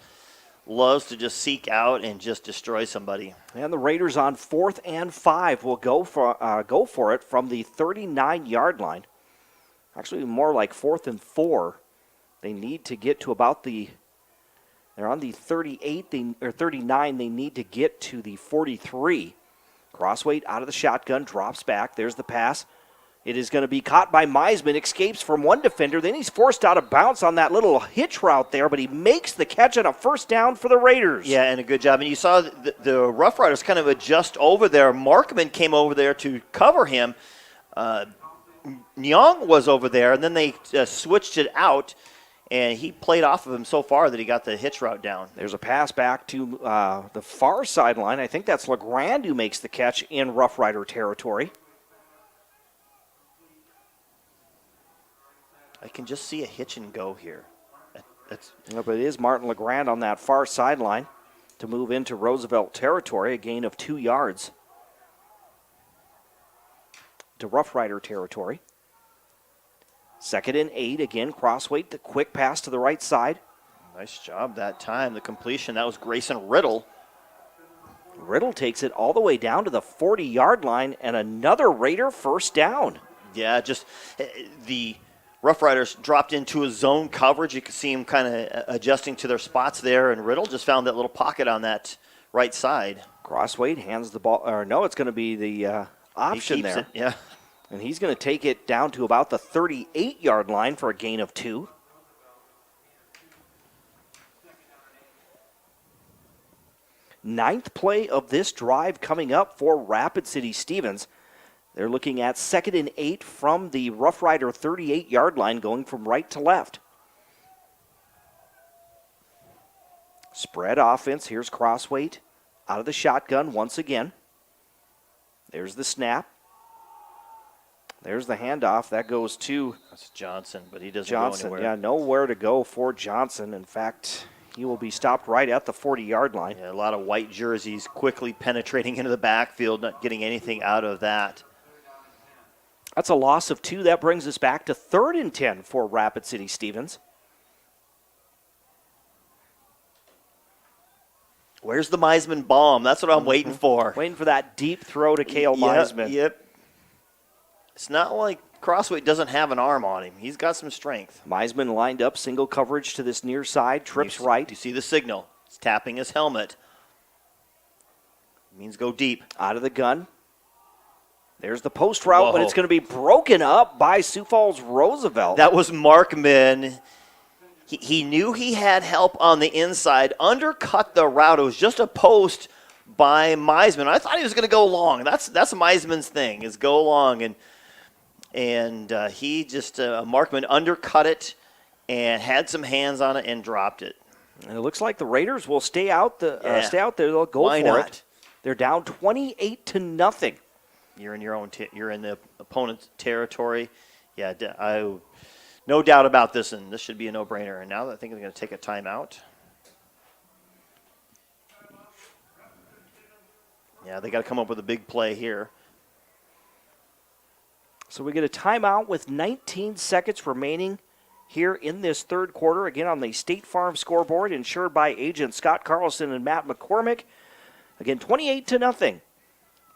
loves to just seek out and just destroy somebody. And the Raiders on 4th and 5 will go for it from the 39-yard line. Actually, more like 4th and 4. They need to get to about they're on the 38 or 39. They need to get to the 43. Crossweight out of the shotgun, drops back. There's the pass. It is going to be caught by Meisman, escapes from one defender. Then he's forced out of bounds on that little hitch route there, but he makes the catch on a first down for the Raiders. Yeah, and a good job. And you saw the Rough Riders kind of adjust over there. Markman came over there to cover him. Nyong was over there, and then they switched it out, and he played off of him so far that he got the hitch route down. There's a pass back to the far sideline. I think that's LeGrand who makes the catch in Rough Rider territory. I can just see a hitch and go here. But it is Martin LeGrand on that far sideline to move into Roosevelt territory, a gain of 2 yards to Rough Rider territory. 2nd and 8, again, Crossweight, the quick pass to the right side. Nice job that time, the completion. That was Grayson Riddle. Riddle takes it all the way down to the 40-yard line, and another Raider first down. Yeah, just the Rough Riders dropped into a zone coverage. You could see them kind of adjusting to their spots there, and Riddle just found that little pocket on that right side. Crossweight hands the ball, or no, it's going to be the option there. It, yeah. And he's going to take it down to about the 38-yard line for a gain of 2. Ninth play of this drive coming up for Rapid City Stevens. They're looking at 2nd and 8 from the Rough Rider 38-yard line, going from right to left. Spread offense. Here's Crossweight out of the shotgun once again. There's the snap. There's the handoff. That goes to That's Johnson, but he doesn't go anywhere. Yeah, nowhere to go for Johnson. In fact, he will be stopped right at the 40-yard line. Yeah, a lot of white jerseys quickly penetrating into the backfield, not getting anything out of that. That's a loss of 2. That brings us back to 3rd and 10 for Rapid City Stevens. Where's the Meisman bomb? That's what I'm waiting for. Waiting for that deep throw to Cale Meisman. Yep. It's not like Crossweight doesn't have an arm on him. He's got some strength. Meisman lined up, single coverage to this near side, trips right. You see the signal. He's tapping his helmet. It means go deep. Out of the gun. There's the post route, but it's going to be broken up by Sioux Falls Roosevelt. That was Markman. He knew he had help on the inside, undercut the route. It was just a post by Meisman. I thought he was going to go long. That's Meisman's thing, is go long. And he just, Markman undercut it and had some hands on it and dropped it. And it looks like the Raiders will stay out there. They'll go Why for not? it. They're down 28-0. You're in your own. You're in the opponent's territory. Yeah, no doubt about this, and this should be a no-brainer. And now I think they're going to take a timeout. Yeah, they got to come up with a big play here. So we get a timeout with 19 seconds remaining here in this third quarter. Again, on the State Farm scoreboard, insured by agent Scott Carlson and Matt McCormick. Again, 28-0.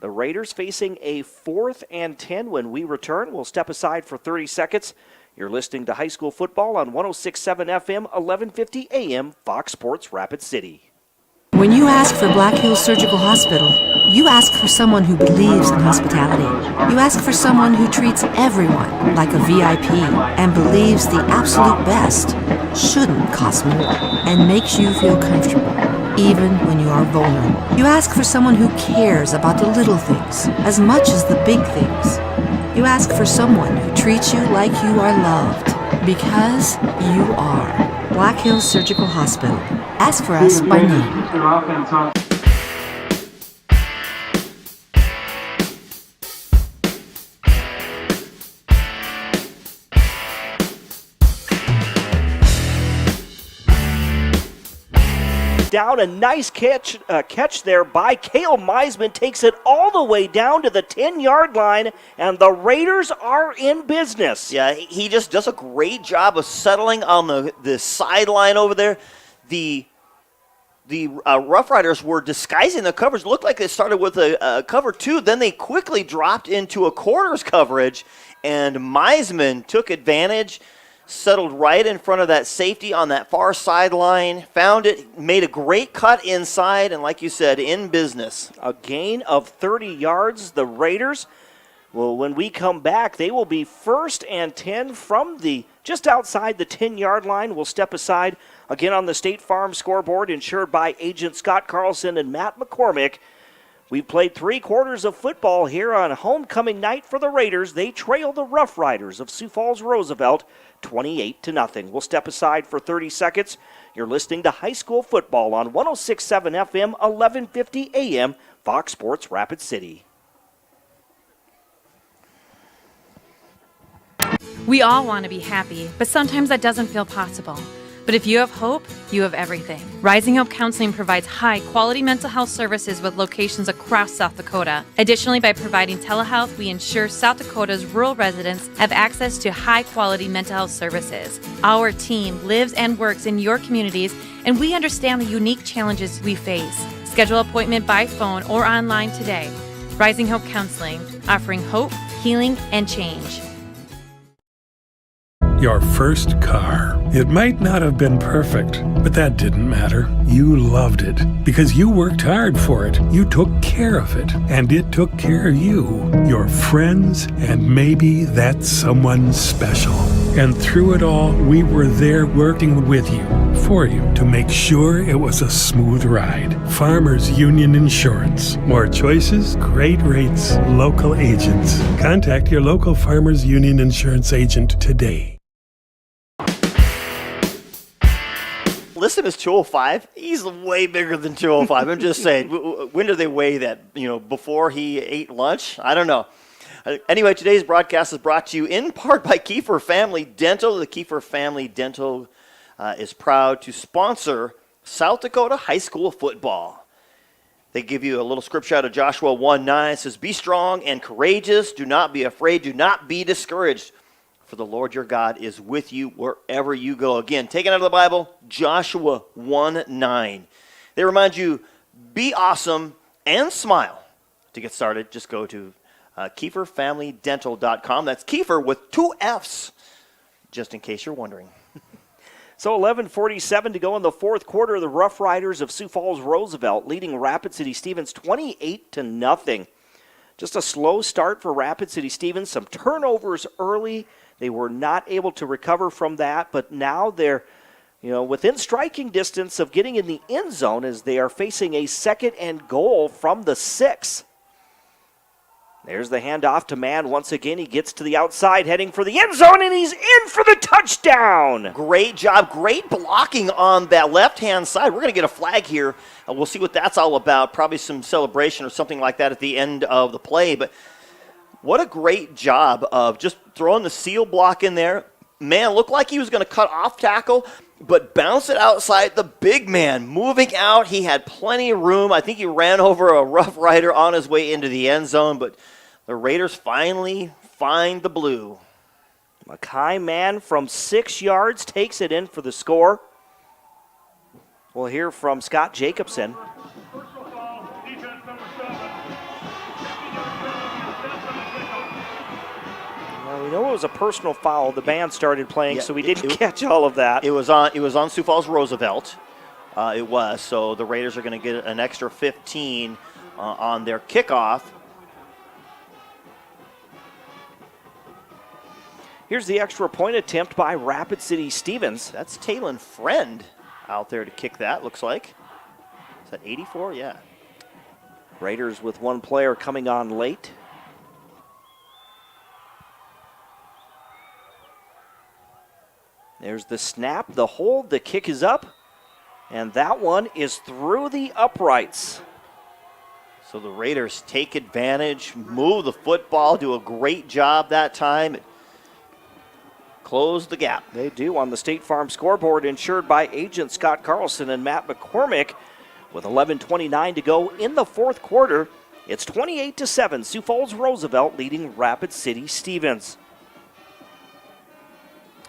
The Raiders facing a 4th and 10 when we return. We'll step aside for 30 seconds. You're listening to high school football on 106.7 FM, 1150 AM, Fox Sports Rapid City. When you ask for Black Hills Surgical Hospital, you ask for someone who believes in hospitality. You ask for someone who treats everyone like a VIP and believes the absolute best shouldn't cost more and makes you feel comfortable, even when you are vulnerable. You ask for someone who cares about the little things as much as the big things. You ask for someone who treats you like you are loved, because you are. Black Hills Surgical Hospital. Ask for us by name. down. A nice catch there by Cale Meisman. Takes it all the way down to the 10-yard line, and the Raiders are in business. Yeah, he just does a great job of settling on the sideline over there. The Rough Riders were disguising the coverage. Looked like they started with a cover 2. Then they quickly dropped into a quarters coverage, and Meisman took advantage, settled right in front of that safety on that far sideline, found it, made a great cut inside, and like you said, in business. A gain of 30 yards. The Raiders, well, when we come back, they will be 1st and 10 from just outside the 10-yard line. We'll step aside again on the State Farm scoreboard, insured by Agent Scott Carlson and Matt McCormick. We've played 3 quarters of football here on homecoming night for the Raiders. They trail the Rough Riders of Sioux Falls Roosevelt 28-0. We'll step aside for 30 seconds. You're listening to high school football on 106.7 FM, 1150 AM, Fox Sports Rapid City. We all want to be happy, but sometimes that doesn't feel possible. But if you have hope, you have everything. Rising Hope Counseling provides high-quality mental health services with locations across South Dakota. Additionally, by providing telehealth, we ensure South Dakota's rural residents have access to high-quality mental health services. Our team lives and works in your communities, and we understand the unique challenges we face. Schedule an appointment by phone or online today. Rising Hope Counseling, offering hope, healing, and change. Your first car. It might not have been perfect, but that didn't matter. You loved it because you worked hard for it. You took care of it, and it took care of you, your friends, and maybe that someone special. And through it all, we were there working with you, for you, to make sure it was a smooth ride. Farmers Union Insurance. More choices, great rates, local agents. Contact your local Farmers Union Insurance agent today. Listen, is 205. He's way bigger than 205. I'm just saying. When do they weigh that? Before he ate lunch? I don't know. Anyway, today's broadcast is brought to you in part by Kiefer Family Dental. The Kiefer Family Dental is proud to sponsor South Dakota high school football. They give you a little scripture out of Joshua 1:9. It says, "Be strong and courageous. Do not be afraid. Do not be discouraged. For the Lord your God is with you wherever you go." Again, taken out of the Bible, Joshua 1:9. They remind you, be awesome and smile. To get started, just go to KieferFamilyDental.com. That's Kiefer with 2 F's, just in case you're wondering. So 11:47 to go in the 4th quarter. The Rough Riders of Sioux Falls Roosevelt leading Rapid City Stevens 28-0. Just a slow start for Rapid City Stevens. Some turnovers early. They were not able to recover from that, but now they're, within striking distance of getting in the end zone as they are facing a 2nd and goal from the 6. There's the handoff to Mann once again. He gets to the outside, heading for the end zone, and he's in for the touchdown. Great job. Great blocking on that left-hand side. We're going to get a flag here. We'll see what that's all about. Probably some celebration or something like that at the end of the play, but what a great job of just throwing the seal block in there. Man, looked like he was going to cut off tackle, but bounce it outside. The big man moving out. He had plenty of room. I think he ran over a Rough Rider on his way into the end zone, but the Raiders finally find the blue. Mackay Mann from 6 yards takes it in for the score. We'll hear from Scott Jacobson. We know it was a personal foul. The band started playing, so we didn't catch all of that. It was on Sioux Falls Roosevelt. It was. So the Raiders are going to get an extra 15 on their kickoff. Here's the extra point attempt by Rapid City Stevens. That's Talon Friend out there to kick that, looks like. Is that 84? Yeah. Raiders with one player coming on late. There's the snap, the hold, the kick is up, and that one is through the uprights. So the Raiders take advantage, move the football, do a great job that time, close the gap. They do on the State Farm scoreboard, insured by Agent Scott Carlson and Matt McCormick. With 11:29 to go in the fourth quarter, it's 28-7. Sioux Falls Roosevelt leading Rapid City Stevens.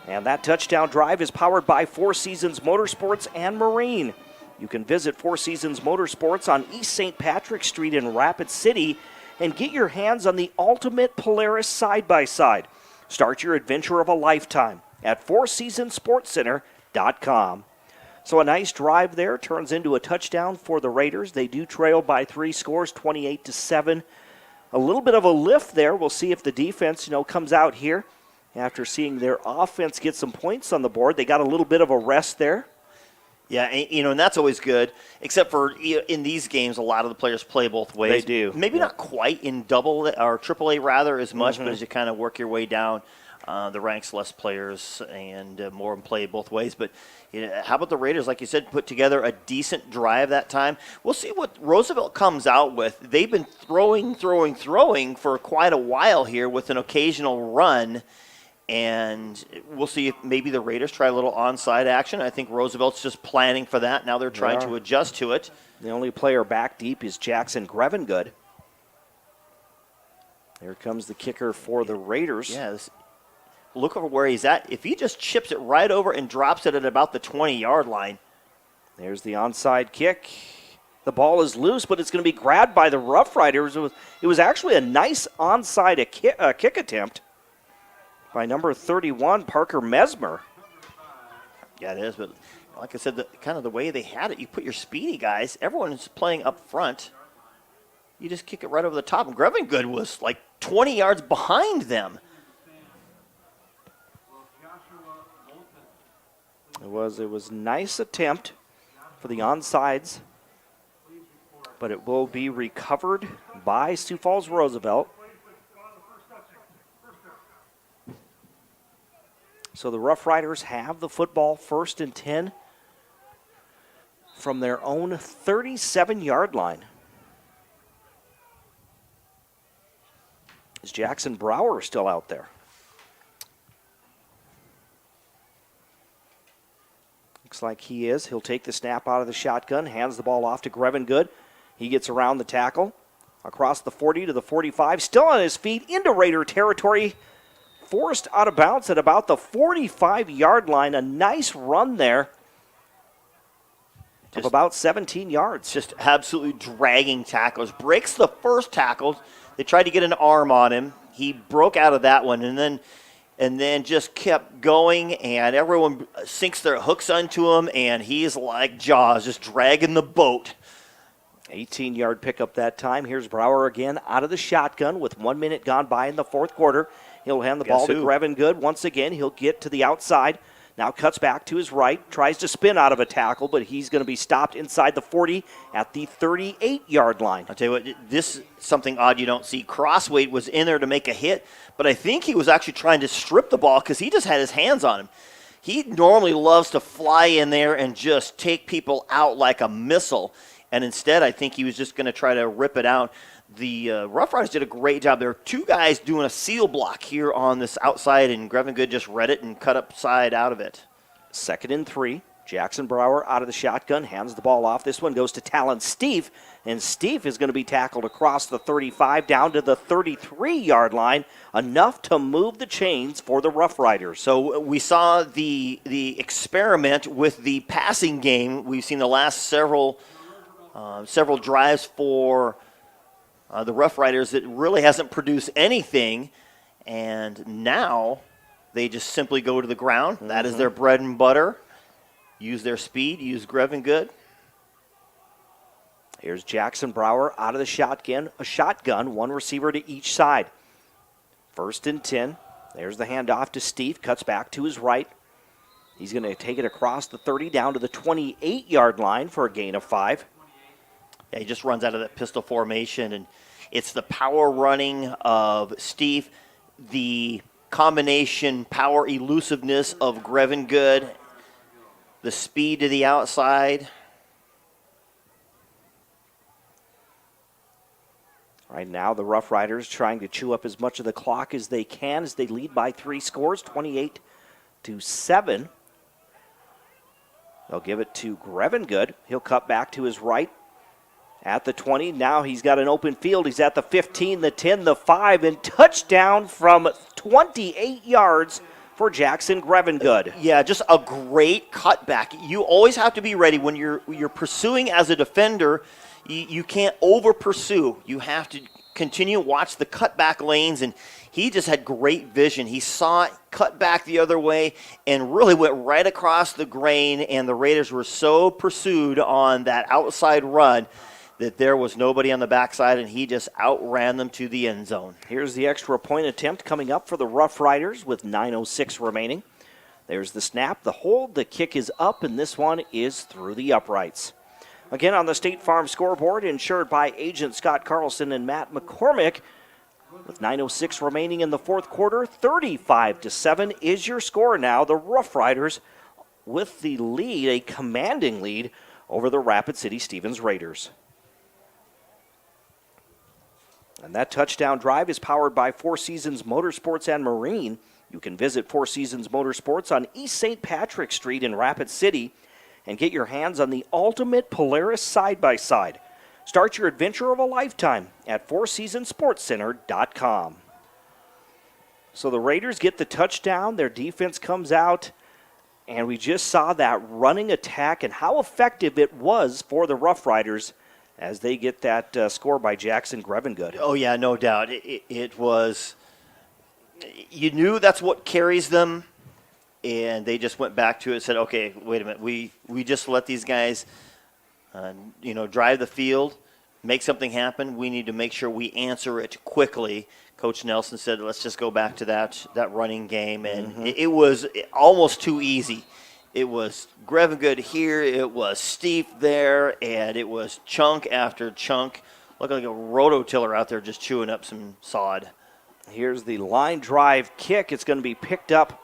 And that touchdown drive is powered by Four Seasons Motorsports and Marine. You can visit Four Seasons Motorsports on East St. Patrick Street in Rapid City and get your hands on the ultimate Polaris side-by-side. Start your adventure of a lifetime at fourseasonsportscenter.com. So a nice drive there turns into a touchdown for the Raiders. They do trail by 3 scores, 28-7. A little bit of a lift there. We'll see if the defense, comes out here after seeing their offense get some points on the board. They got a little bit of a rest there. Yeah, and that's always good, except for in these games, a lot of the players play both ways. They do. Maybe not quite in double or AAA rather as much, but as you kind of work your way down the ranks, less players and more play both ways. But how about the Raiders? Like you said, put together a decent drive that time. We'll see what Roosevelt comes out with. They've been throwing for quite a while here with an occasional run. And we'll see if maybe the Raiders try a little onside action. I think Roosevelt's just planning for that. Now they're trying to adjust to it. The only player back deep is Jackson Grevengood. There comes the kicker for the Raiders. Yes. Look over where he's at. If he just chips it right over and drops it at about the 20-yard line. There's the onside kick. The ball is loose, but it's going to be grabbed by the Rough Riders. It was actually a nice onside kick attempt by number 31, Parker Mesmer. Yeah, it is, but like I said, kind of the way they had it, you put your speedy guys, everyone is playing up front. You just kick it right over the top, and Grevengood was like 20 yards behind them. It was nice attempt for the onsides, but it will be recovered by Sioux Falls Roosevelt. So the Rough Riders have the football 1st and 10 from their own 37-yard line. Is Jackson Brower still out there? Looks like he is. He'll take the snap out of the shotgun, hands the ball off to Grevengood. He gets around the tackle, across the 40 to the 45, still on his feet into Raider territory. Forced out of bounds at about the 45-yard line. A nice run there of about 17 yards. Just absolutely dragging tacklers. Breaks the first tackle. They tried to get an arm on him. He broke out of that one and then just kept going, and everyone sinks their hooks onto him, and he's like Jaws, just dragging the boat. 18-yard pickup that time. Here's Brower again out of the shotgun with 1 minute gone by in the fourth quarter. He'll hand the ball to Grevengood. Once again, he'll get to the outside. Now cuts back to his right. Tries to spin out of a tackle, but he's going to be stopped inside the 40 at the 38-yard line. I'll tell you what, this is something odd you don't see. Crossweight was in there to make a hit, but I think he was actually trying to strip the ball because he just had his hands on him. He normally loves to fly in there and just take people out like a missile, and instead I think he was just going to try to rip it out. The Rough Riders did a great job. There were two guys doing a seal block here on this outside, and Grevengood just read it and cut upside out of it. 2nd and 3. Jackson Brower out of the shotgun, hands the ball off. This one goes to Talon Steve, and Steve is going to be tackled across the 35 down to the 33-yard line, enough to move the chains for the Rough Riders. So we saw the experiment with the passing game. We've seen the last several drives for the Rough Riders that really hasn't produced anything, and now they just simply go to the ground. That is their bread and butter. Use their speed, use Grevengood. Here's Jackson Brower out of the shotgun, one receiver to each side. 1st and 10. There's the handoff to Steve, cuts back to his right. He's going to take it across the 30 down to the 28-yard line for a gain of 5. Yeah, he just runs out of that pistol formation, and it's the power running of Steve, the combination power elusiveness of Grevengood, the speed to the outside. Right now, the Rough Riders trying to chew up as much of the clock as they can as they lead by 3 scores, 28-7. They'll give it to Grevengood. He'll cut back to his right. at the 20. Now he's got an open field. He's at the 15, the 10, the 5, and touchdown from 28 yards for Jackson Grevengood. Yeah, just a great cutback. You always have to be ready when you're pursuing as a defender. You can't over pursue. You have to continue to watch the cutback lanes, and he just had great vision. He saw it, cut back the other way, and really went right across the grain, and the Raiders were so pursued on that outside run that there was nobody on the backside, and he just outran them to the end zone. Here's the extra point attempt coming up for the Rough Riders with 9:06 remaining. There's the snap, the hold, the kick is up, and this one is through the uprights. Again, on the State Farm scoreboard, insured by Agent Scott Carlson and Matt McCormick. With 9:06 remaining in the fourth quarter, 35-7 is your score now. The Rough Riders with the lead, a commanding lead over the Rapid City Stevens Raiders. And that touchdown drive is powered by Four Seasons Motorsports and Marine. You can visit Four Seasons Motorsports on East St. Patrick Street in Rapid City and get your hands on the ultimate Polaris side-by-side. Start your adventure of a lifetime at fourseasonsportscenter.com. So the Raiders get the touchdown, their defense comes out, and we just saw that running attack and how effective it was for the Rough Riders as they get that score by Jackson Grevengood. Oh, yeah, no doubt. It was, you knew that's what carries them, and they just went back to it and said, okay, wait a minute, we just let these guys drive the field, make something happen. We need to make sure we answer it quickly. Coach Nelson said, let's just go back to that running game, and it was almost too easy. It was Grevengood here, it was Steve there, and it was chunk after chunk. Looked like a rototiller out there just chewing up some sod. Here's the line drive kick. It's going to be picked up.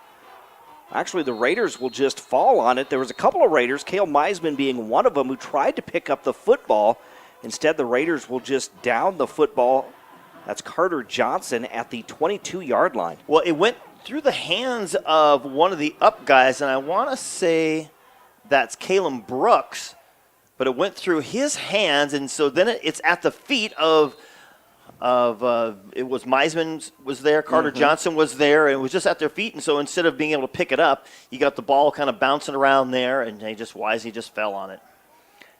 Actually, the Raiders will just fall on it. There was a couple of Raiders, Cale Meisman being one of them, who tried to pick up the football. Instead, the Raiders will just down the football. That's Carter Johnson at the 22-yard line. Well, it went through the hands of one of the up guys, and I want to say that's Caleb Brooks, but it went through his hands, and so then it's at the feet of it was Meisman was there, Carter Johnson was there, and it was just at their feet, and so instead of being able to pick it up, you got the ball kind of bouncing around there, and he just fell on it.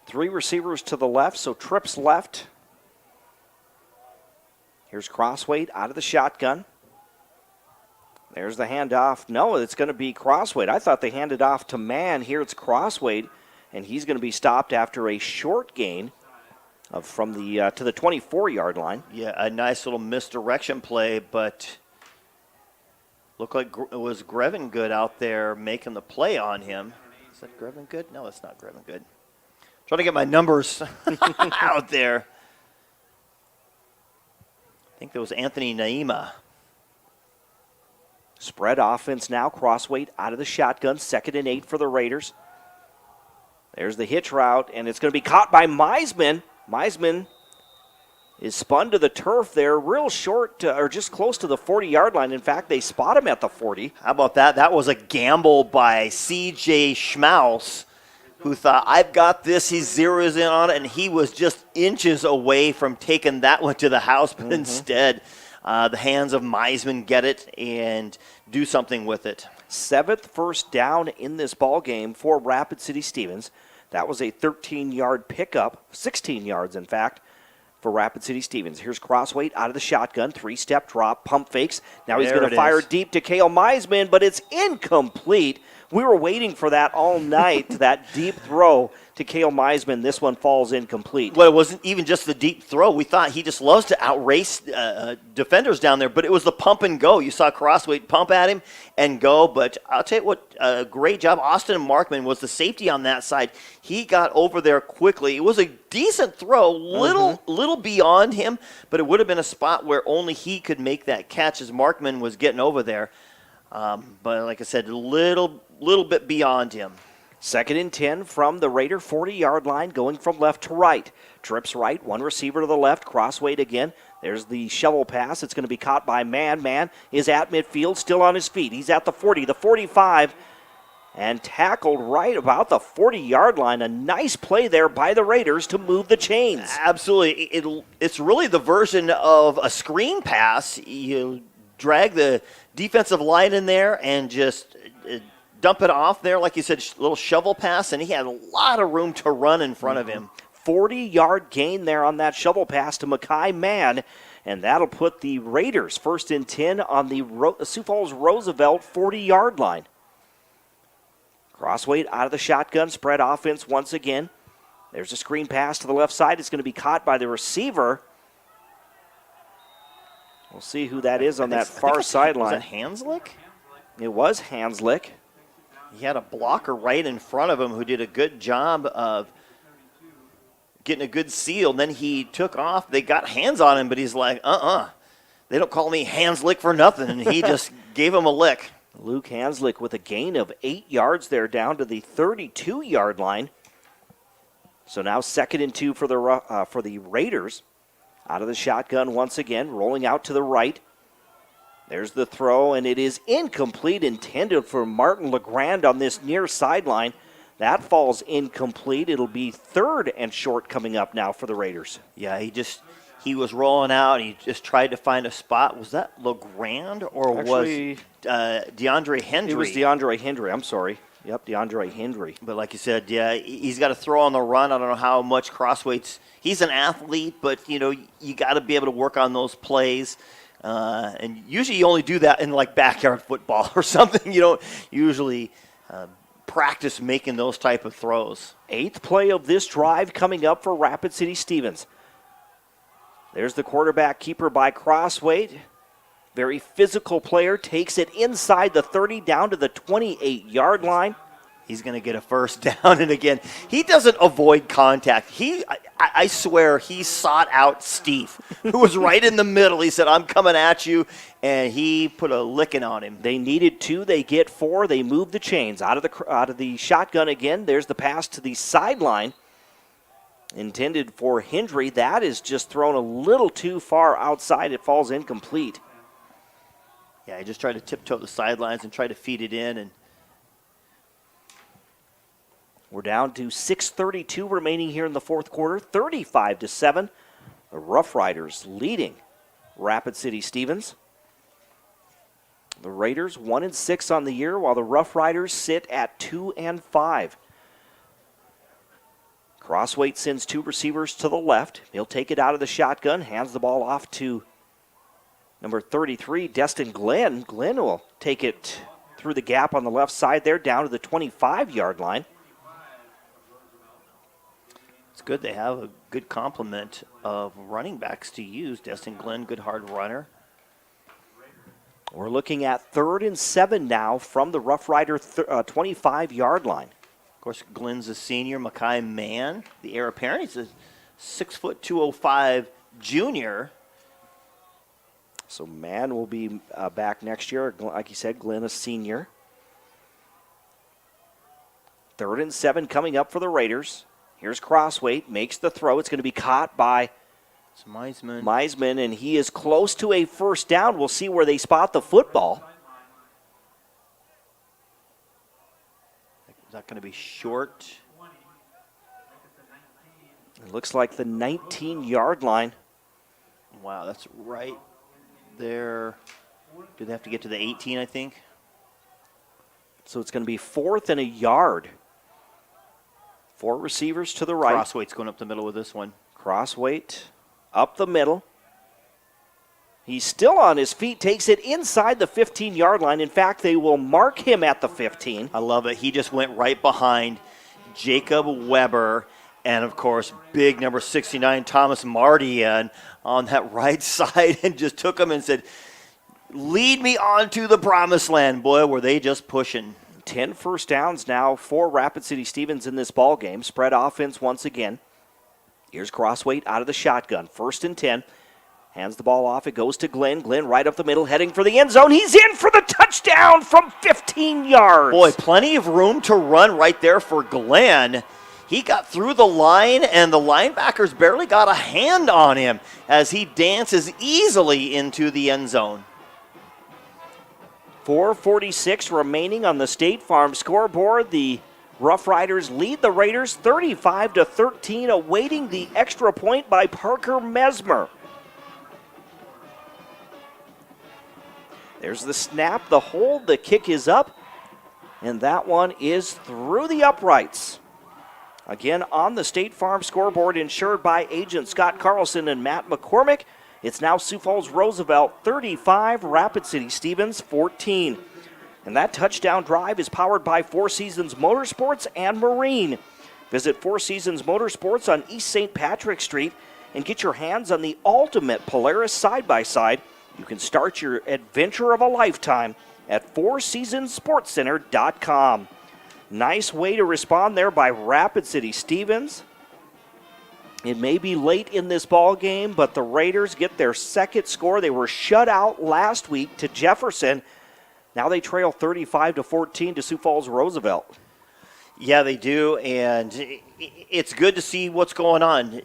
Three receivers to the left, so trips left. Here's Crosswade out of the shotgun. There's the handoff. No, it's going to be Crosswade. I thought they handed off to Mann. Here it's Crosswade, and he's going to be stopped after a short gain from the to the 24-yard line. Yeah, a nice little misdirection play, but looked like it was Grevengood out there making the play on him. Is that Grevengood? No, it's not Grevengood. Trying to get my numbers out there. I think that was Anthony Naima. Spread offense now. Crosswade out of the shotgun. 2nd and 8 for the Raiders. There's the hitch route, and it's going to be caught by Meisman. Meisman is spun to the turf there, real short, or just close to the 40-yard line. In fact, they spot him at the 40. How about that? That was a gamble by C.J. Schmaus, who thought, I've got this. He zeroes in on it, and he was just inches away from taking that one to the house, but instead the hands of Meisman get it and do something with it. 7th first down in this ball game for Rapid City Stevens. That was a 13-yard pickup, 16 yards, in fact, for Rapid City Stevens. Here's Crosswade out of the shotgun, 3-step drop, pump fakes. Now he's going to fire deep to Cale Meisman, but it's incomplete. We were waiting for that all night, that deep throw to Cale Meisman. This one falls incomplete. Well, it wasn't even just the deep throw. We thought he just loves to outrace defenders down there, but it was the pump and go. You saw Crosswade pump at him and go, but I'll tell you what, a great job. Austin Markman was the safety on that side. He got over there quickly. It was a decent throw, little beyond him, but it would have been a spot where only he could make that catch as Markman was getting over there. But like I said, a little bit beyond him. 2nd and 10 from the Raider 40-yard line, going from left to right. Trips right, one receiver to the left, Crosswade again. There's the shovel pass. It's going to be caught by Mann. Mann is at midfield, still on his feet. He's at the 40, the 45, and tackled right about the 40-yard line. A nice play there by the Raiders to move the chains. Absolutely. It's really the version of a screen pass. You drag the defensive line in there and just dump it off there, like you said, a little shovel pass, and he had a lot of room to run in front of him. 40-yard gain there on that shovel pass to Makai Mann, and that'll put the Raiders 1st and 10 on the Sioux Falls Roosevelt 40-yard line. Crossweight out of the shotgun, spread offense once again. There's a screen pass to the left side. It's going to be caught by the receiver. We'll see who that is on that far sideline. Was it Hanslick? It was Hanslick. He had a blocker right in front of him who did a good job of getting a good seal. And then he took off. They got hands on him, but he's like, They don't call me Hanslick for nothing. And he just gave him a lick. Luke Hanslick with a gain of 8 yards there down to the 32-yard line. So now 2nd and 2 for the Raiders. Out of the shotgun once again, rolling out to the right. There's the throw, and it is incomplete, intended for Martin LeGrand on this near sideline. That falls incomplete. It'll be 3rd and short coming up now for the Raiders. Yeah, he was rolling out. He just tried to find a spot. Was that LeGrand or Actually, was DeAndre Hendry? It was DeAndre Hendry. I'm sorry. Yep, DeAndre Hendry. But like you said, yeah, he's got to throw on the run. I don't know how much Crossweights. He's an athlete, but, you got to be able to work on those plays. And usually you only do that in, like, backyard football or something. You don't usually practice making those type of throws. 8th play of this drive coming up for Rapid City Stevens. There's the quarterback keeper by Crossweight. Very physical player, takes it inside the 30 down to the 28-yard line. He's going to get a first down, and again, he doesn't avoid contact. I swear he sought out Steve, who was right in the middle. He said, I'm coming at you, and he put a licking on him. They needed 2, they get 4, they move the chains. Out of the shotgun again, there's the pass to the sideline. Intended for Hendry. That is just thrown a little too far outside. It falls incomplete. Yeah, he just tried to tiptoe the sidelines and try to feed it in. And we're down to 6:32 remaining here in the 4th quarter. 35-7. The Rough Riders leading Rapid City Stevens. The Raiders 1-6 on the year, while the Rough Riders sit at 2-5. Crossweight sends 2 receivers to the left. He'll take it out of the shotgun, hands the ball off to number 33, Destin Glenn. Glenn will take it through the gap on the left side there, down to the 25-yard line. It's good they have a good complement of running backs to use. Destin Glenn, good hard runner. We're looking at 3rd and 7 now from the Rough Rider 25-yard line. Of course, Glenn's a senior. Makai Mann, the heir apparent. He's a 6', 205 junior. So Mann will be back next year. Like you said, Glenn a senior. 3rd and 7 coming up for the Raiders. Here's Crossweight, makes the throw. It's going to be caught by Meisman, and he is close to a first down. We'll see where they spot the football. Is that going to be short? It looks like the 19-yard line. Wow, that's right there. Do they have to get to the 18, I think? So it's going to be 4th and a yard. 4 receivers to the right. Crossweight's going up the middle with this one. Crossweight up the middle. He's still on his feet, takes it inside the 15-yard line. In fact, they will mark him at the 15. I love it. He just went right behind Jacob Weber and, of course, big number 69, Thomas Mardian on that right side and just took him and said, lead me on to the promised land. Boy, were they just pushing. 10 first downs now for Rapid City Stevens in this ball game. Spread offense once again. Here's Crossweight out of the shotgun. 1st and 10. Hands the ball off. It goes to Glenn. Glenn right up the middle, heading for the end zone. He's in for the touchdown from 15 yards. Boy, plenty of room to run right there for Glenn. He got through the line, and the linebackers barely got a hand on him as he dances easily into the end zone. 4:46 remaining on the State Farm scoreboard. The Rough Riders lead the Raiders 35-13, awaiting the extra point by Parker Mesmer. There's the snap, the hold, the kick is up, and that one is through the uprights. Again, on the State Farm scoreboard, insured by agent Scott Carlson and Matt McCormick, it's now Sioux Falls Roosevelt 35, Rapid City Stevens 14. And that touchdown drive is powered by Four Seasons Motorsports and Marine. Visit Four Seasons Motorsports on East St. Patrick Street and get your hands on the ultimate Polaris side-by-side. You can start your adventure of a lifetime at fourseasonsportscenter.com. Nice way to respond there by Rapid City Stevens. It may be late in this ball game, but the Raiders get their second score. They were shut out last week to Jefferson. Now they trail 35-14 to Sioux Falls Roosevelt. Yeah, they do, and it's good to see what's going on.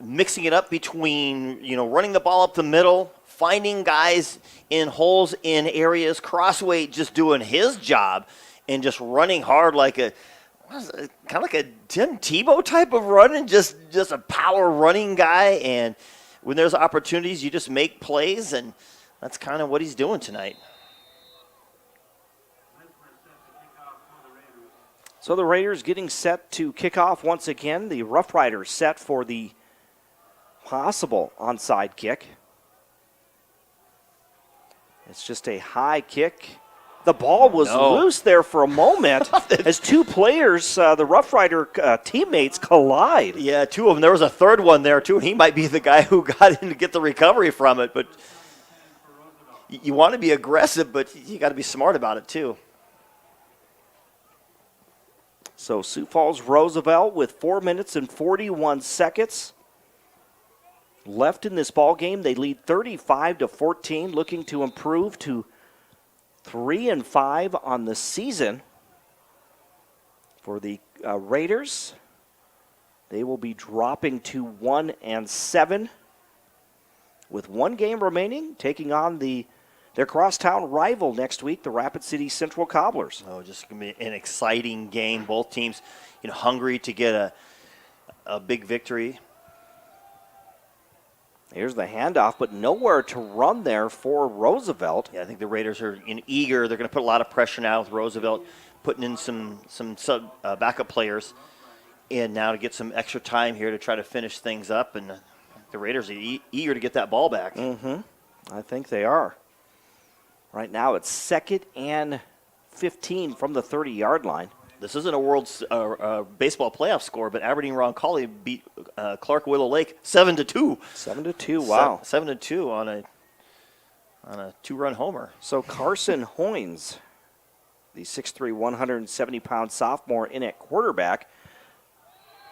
Mixing it up between, running the ball up the middle, finding guys in holes in areas, Crossway just doing his job, and just running hard like kind of like a Tim Tebow type of run, and just a power running guy. And when there's opportunities, you just make plays, and that's kind of what he's doing tonight. So the Raiders getting set to kick off once again. The Rough Riders set for the possible onside kick. It's just a high kick. The ball was loose there for a moment as two players, the Rough Rider teammates, collide. Yeah, two of them. There was a third one there, too. He might be the guy who got in to get the recovery from it. But you want to be aggressive, but you got to be smart about it, too. So Sioux Falls Roosevelt with 4 minutes and 41 seconds left in this ball game. They lead 35-14, looking to improve to 3-5 on the season. For the Raiders, they will be dropping to 1-7 with one game remaining, taking on their crosstown rival next week, the Rapid City Central Cobblers. Oh, just going to be an exciting game. Both teams, hungry to get a big victory. Here's the handoff, but nowhere to run there for Roosevelt. Yeah, I think the Raiders are eager. They're going to put a lot of pressure now with Roosevelt, putting in some backup players, and now to get some extra time here to try to finish things up. And the Raiders are eager to get that ball back. Mm-hmm. I think they are. Right now it's 2nd and 15 from the 30-yard line. This isn't a World Baseball playoff score, but Aberdeen Roncalli beat Clark Willow Lake 7-2. 7-2, wow. 7-2 on a two-run homer. So Carson Hoynes, the 6'3", 170-pound sophomore in at quarterback.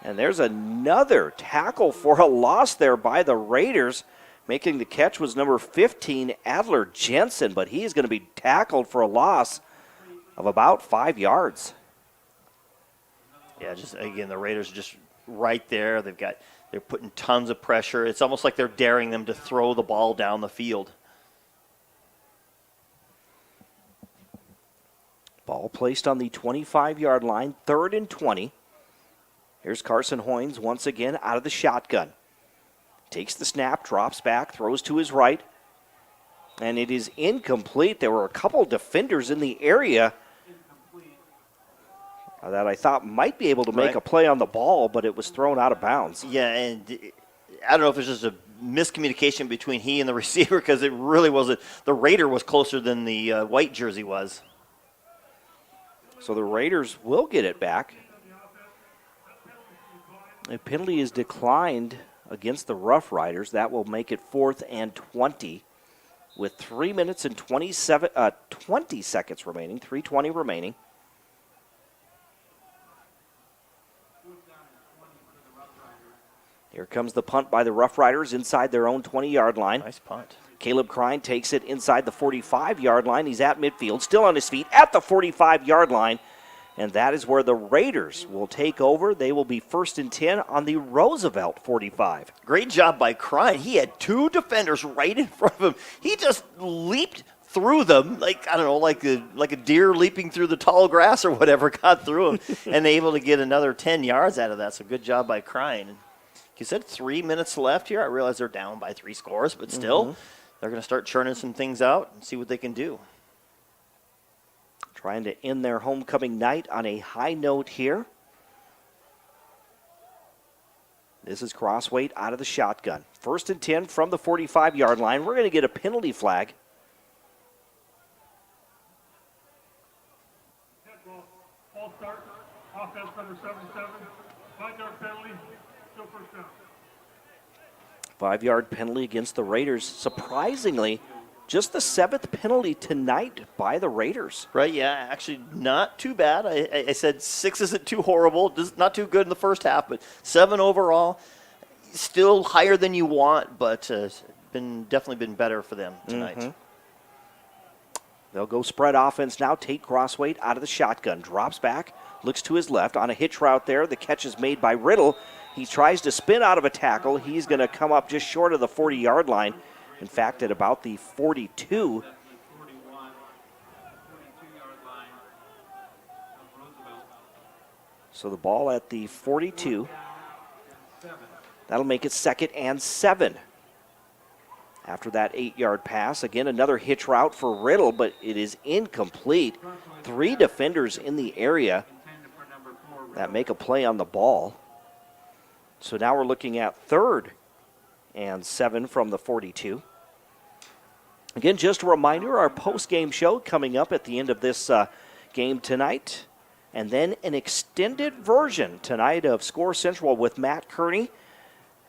And there's another tackle for a loss there by the Raiders. Making the catch was number 15, Adler Jensen, but he's going to be tackled for a loss of about 5 yards. Yeah, just again, the Raiders are just right there. They're putting tons of pressure. It's almost like they're daring them to throw the ball down the field. Ball placed on the 25-yard line, 3rd and 20. Here's Carson Hoynes once again out of the shotgun. Takes the snap, drops back, throws to his right, and it is incomplete. There were a couple defenders in the area that I thought might be able to make a play on the ball, but it was thrown out of bounds. Yeah, and I don't know if it's just a miscommunication between he and the receiver, because it really wasn't. The Raider was closer than the white jersey was. So the Raiders will get it back. A penalty is declined against the Rough Riders. That will make it 4th and 20 with 3 minutes and 20 seconds remaining, 3:20 remaining. Here comes the punt by the Rough Riders inside their own 20-yard line. Nice punt. Caleb Crine takes it inside the 45-yard line. He's at midfield, still on his feet at the 45-yard line. And that is where the Raiders will take over. They will be 1st and 10 on the Roosevelt 45. Great job by Crine. He had two defenders right in front of him. He just leaped through them, like a deer leaping through the tall grass or whatever, got through them, and able to get another 10 yards out of that. So good job by Crine. You said 3 minutes left here. I realize they're down by 3 scores, but still, they're going to start churning some things out and see what they can do. Trying to end their homecoming night on a high note here. This is Crossweight out of the shotgun. 1st and 10 from the 45-yard line. We're going to get a penalty flag. Ball start, offense number 77, 5-yard penalty, still first down. 5-yard penalty against the Raiders. Surprisingly, just the 7th penalty tonight by the Raiders. Right, yeah, actually not too bad. I said 6 isn't too horrible, just not too good in the first half, but 7 overall, still higher than you want, but definitely been better for them tonight. They'll go spread offense now. Tate Crossweight out of the shotgun. Drops back, looks to his left. On a hitch route there, the catch is made by Riddle. He tries to spin out of a tackle. He's going to come up just short of the 40-yard line. In fact, at about the 42. So the ball at the 42. That'll make it 2nd and 7. After that 8-yard pass, again, another hitch route for Riddle, but it is incomplete. 3 defenders in the area that make a play on the ball. So now we're looking at 3rd and 7 from the 42. Again, just a reminder, our post-game show coming up at the end of this game tonight. And then an extended version tonight of Score Central with Matt Kearney,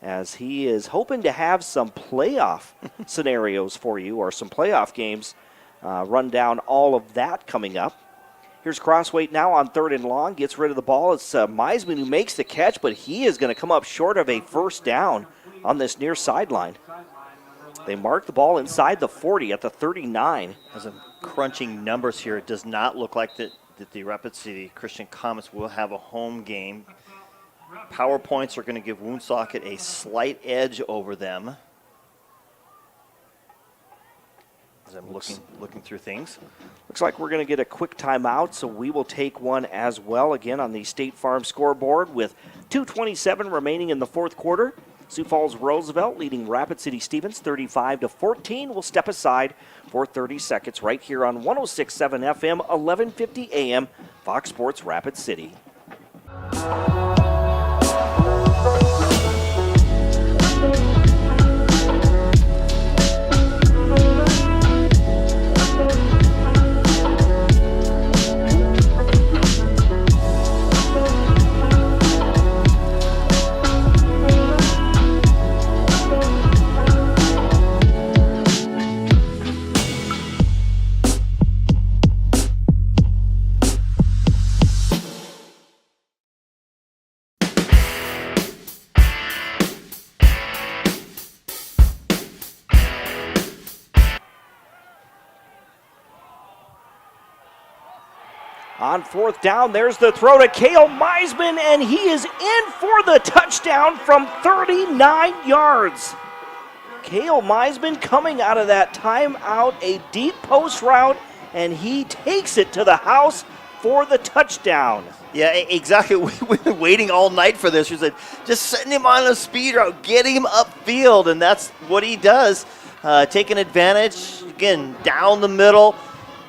as he is hoping to have some playoff scenarios for you, or some playoff games. Run down all of that coming up. Here's Crossweight now on 3rd and long. Gets rid of the ball. It's Meisman who makes the catch, but he is going to come up short of a first down on this near sideline. They mark the ball inside the 40 at the 39. As I'm crunching numbers here, it does not look like that the Rapid City Christian Comets will have a home game. Power points are going to give Woonsocket a slight edge over them. As I'm looking through things. Looks like we're going to get a quick timeout, so we will take one as well, again on the State Farm scoreboard with 2:27 remaining in the 4th quarter. Sioux Falls Roosevelt leading Rapid City Stevens 35-14. We'll step aside for 30 seconds right here on 106.7 FM, 1150 AM, Fox Sports Rapid City. On 4th down, there's the throw to Cale Meisman, and he is in for the touchdown from 39 yards. Cale Meisman coming out of that timeout, a deep post route, and he takes it to the house for the touchdown. Yeah, exactly. We've been waiting all night for this. We said, just setting him on a speed route, get him upfield, and that's what he does. Taking advantage, again, down the middle.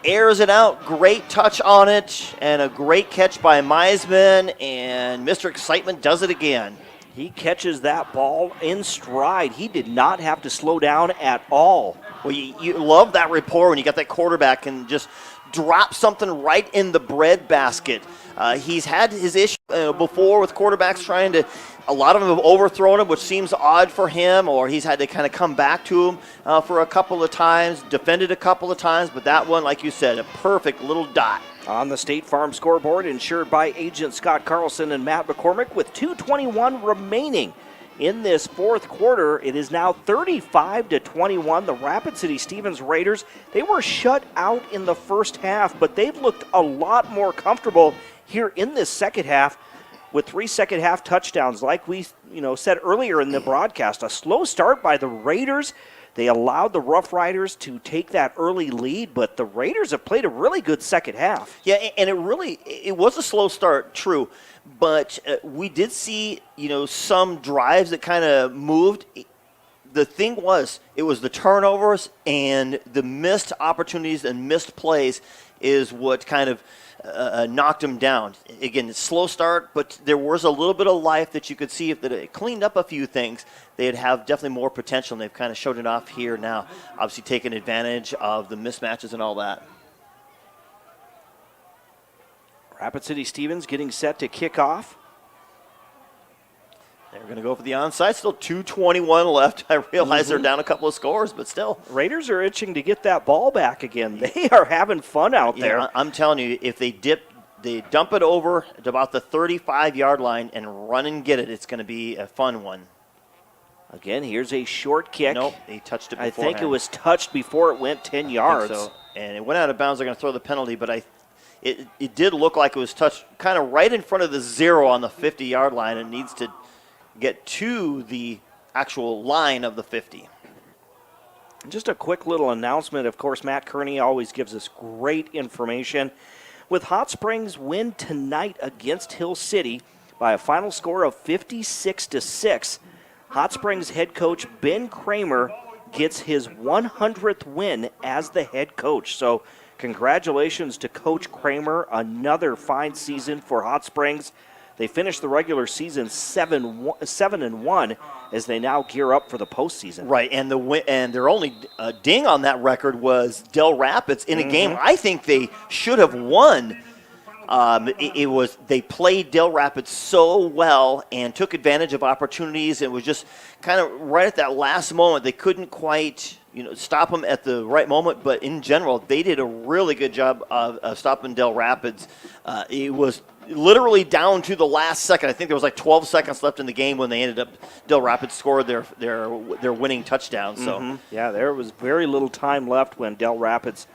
Airs it out, great touch on it, and a great catch by Meisman, and Mr. Excitement does it again. He catches that ball in stride. He did not have to slow down at all. Well, you love that rapport when you got that quarterback and just drop something right in the bread basket. He's had his issue before with quarterbacks trying to, a lot of them have overthrown him, which seems odd for him, or he's had to kind of come back to him for a couple of times, defended a couple of times, but that one, like you said, a perfect little dot. On the State Farm scoreboard, insured by Agent Scott Carlson and Matt McCormick, with 2:21 remaining in this 4th quarter. It is now 35-21. The Rapid City Stevens Raiders, they were shut out in the first half, but they've looked a lot more comfortable here in this second half with 3 second-half touchdowns. Like we said earlier in the broadcast, a slow start by the Raiders. They allowed the Rough Riders to take that early lead, but the Raiders have played a really good second half. Yeah, and it was a slow start, true, but we did see, some drives that kind of moved. The thing was, it was the turnovers and the missed opportunities and missed plays is what kind of knocked them down. Again, slow start, but there was a little bit of life that you could see. If they cleaned up a few things, they'd have definitely more potential, and they've kind of showed it off here now, obviously taking advantage of the mismatches and all that. Rapid City Stevens getting set to kick off. They're going to go for the onside. Still 2:21 left. I realize they're down a couple of scores, but still. Raiders are itching to get that ball back again. They are having fun out there. I'm telling you, if they dump it over at about the 35-yard line and run and get it, it's going to be a fun one. Again, here's a short kick. Nope, he touched it I beforehand. think it was touched before it went 10 yards. So. And it went out of bounds. They're going to throw the penalty, but it did look like it was touched kind of right in front of the 0 on the 50-yard line and needs to get to the actual line of the 50. Just a quick little announcement. Of course, Matt Kearney always gives us great information. With Hot Springs win tonight against Hill City by a final score of 56-6, Hot Springs head coach Ben Kramer gets his 100th win as the head coach. So congratulations to Coach Kramer. Another fine season for Hot Springs. They finished the regular season 7-1 as they now gear up for the postseason. Right, and their only ding on that record was Del Rapids in a game I think they should have won. They played Del Rapids so well and took advantage of opportunities. It was just kind of right at that last moment. They couldn't quite stop them at the right moment, but in general, they did a really good job of stopping Del Rapids. It was literally down to the last second. I think there was like 12 seconds left in the game when they ended up. Del Rapids scored their winning touchdown. So yeah, there was very little time left when Del Rapids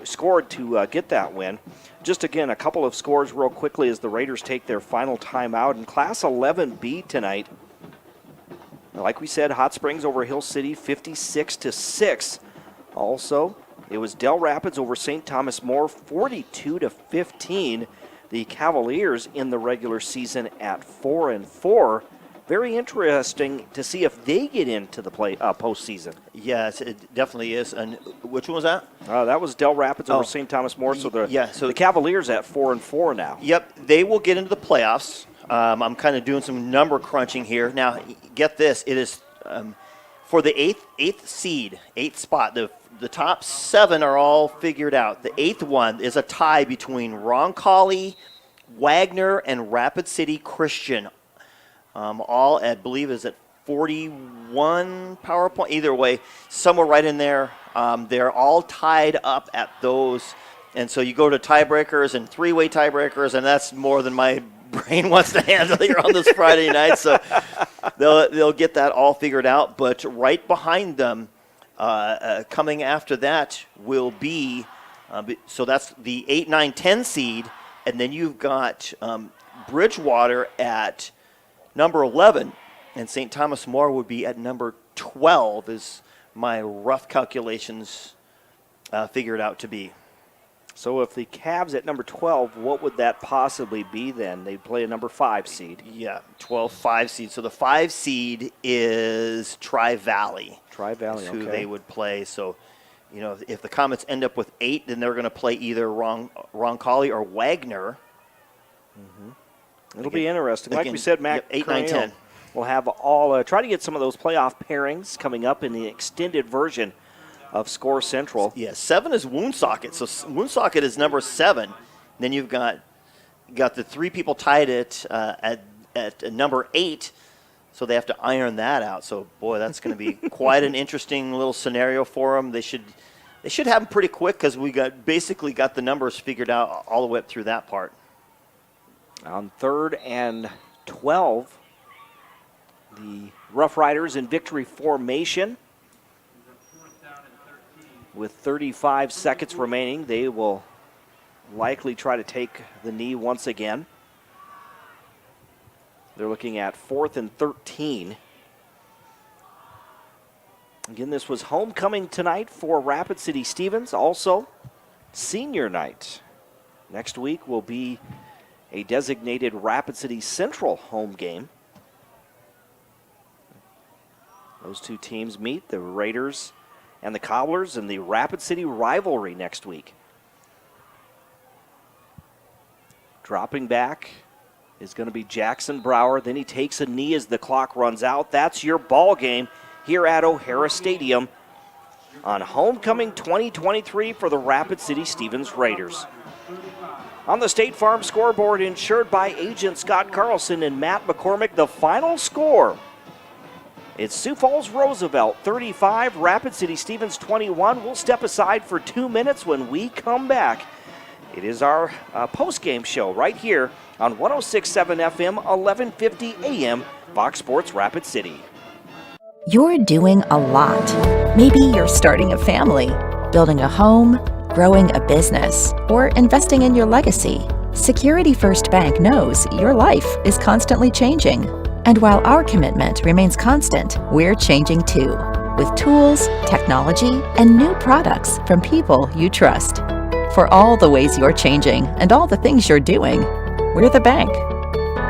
scored to get that win. Just again, a couple of scores real quickly as the Raiders take their final timeout in Class 11B tonight. Like we said, Hot Springs over Hill City, 56-6. Also, it was Del Rapids over St. Thomas More, 42-15. The Cavaliers in the regular season at 4-4. Very interesting to see if they get into the postseason. Yes, it definitely is. And which one was that? That was Del Rapids over St. Thomas More. So the Cavaliers at 4-4 now. Yep, they will get into the playoffs. I'm kind of doing some number crunching here. Now, get this. It is for the eighth seed, 8th spot. The top 7 are all figured out. The 8th one is a tie between Roncalli, Wagner, and Rapid City Christian. All, I believe, is at 41 power point. Either way, somewhere right in there. They're all tied up at those. And so you go to tiebreakers and 3-way tiebreakers, and that's more than my brain wants to handle here on this Friday night. So they'll get that all figured out. But right behind them, coming after that will be, so that's the 8, 9, 10 seed. And then you've got Bridgewater at number 11, and St. Thomas More would be at number 12, is my rough calculations figured out to be. So if the Cavs at number 12, what would that possibly be then? They'd play a number 5 seed. Yeah, 12, 5 seed. So the 5 seed is Tri-Valley. Tri-Valley, who they would play. So, if the Comets end up with 8, then they're going to play either Roncalli or Wagner. It'll be interesting. Like we said, Matt, 8, 9, 10. We'll have all try to get some of those playoff pairings coming up in the extended version of Score Central. Yeah, 7 is Woonsocket. So Woonsocket is number 7. Then you've got the 3 people tied at number 8. So they have to iron that out. So boy, that's going to be quite an interesting little scenario for them. They should have them pretty quick because we basically got the numbers figured out all the way up through that part. On 3rd and 12, the Rough Riders in victory formation. With 35 seconds remaining, they will likely try to take the knee once again. They're looking at 4th and 13. Again, this was homecoming tonight for Rapid City Stevens, also senior night. Next week will be a designated Rapid City Central home game. Those two teams meet, the Raiders and the Cobblers, in the Rapid City rivalry next week. Dropping back is going to be Jackson Brower. Then he takes a knee as the clock runs out. That's your ball game here at O'Hara Stadium on Homecoming 2023 for the Rapid City Stevens Raiders. On the State Farm scoreboard, insured by agent Scott Carlson and Matt McCormick, the final score. It's Sioux Falls Roosevelt 35, Rapid City Stevens 21. We'll step aside for 2 minutes. When we come back, it is our post-game show right here on 106.7 FM, 1150 AM, Fox Sports Rapid City. You're doing a lot. Maybe you're starting a family, building a home, growing a business, or investing in your legacy. Security First Bank knows your life is constantly changing. And while our commitment remains constant, we're changing too, with tools, technology, and new products from people you trust. For all the ways you're changing and all the things you're doing, we're the bank.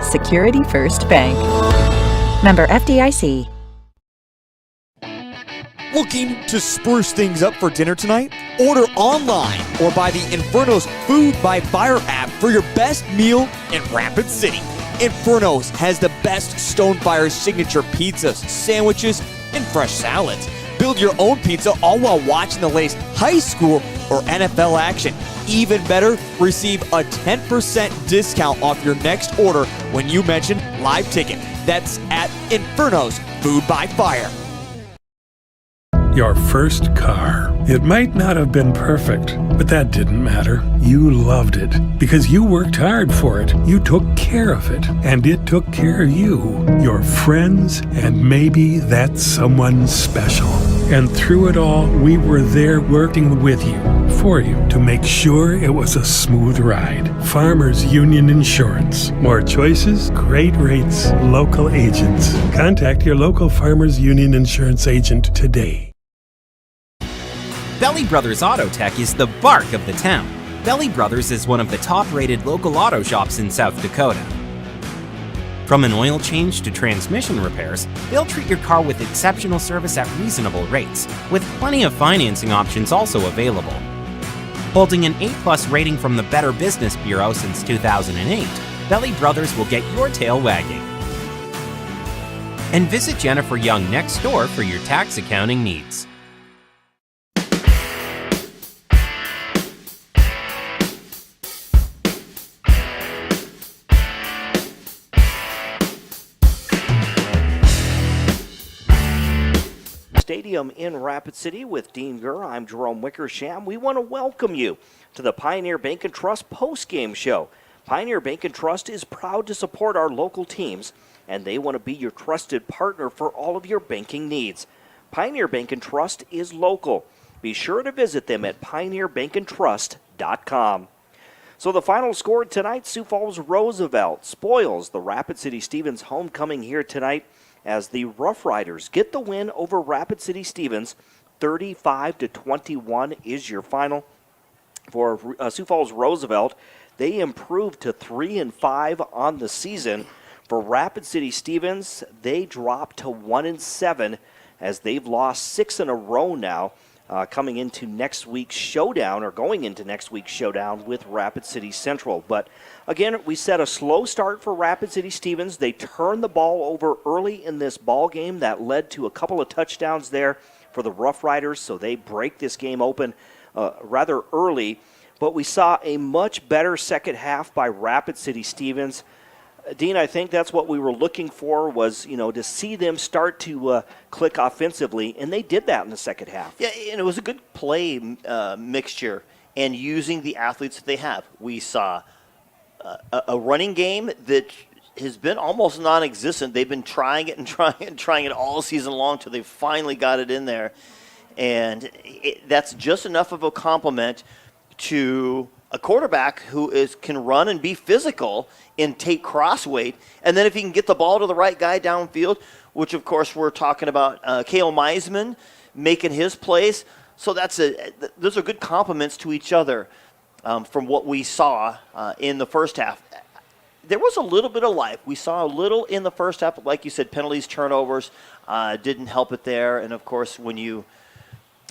Security First Bank. Member FDIC. Looking to spruce things up for dinner tonight? Order online or by the Inferno's Food by Fire app for your best meal in Rapid City. Inferno's has the best Stonefire signature pizzas, sandwiches, and fresh salads. Build your own pizza all while watching the latest high school or NFL action. Even better, receive a 10% discount off your next order when you mention Live Ticket. That's at Inferno's Food by Fire. Your first car. It might not have been perfect, but that didn't matter. You loved it because you worked hard for it. You took care of it, and it took care of you, your friends, and maybe that someone special. And through it all, we were there working with you, for you, to make sure it was a smooth ride. Farmers Union Insurance. More choices, great rates, local agents. Contact your local Farmers Union Insurance agent today. Belly Brothers Auto Tech is the bark of the town. Belly Brothers is one of the top-rated local auto shops in South Dakota. From an oil change to transmission repairs, they'll treat your car with exceptional service at reasonable rates, with plenty of financing options also available. Holding an A+ rating from the Better Business Bureau since 2008, Belly Brothers will get your tail wagging. And visit Jennifer Young next door for your tax accounting needs. Stadium in Rapid City with Dean Gurr. I'm Jerome Wickersham. We want to welcome you to the Pioneer Bank and Trust post-game show. Pioneer Bank and Trust is proud to support our local teams, and they want to be your trusted partner for all of your banking needs. Pioneer Bank and Trust is local. Be sure to visit them at pioneerbankandtrust.com. So the final score tonight, Sioux Falls Roosevelt spoils the Rapid City Stevens homecoming here tonight, as the Rough Riders get the win over Rapid City Stevens. 35-21 is your final. For Sioux Falls Roosevelt, they improved to 3-5 on the season. For Rapid City Stevens, they dropped to 1-7 as they've lost 6 in a row now, coming into next week's showdown, or going into next week's showdown with Rapid City Central. But again, we set a slow start for Rapid City Stevens. They turned the ball over early in this ball game. That led to a couple of touchdowns there for the Rough Riders, so they break this game open rather early. But we saw a much better second half by Rapid City Stevens. Dean, I think that's what we were looking for, was, to see them start to click offensively, and they did that in the second half. Yeah, and it was a good play mixture and using the athletes that they have. We saw a running game that has been almost non-existent. They've been trying it and trying it all season long till they finally got it in there. And that's just enough of a compliment to a quarterback who can run and be physical and take cross weight. And then if he can get the ball to the right guy downfield, which of course we're talking about Cale Meisman making his plays. So those are good compliments to each other from what we saw in the first half. There was a little bit of life. We saw a little in the first half, but like you said, penalties, turnovers didn't help it there. And of course, when you're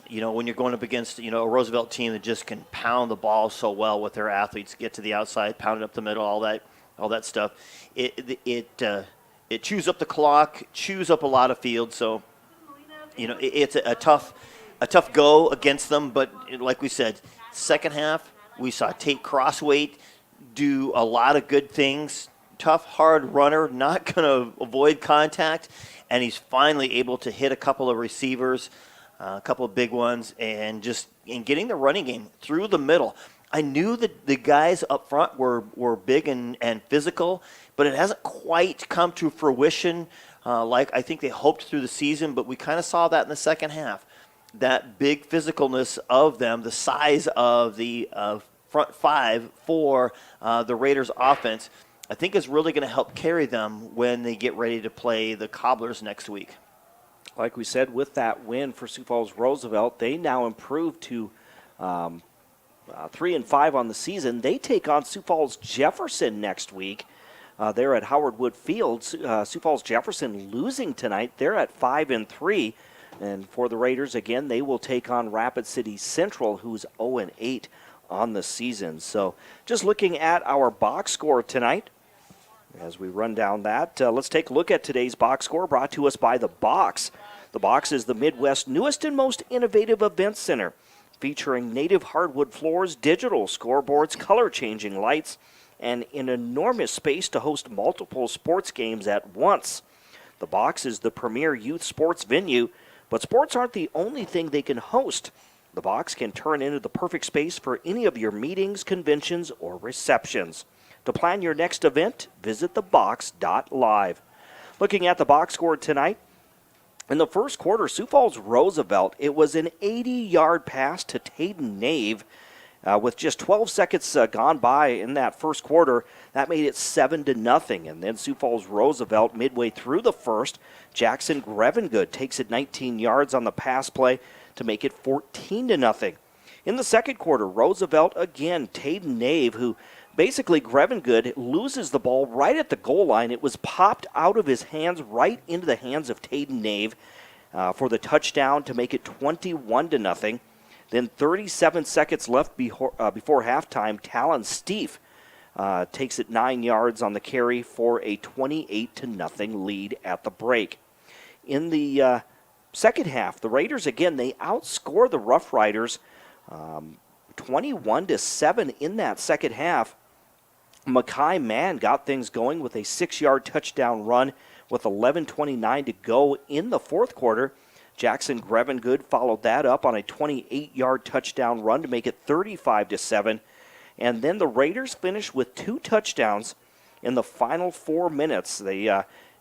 going up against a Roosevelt team that just can pound the ball so well with their athletes, get to the outside, pound it up the middle, all that stuff, it chews up the clock, chews up a lot of field. So it's a tough go against them. But like we said, second half we saw Tate Crossweight do a lot of good things. Tough, hard runner, not going to avoid contact, and he's finally able to hit a couple of receivers, a couple of big ones, and just getting the running game through the middle. I knew that the guys up front were big and physical, but it hasn't quite come to fruition like I think they hoped through the season, but we kind of saw that in the second half. That big physicalness of them, the size of the front five for the Raiders offense, I think is really going to help carry them when they get ready to play the Cobblers next week. Like we said, with that win for Sioux Falls Roosevelt, they now improve to 3-5 on the season. They take on Sioux Falls Jefferson next week. They're at Howard Wood Field. Sioux Falls Jefferson losing tonight. They're at 5-3. And for the Raiders, again, they will take on Rapid City Central, who's 0-8 on the season. So just looking at our box score tonight, as we run down that, let's take a look at today's box score brought to us by The Box. The Box is the Midwest's newest and most innovative event center, featuring native hardwood floors, digital scoreboards, color-changing lights, and an enormous space to host multiple sports games at once. The Box is the premier youth sports venue, but sports aren't the only thing they can host. The Box can turn into the perfect space for any of your meetings, conventions, or receptions. To plan your next event, visit thebox.live. Looking at the box score tonight, in the first quarter, Sioux Falls Roosevelt, it was an 80-yard pass to Tayden Nave. With just 12 seconds gone by in that first quarter, that made it 7-0. And then Sioux Falls Roosevelt, midway through the first, Jackson Grevengood takes it 19 yards on the pass play to make it 14-0. In the second quarter, Roosevelt again, Tayden Nave, who basically Grevengood loses the ball right at the goal line. It was popped out of his hands right into the hands of Tayden Nave for the touchdown to make it 21-0. Then 37 seconds left before halftime, Talon Steef takes it 9 yards on the carry for a 28-0 lead at the break. In the second half, the Raiders, again, they outscore the Rough Riders 21-7 in that second half. Makai Mann got things going with a 6-yard touchdown run with 11:29 to go in the fourth quarter. Jackson Grevengood followed that up on a 28-yard touchdown run to make it 35-7. And then the Raiders finished with 2 touchdowns in the final 4 minutes. They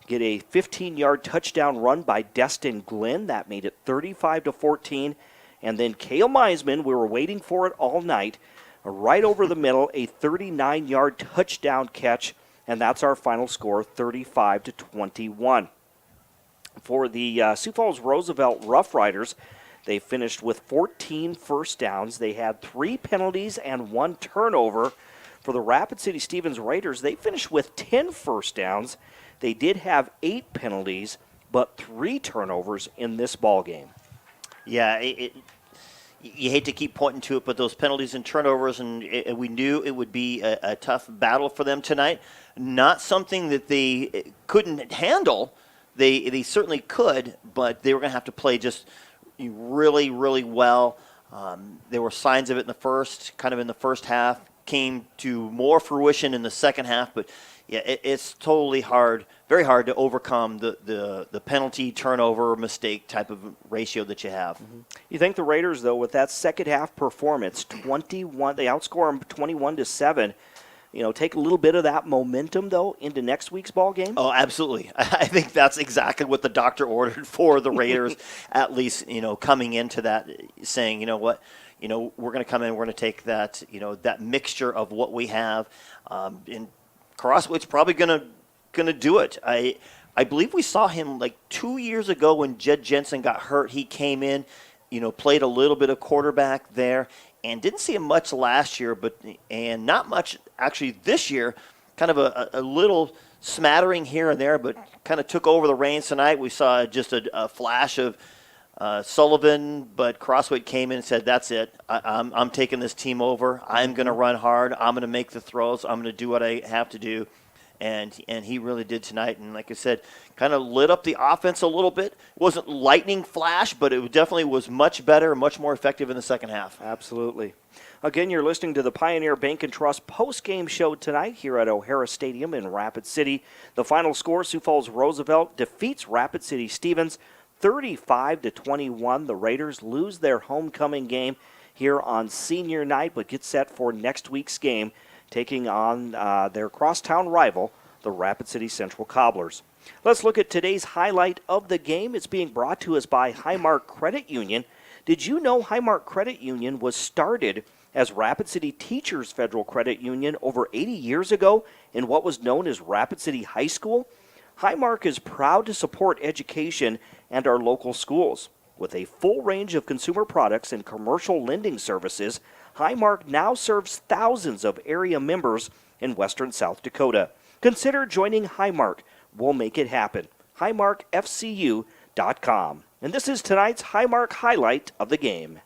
get a 15-yard touchdown run by Destin Glenn. That made it 35-14. And then Cale Meisman, we were waiting for it all night, right over the middle, a 39-yard touchdown catch. And that's our final score, 35-21. For the Sioux Falls Roosevelt Rough Riders, they finished with 14 first downs. They had 3 penalties and 1 turnover. For the Rapid City Stevens Raiders, they finished with 10 first downs. They did have 8 penalties, but 3 turnovers in this ball game. Yeah, you hate to keep pointing to it, but those penalties and turnovers, and we knew it would be a tough battle for them tonight. Not something that they couldn't handle. They certainly could, but they were going to have to play just really, really well. There were signs of it in the first half, came to more fruition in the second half, but yeah, it's totally hard, very hard to overcome the penalty, turnover, mistake type of ratio that you have. Mm-hmm. You think the Raiders, though, with that second half performance, they outscore them 21-7. Take a little bit of that momentum, though, into next week's ball game? Oh, absolutely. I think that's exactly what the doctor ordered for the Raiders, at least, coming into that, saying, you know what, we're going to come in, we're going to take that, that mixture of what we have. And Crossway's probably going to do it. I believe we saw him like 2 years ago when Jed Jensen got hurt. He came in, played a little bit of quarterback there, and didn't see him much last year, and not much actually this year. Kind of a little smattering here and there, but kind of took over the reins tonight. We saw just a flash of Sullivan, but Crossway came in and said, "That's it. I'm taking this team over. I'm going to run hard. I'm going to make the throws. I'm going to do what I have to do." And he really did tonight. And like I said, kind of lit up the offense a little bit. It wasn't lightning flash, but it definitely was much better, much more effective in the second half. Absolutely. Again, you're listening to the Pioneer Bank and Trust post-game show tonight here at O'Hara Stadium in Rapid City. The final score, Sioux Falls Roosevelt defeats Rapid City Stevens 35-21. The Raiders lose their homecoming game here on senior night, but get set for next week's game, taking on their crosstown rival, the Rapid City Central Cobblers. Let's look at today's highlight of the game. It's being brought to us by Highmark Credit Union. Did you know Highmark Credit Union was started as Rapid City Teachers Federal Credit Union over 80 years ago in what was known as Rapid City High School? Highmark is proud to support education and our local schools. With a full range of consumer products and commercial lending services, Highmark now serves thousands of area members in western South Dakota. Consider joining Highmark. We'll make it happen. HighmarkFCU.com. And this is tonight's Highmark highlight of the game.